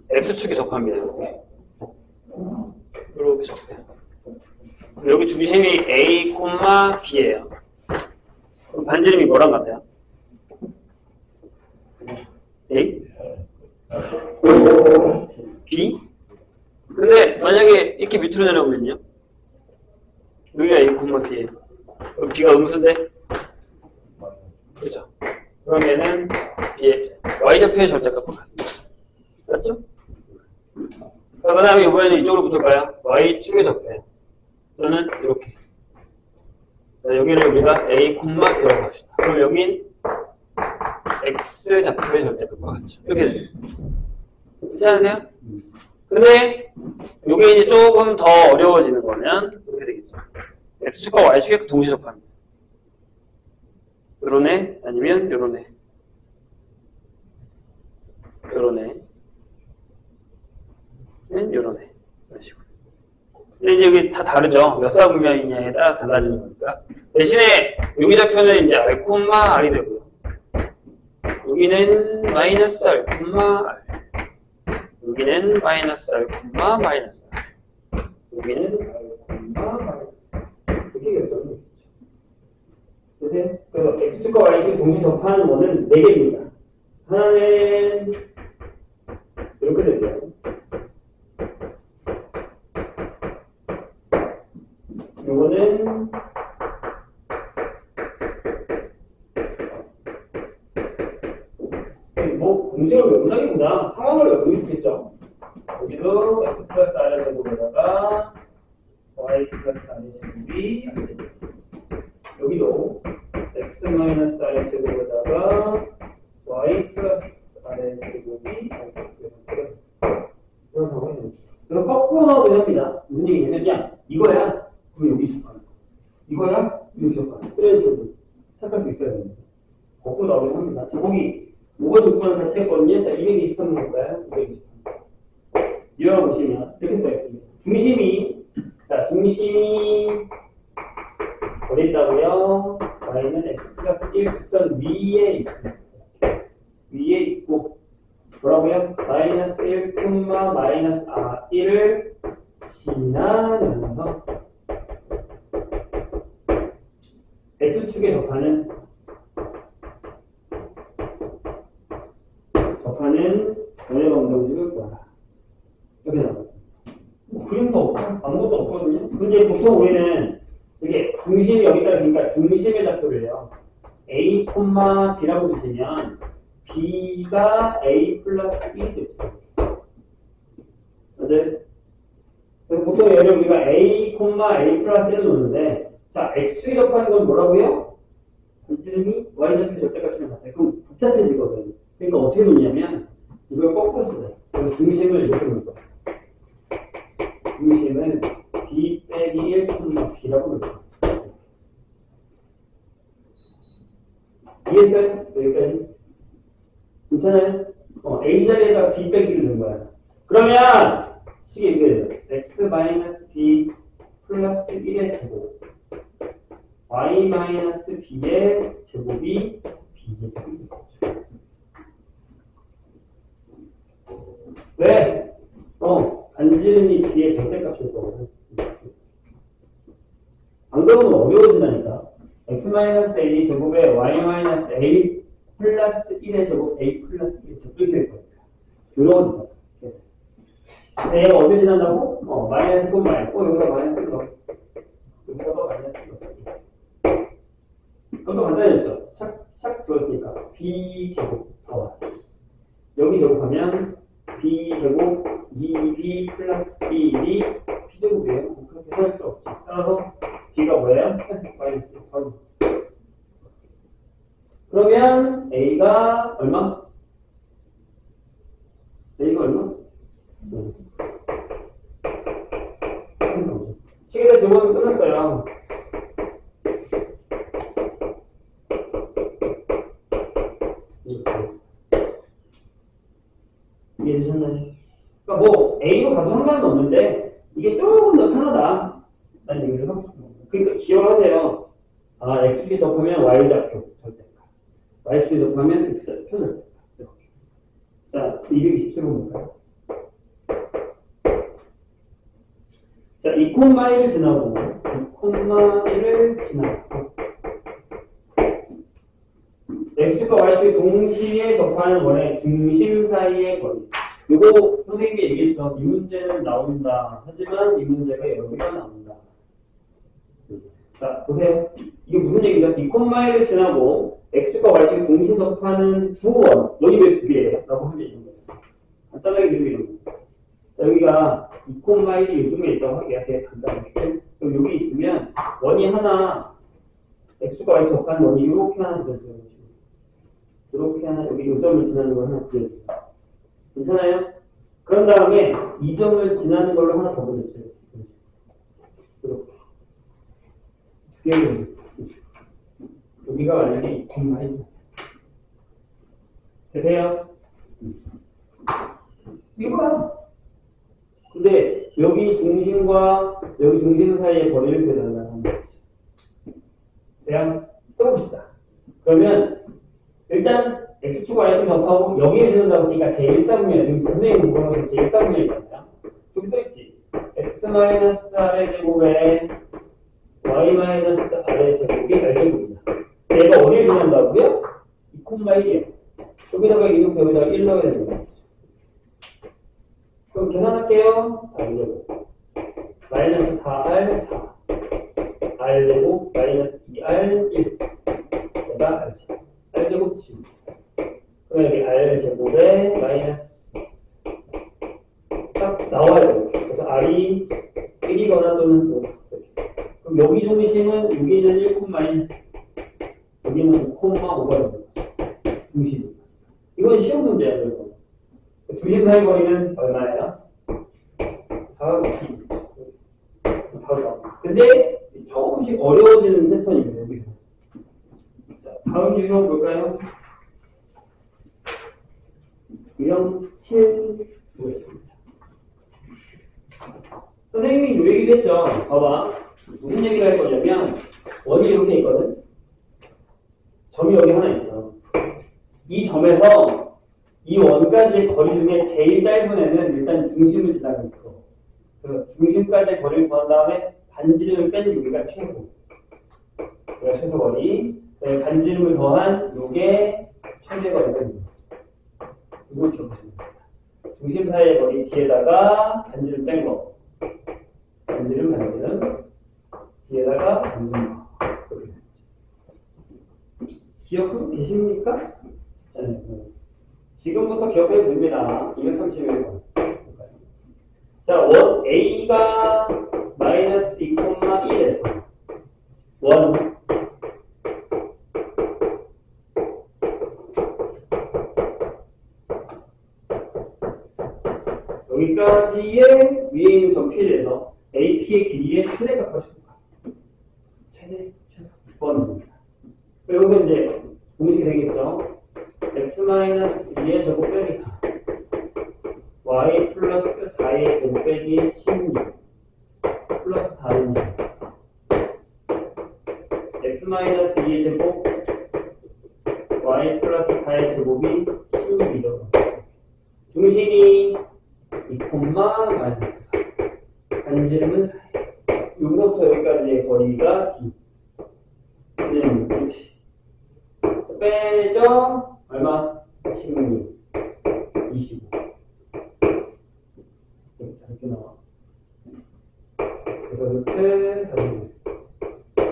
X축에 접합니다. 이렇게 접해요. 여기 중심이 A, B예요. 그럼 반지름이 뭐랑 같아요? A? B? 근데 만약에 이렇게 밑으로 내려오면요? 여기가 A, B예요. 그럼 B가 음수인데? 그죠? 그럼 얘는 B의 Y좌표의 절대값과 같습니다. 맞죠? 그 다음에 이번에는 이쪽으로 붙을까요? Y축의 접해요. 저는 이렇게. 자, 여기를 우리가 A, B라고 합시다. 그럼 여긴 X좌표의 절대값과 같죠. 이렇게 돼요. 괜찮으세요? 근데 이게 이제 조금 더 어려워지는 거면 이렇게 되겠죠. X축과 Y축의 동시 접합니다. 요런 애 아니면 요런 애. 요런 애. 요런 애. 이런 식으로. 근데 이제 여기 다 다르죠. 몇 사분면이냐에 따라서 달라지는 거니까. 대신에 여기 좌표는 이제 R, R이 되고요. 여기는 마이너스 R, R. 여기는 마이너스 R, 마이너스 R. 여기는 R, 마이너스 R. 이렇게 결정이 되겠죠. 그래서 X축과 Y축 동시 접하는 원은 4개입니다. 하나는 이렇게 되고요. 요거는 뭐 공식을 외우자기보다 상황을 외우고 있겠죠. 여기도 x 플러스 r의 제곱에다가 y 플러스 r의 제곱이 여기도 x 마이너스 r의 제곱에다가 y 플러스 r의 제곱이 그런 상황이 되죠. 그래서 거꾸로 나오긴 합니다. 무슨 얘기냐면 그냥 이거야. 그럼 여기 접하는 거. 이거야? 여기 접하는 거. 이런 식으로 생각할 수 있어야 됩니다. 거꾸로 나오긴 합니다. 자, 거기 5번, 6번을 같이 했거든요. 자, 223번 볼까요? 223번. 이거 보시면 이렇게 써있습니다. 중심이 어디 있다고요? y는 x 플러스 1 직선 위에 있습니다. 위에 있고 뭐라고요? 마이너스 1, 마이너스 1을 지나면서 X축에 접하는 원의 방정식을 구하라. 이렇게 나왔습니다. 그림도 없고 아무것도 없거든요. 근데 보통 우리는 이게 중심이 여기다 그러니까 중심의 좌표를 해요. A, B라고 주시면 B가 A 플러스 1이 되죠. 맞아요? 그래서 보통 얘를 우리가 A, A 플러스 1을 놓는데 자, X축에 접하는 건 뭐라고요? 반지름이 Y좌표 절대값이랑 같아요. 그럼 복잡해지거든요. 그러니까 어떻게 놓냐면 이걸 거꾸로 쓰세요. 그래서 중심을 이렇게 놓을 거예요. 중심을 B 빼기 1, B라고 놓을 거예요. 이해했어요? 여기까지? 괜찮아요? A 자리에다 B 빼기를 넣은 거야. 그러면 식이 이렇게 돼요. X 마이너스 B 플러스 1의 제곱 Y 마이너스 B의 제곱이 B제곱이 되죠. 왜? 반지름이 B의 절대값일 거거든. 점점 어려워진다니까. x-a 제곱에 y-a 플러스 1의 제곱 a 플러스 1의 제곱 이렇게 될 거예요. 이런 데서 얘가 어디 지난다고? 마이너스 꼭 말고 여기다 마이너스 넣어. 여기다가 마이너스 넣어. 그럼 더 간단해졌죠? 샥 들었으니까 b 제곱 나와. 여기 제곱하면 b 제곱 2b 플러스 1이 b 제곱이에요. 그렇게 할 필요 없지. 따라서 b가 뭐예요? 마이너스 바로. 그러면 a가 얼마? a가 얼마? 식에다 제곱하면 끝났어요. 이해되셨나요? 그러니까 뭐 A로 가도 상관은 없는데 이게 조금 더 편하다 라는 얘기를 하고 싶은 겁니다. 그러니까 기억하세요. 아, X축에 접하면 Y좌표 절대값, Y축에 접하면 X좌표 절대값. 이렇게. 자, 227번 볼까요? 자, 2,1을 지나고 2,1을 지나고 X축과 Y축이 동시에 접하는 원의 중심 사이의 거리. 이거 선생님이 얘기했죠. 이 문제는 나온다. 하지만 이 문제가 여기가 나온다. 자, 보세요. 이게 무슨 얘기죠? 2,1을 지나고 X축과 Y축이 동시에 접하는 두 원. 여기 왜 두 개예요? 라고 하면 이런 거예요. 간단하게 그리고 이런 거예요. 자, 여기가 2,1이 요즘에 있다고 하기가 되게 간단하게. 그럼 여기 있으면 원이 하나, X축과 Y축 접하는 원이 이렇게 하나 들어있어요. 이렇게 하나, 여기 요점을 지나는 걸 하나 그려주세요. 괜찮아요? 그런 다음에 이 점을 지나는 걸로 하나 더 그려주세요. 이렇게. 두 개를 여기가 만약에 2,1 되세요? 이거야. 근데 여기 중심과 여기 중심 사이의 거리를 계산하는 거지. 그냥 써봅시다. 그러면 일단 X축, Y축 접하고 여기에 지른다고 했으니까 제1사분면, 지금 선생님 물어보신 제1사분면이잖아요. 여기 써있지. X-R의 제곱에 Y-R의 제곱이 R제곱이다. 얘가 어디에 지난다고요? 2,1이에요. 여기다가 이렇게 여기다가 1 넣어야 되는 거예요. 그럼 계산할게요. R제곱 마이너스 4R 4 R제곱 마이너스 2R 1 얘가 R제곱 R제곱 지우. 그럼 여기 R제곱에 마이너스 딱 나와요. 그래서 R이 1이거나 또는 5. 그럼 여기 중심은 여기는 1, 여기는 5,5가 되는 거죠. 중심. 이건 쉬운 문제예요. 그래서. 중심 사이 거리는 얼마예요? 4가 바로 나옵니다. 근데 조금씩 어려워지는 패턴입니다. 여기서. 자, 다음 유형 볼까요? 유형 7 보겠습니다. 선생님이 요 얘기도 했죠. 봐봐. 무슨 얘기를 할 거냐면 원이 이렇게 있거든. 점이 여기 하나 있어. 이 점에서 이 원까지의 거리 중에 제일 짧은 애는 일단 중심을 지나는 거. 그래서 중심까지의 거리를 구한 다음에 반지름을 뺀 여기가 최소. 여기가 최소 거리. 반지름을 더한 요게 최대 거리가 됩니다. 이걸 기억하십니다. 중심 사이의 거리 뒤에다가 반지름 뺀 거. 반지름. 뒤에다가 반지름. 기억하고 계십니까? 네. 지금부터 기억해도 됩니다. 231번. 자, 원 A가 마이너스 2,1에서 원 여기까지의 위에 있는 점 P에서 AP의 길이의 최대값과 최소입니다. 여기서 이제 공식이 되겠죠. X-2의 제곱 빼기 4 Y 플러스 4의 제곱 빼기 16 플러스 4는 X-2의 제곱 Y 플러스 4의 제곱이 16이죠. 중심이 2, 마이너스 4 반지름은 4 여기서부터 여기까지 사이의 거리가 D. 그렇지. 빼죠? 얼마? 16, 25. 이렇게 나와. 그래서 루트 41.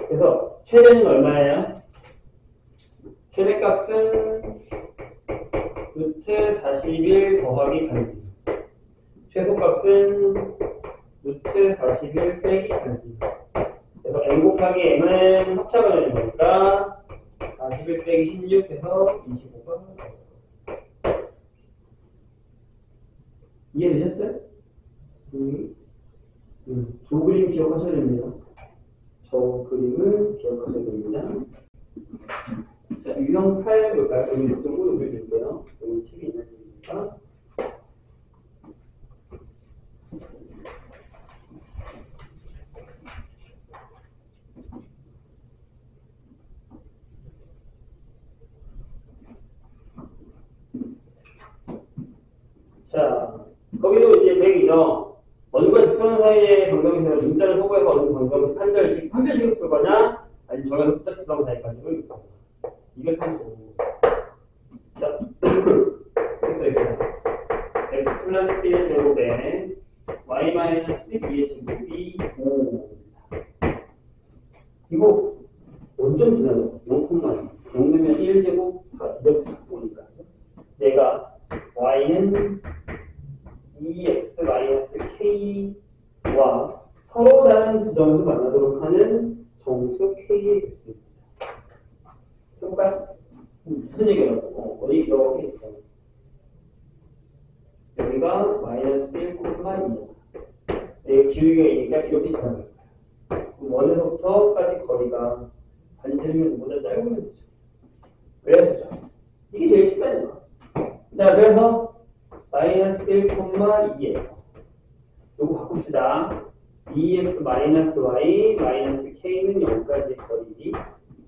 그래서 최대는 얼마예요? 최대값은 루트 41 더하기 반지. 최소값은 루트 41 빼기 반지. 그래서 n 곱하기 m은 합차가 되는 거니까 41 빼기 16 해서 25가 이해되셨어요? 저 그림 기억하셔야 됩니다. 저 그림을 기억하셔야 됩니다. 자, 유형 8 볼까요? 여기 좀 보여드릴게요. 여기 책이 있는 겁니다. 자, 거기도 이제 대기죠. 원과 직선 사이의 방정식에서 문자를 소거해서 얻은 방정식 판별식을 쓸 거냐? 아니면 저희가 숫자 직선 사이까지를 읽을 거냐? 이게 참 좋은 거. 자, 됐어요. x 플러스 b의 제곱에 y 마이너스 b의 제곱이 5. 이거 원점 지나죠? 0,0. 0이면 1제곱 4, 이렇게 보니까 내가 y는 2x-k와 서로 다른 부정에서 만나도록 하는 정수 k의 개수입니다. 해볼까요? 무슨 얘기라고? 어디 이렇게 있어요. 여기가 마이너스 1,2. 여기 기울기가 있으니까 이렇게 지나갑니다. 그럼 원에서부터까지 거리가 반지름이 보다 짧으면 되죠. 그래서 이게 제일 쉽다니까. 자, 그래서 마이너스 1,2예요. 요거 바꿉시다. 2x 마이너스 y 마이너스 k는 0까지 거리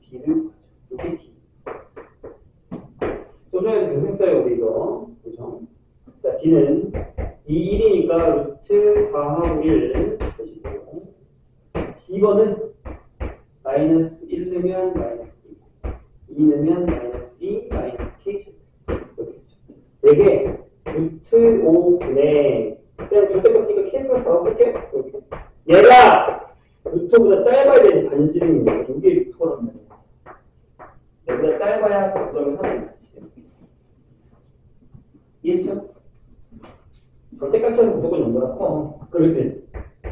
d를 이게 d. 조정해도 됐어요, 우리 이거. 그죠? 자, d는 2, 1이니까 루트 4하고 1 보시고 10번은 마이너스 1 넣으면 마이너스 2 넣으면 마이너스 2 마이너스 k 이게 루트 5분의 그냥 절대값이니까 k 플러스 4가 쓸게 이렇게 얘가 루트보다 짧아야 되는 반지름이에요. 이게 루트란 말이야. 얘보다 짧아야 구점을 하는 거지. 이해했죠? 절대값에서 무조건 연결해서 그럴 때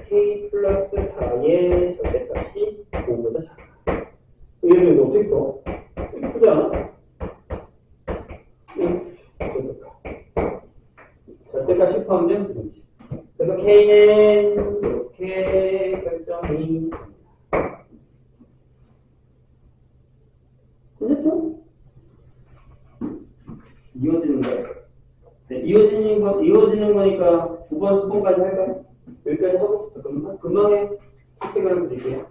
k 플러스 4의 절대값이 5보다 작아. 얘는 어떻게 써? 크지 않아? 절대값 10 포함되면 쓰는지. 그래서 k는 이렇게 결정이 됐죠? 이어지는 거예요. 네, 이어지는 거니까 9번 수번까지 할까요? 여기까지 하고 금방에 시간을 드릴게요.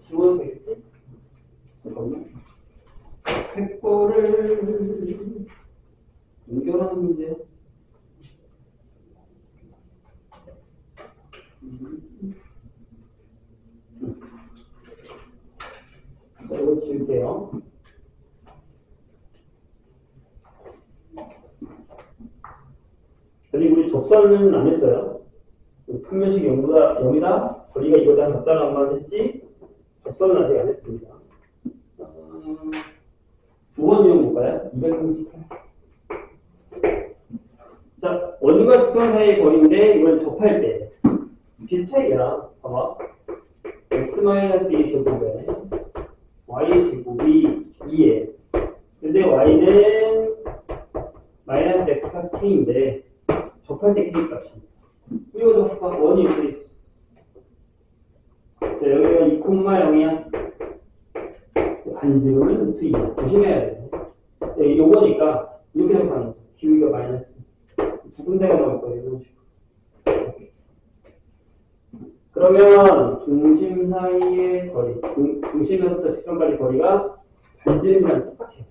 지워도 되겠지? 잠깐만. 획보를 연결하는 문제. 자, 이거 지울게요. 아직 우리 접선은 안 했어요. 판면식 0이다, 거리가 이거다 같다라고만 했지, 접선은 아직 안 했습니다. 9번 유형 볼까요? 238. 자, 원과 직선 사이의 거리인데, 이걸 접할 때, 비슷해, 얘랑. 봐봐. x-2 제곱에, y 제곱이 2에. 근데 y는 마이너스 x 플러스 k인데, 접할 때 k 값이. 이거 접하, 원이 이렇게 있어. 자, 여기가 2,0이야. 반지름은 루트 2야. 조심해야 돼. 네, 요거니까, 이렇게 접하는 거. 기울기가 마이너스. 두 군데가 나올 거예요. 이런 식으로. 그러면 중심 사이의 거리, 중심에서부터 직선까지 거리가 반지름이랑 똑같아요.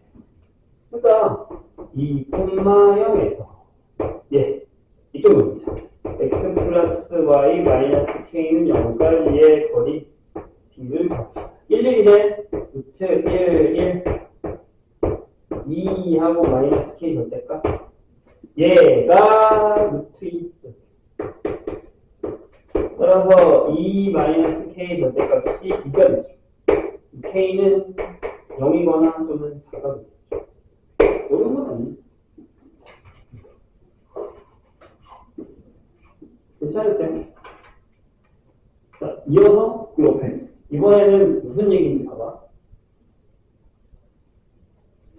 그러니까 2,0에서 이쪽으로 보자. x 플러스 y 마이너스 k는 0까지의 거리 d를 곱합시다. 1, 1이네. 루트 1, 1. 2하고 마이너스 k 절대값. 얘가 루트 2. 따라서 2 마이너스 k 절대값이 2가 되죠. k는 0이거나 또는 4가 되죠. 어려운 건 아니에요. 괜찮으세요? 자, 이어서 그 옆에. 이번에는 무슨 얘기인지 봐봐.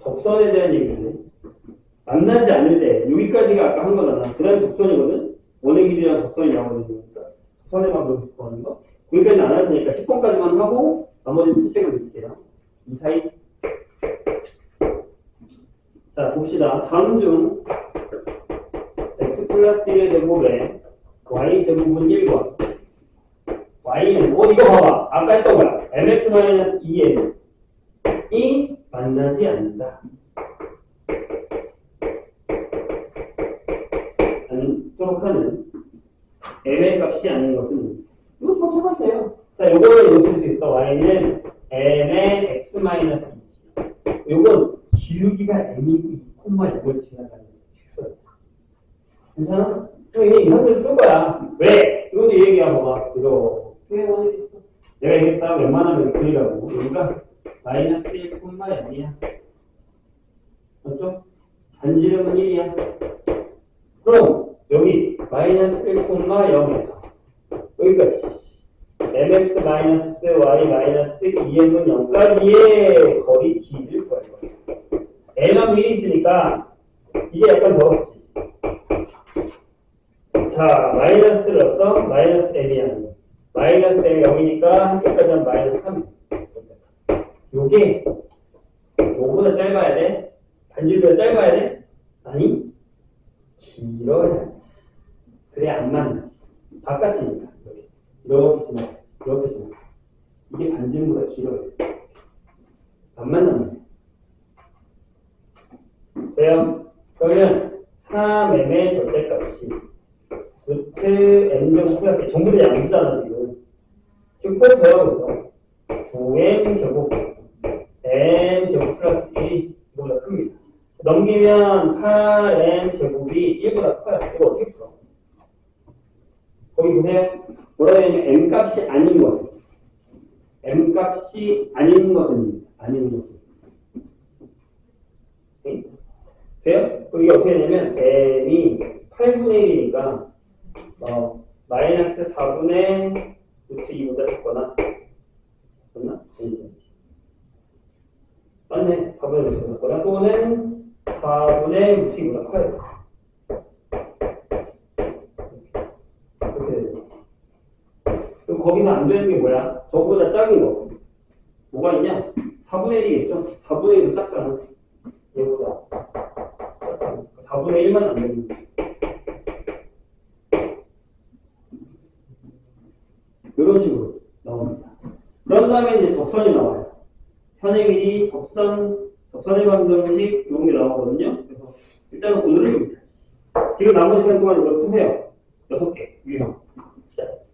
접선에 대한 얘기인데. 만나지 않을 때, 여기까지가 아까 한 거잖아. 그 다음 접선이거든? 원의 길이랑 접선이 나오는 거니까. 접선의 방법을 구하는 거. 거기까지는 안 할 테니까 10번까지만 하고, 나머지는 수식을 드릴게요. 이 사이. 자, 봅시다. 다음 중, x 플러스 1의 제곱에 y 제곱은 1과 y는 이거 봐봐. 아까 했던 거야. mx-2n이 만나지 않는다. 않도록 하는 m의 값이 아닌 것은 이거 쳐봤어요. 자, 요거는 이거 쓸 수 있어. y는 m의 x-2지. 요건 기울기가 m이고 2,0을 지나가는 직선. 괜찮아? 이게 이 상태로 쓸 거야. 왜? 이것도 이 얘기야, 봐봐. 이렇게 원이 있어. 내가 얘기했다. 웬만하면 그리라고. 여기가 마이너스 1,0이야. 맞죠? 반지름은 1이야. 그럼 여기 마이너스 1,0에서 여기까지 mx 마이너스 y 마이너스 2m은 0까지의 거리 d를 구할 거야. m은 1이 있으니까 이게 약간 더럽지. 자, 마이너스를 넣었어. 마이너스 m이야. 마이너스 m 0이니까 한개까지 하면 마이너스 3. 요게 요거보다 짧아야 돼? 반지름보다 짧아야 돼? 아니, 길어야지. 그래 안 맞는지. 바깥이니까. 이렇게 지나가. 이렇게 지나가. 이게 반지름보다 길어야 돼. 안 맞는 돼요? 그러면 3m의 절대값이 루트 m제곱 플러스 전부 다 양수잖아 지금. 지금 꼭 배워보죠. 9m 제곱 m 제곱 플러스 1이 이거보다 큽니다. 넘기면 8m 제곱이 1보다 커요. 이거 어떻게 풀어? 거기 보세요. 뭐라 되냐면 m 값이 아닌 것은 m 값이 아닌 것은 아닌 것은 돼요? 그럼 이게 어떻게 되냐면 m이 8분의 1이니까 마이너스 4분의 루트 2보다 작거나 맞나? 맞네. 4분의 루트 2보다 작거나 또는 4분의 루트 2보다 커요. 이렇게 되죠. 그럼 거기서 안 되는 게 뭐야? 저거보다 작은 거. 뭐가 있냐? 4분의 1이겠죠? 4분의 1도 작잖아. 얘보다. 4분의 1만 안 되는 거. 이런 식으로 나옵니다. 그런 다음에 이제 접선이 나와요. 현의 길이, 접선의 방정식 이런 게 나오거든요. 그래서 일단은 오늘은 여기까지. 지금 남은 시간 동안 이거 푸세요. 6개 유형. 시작.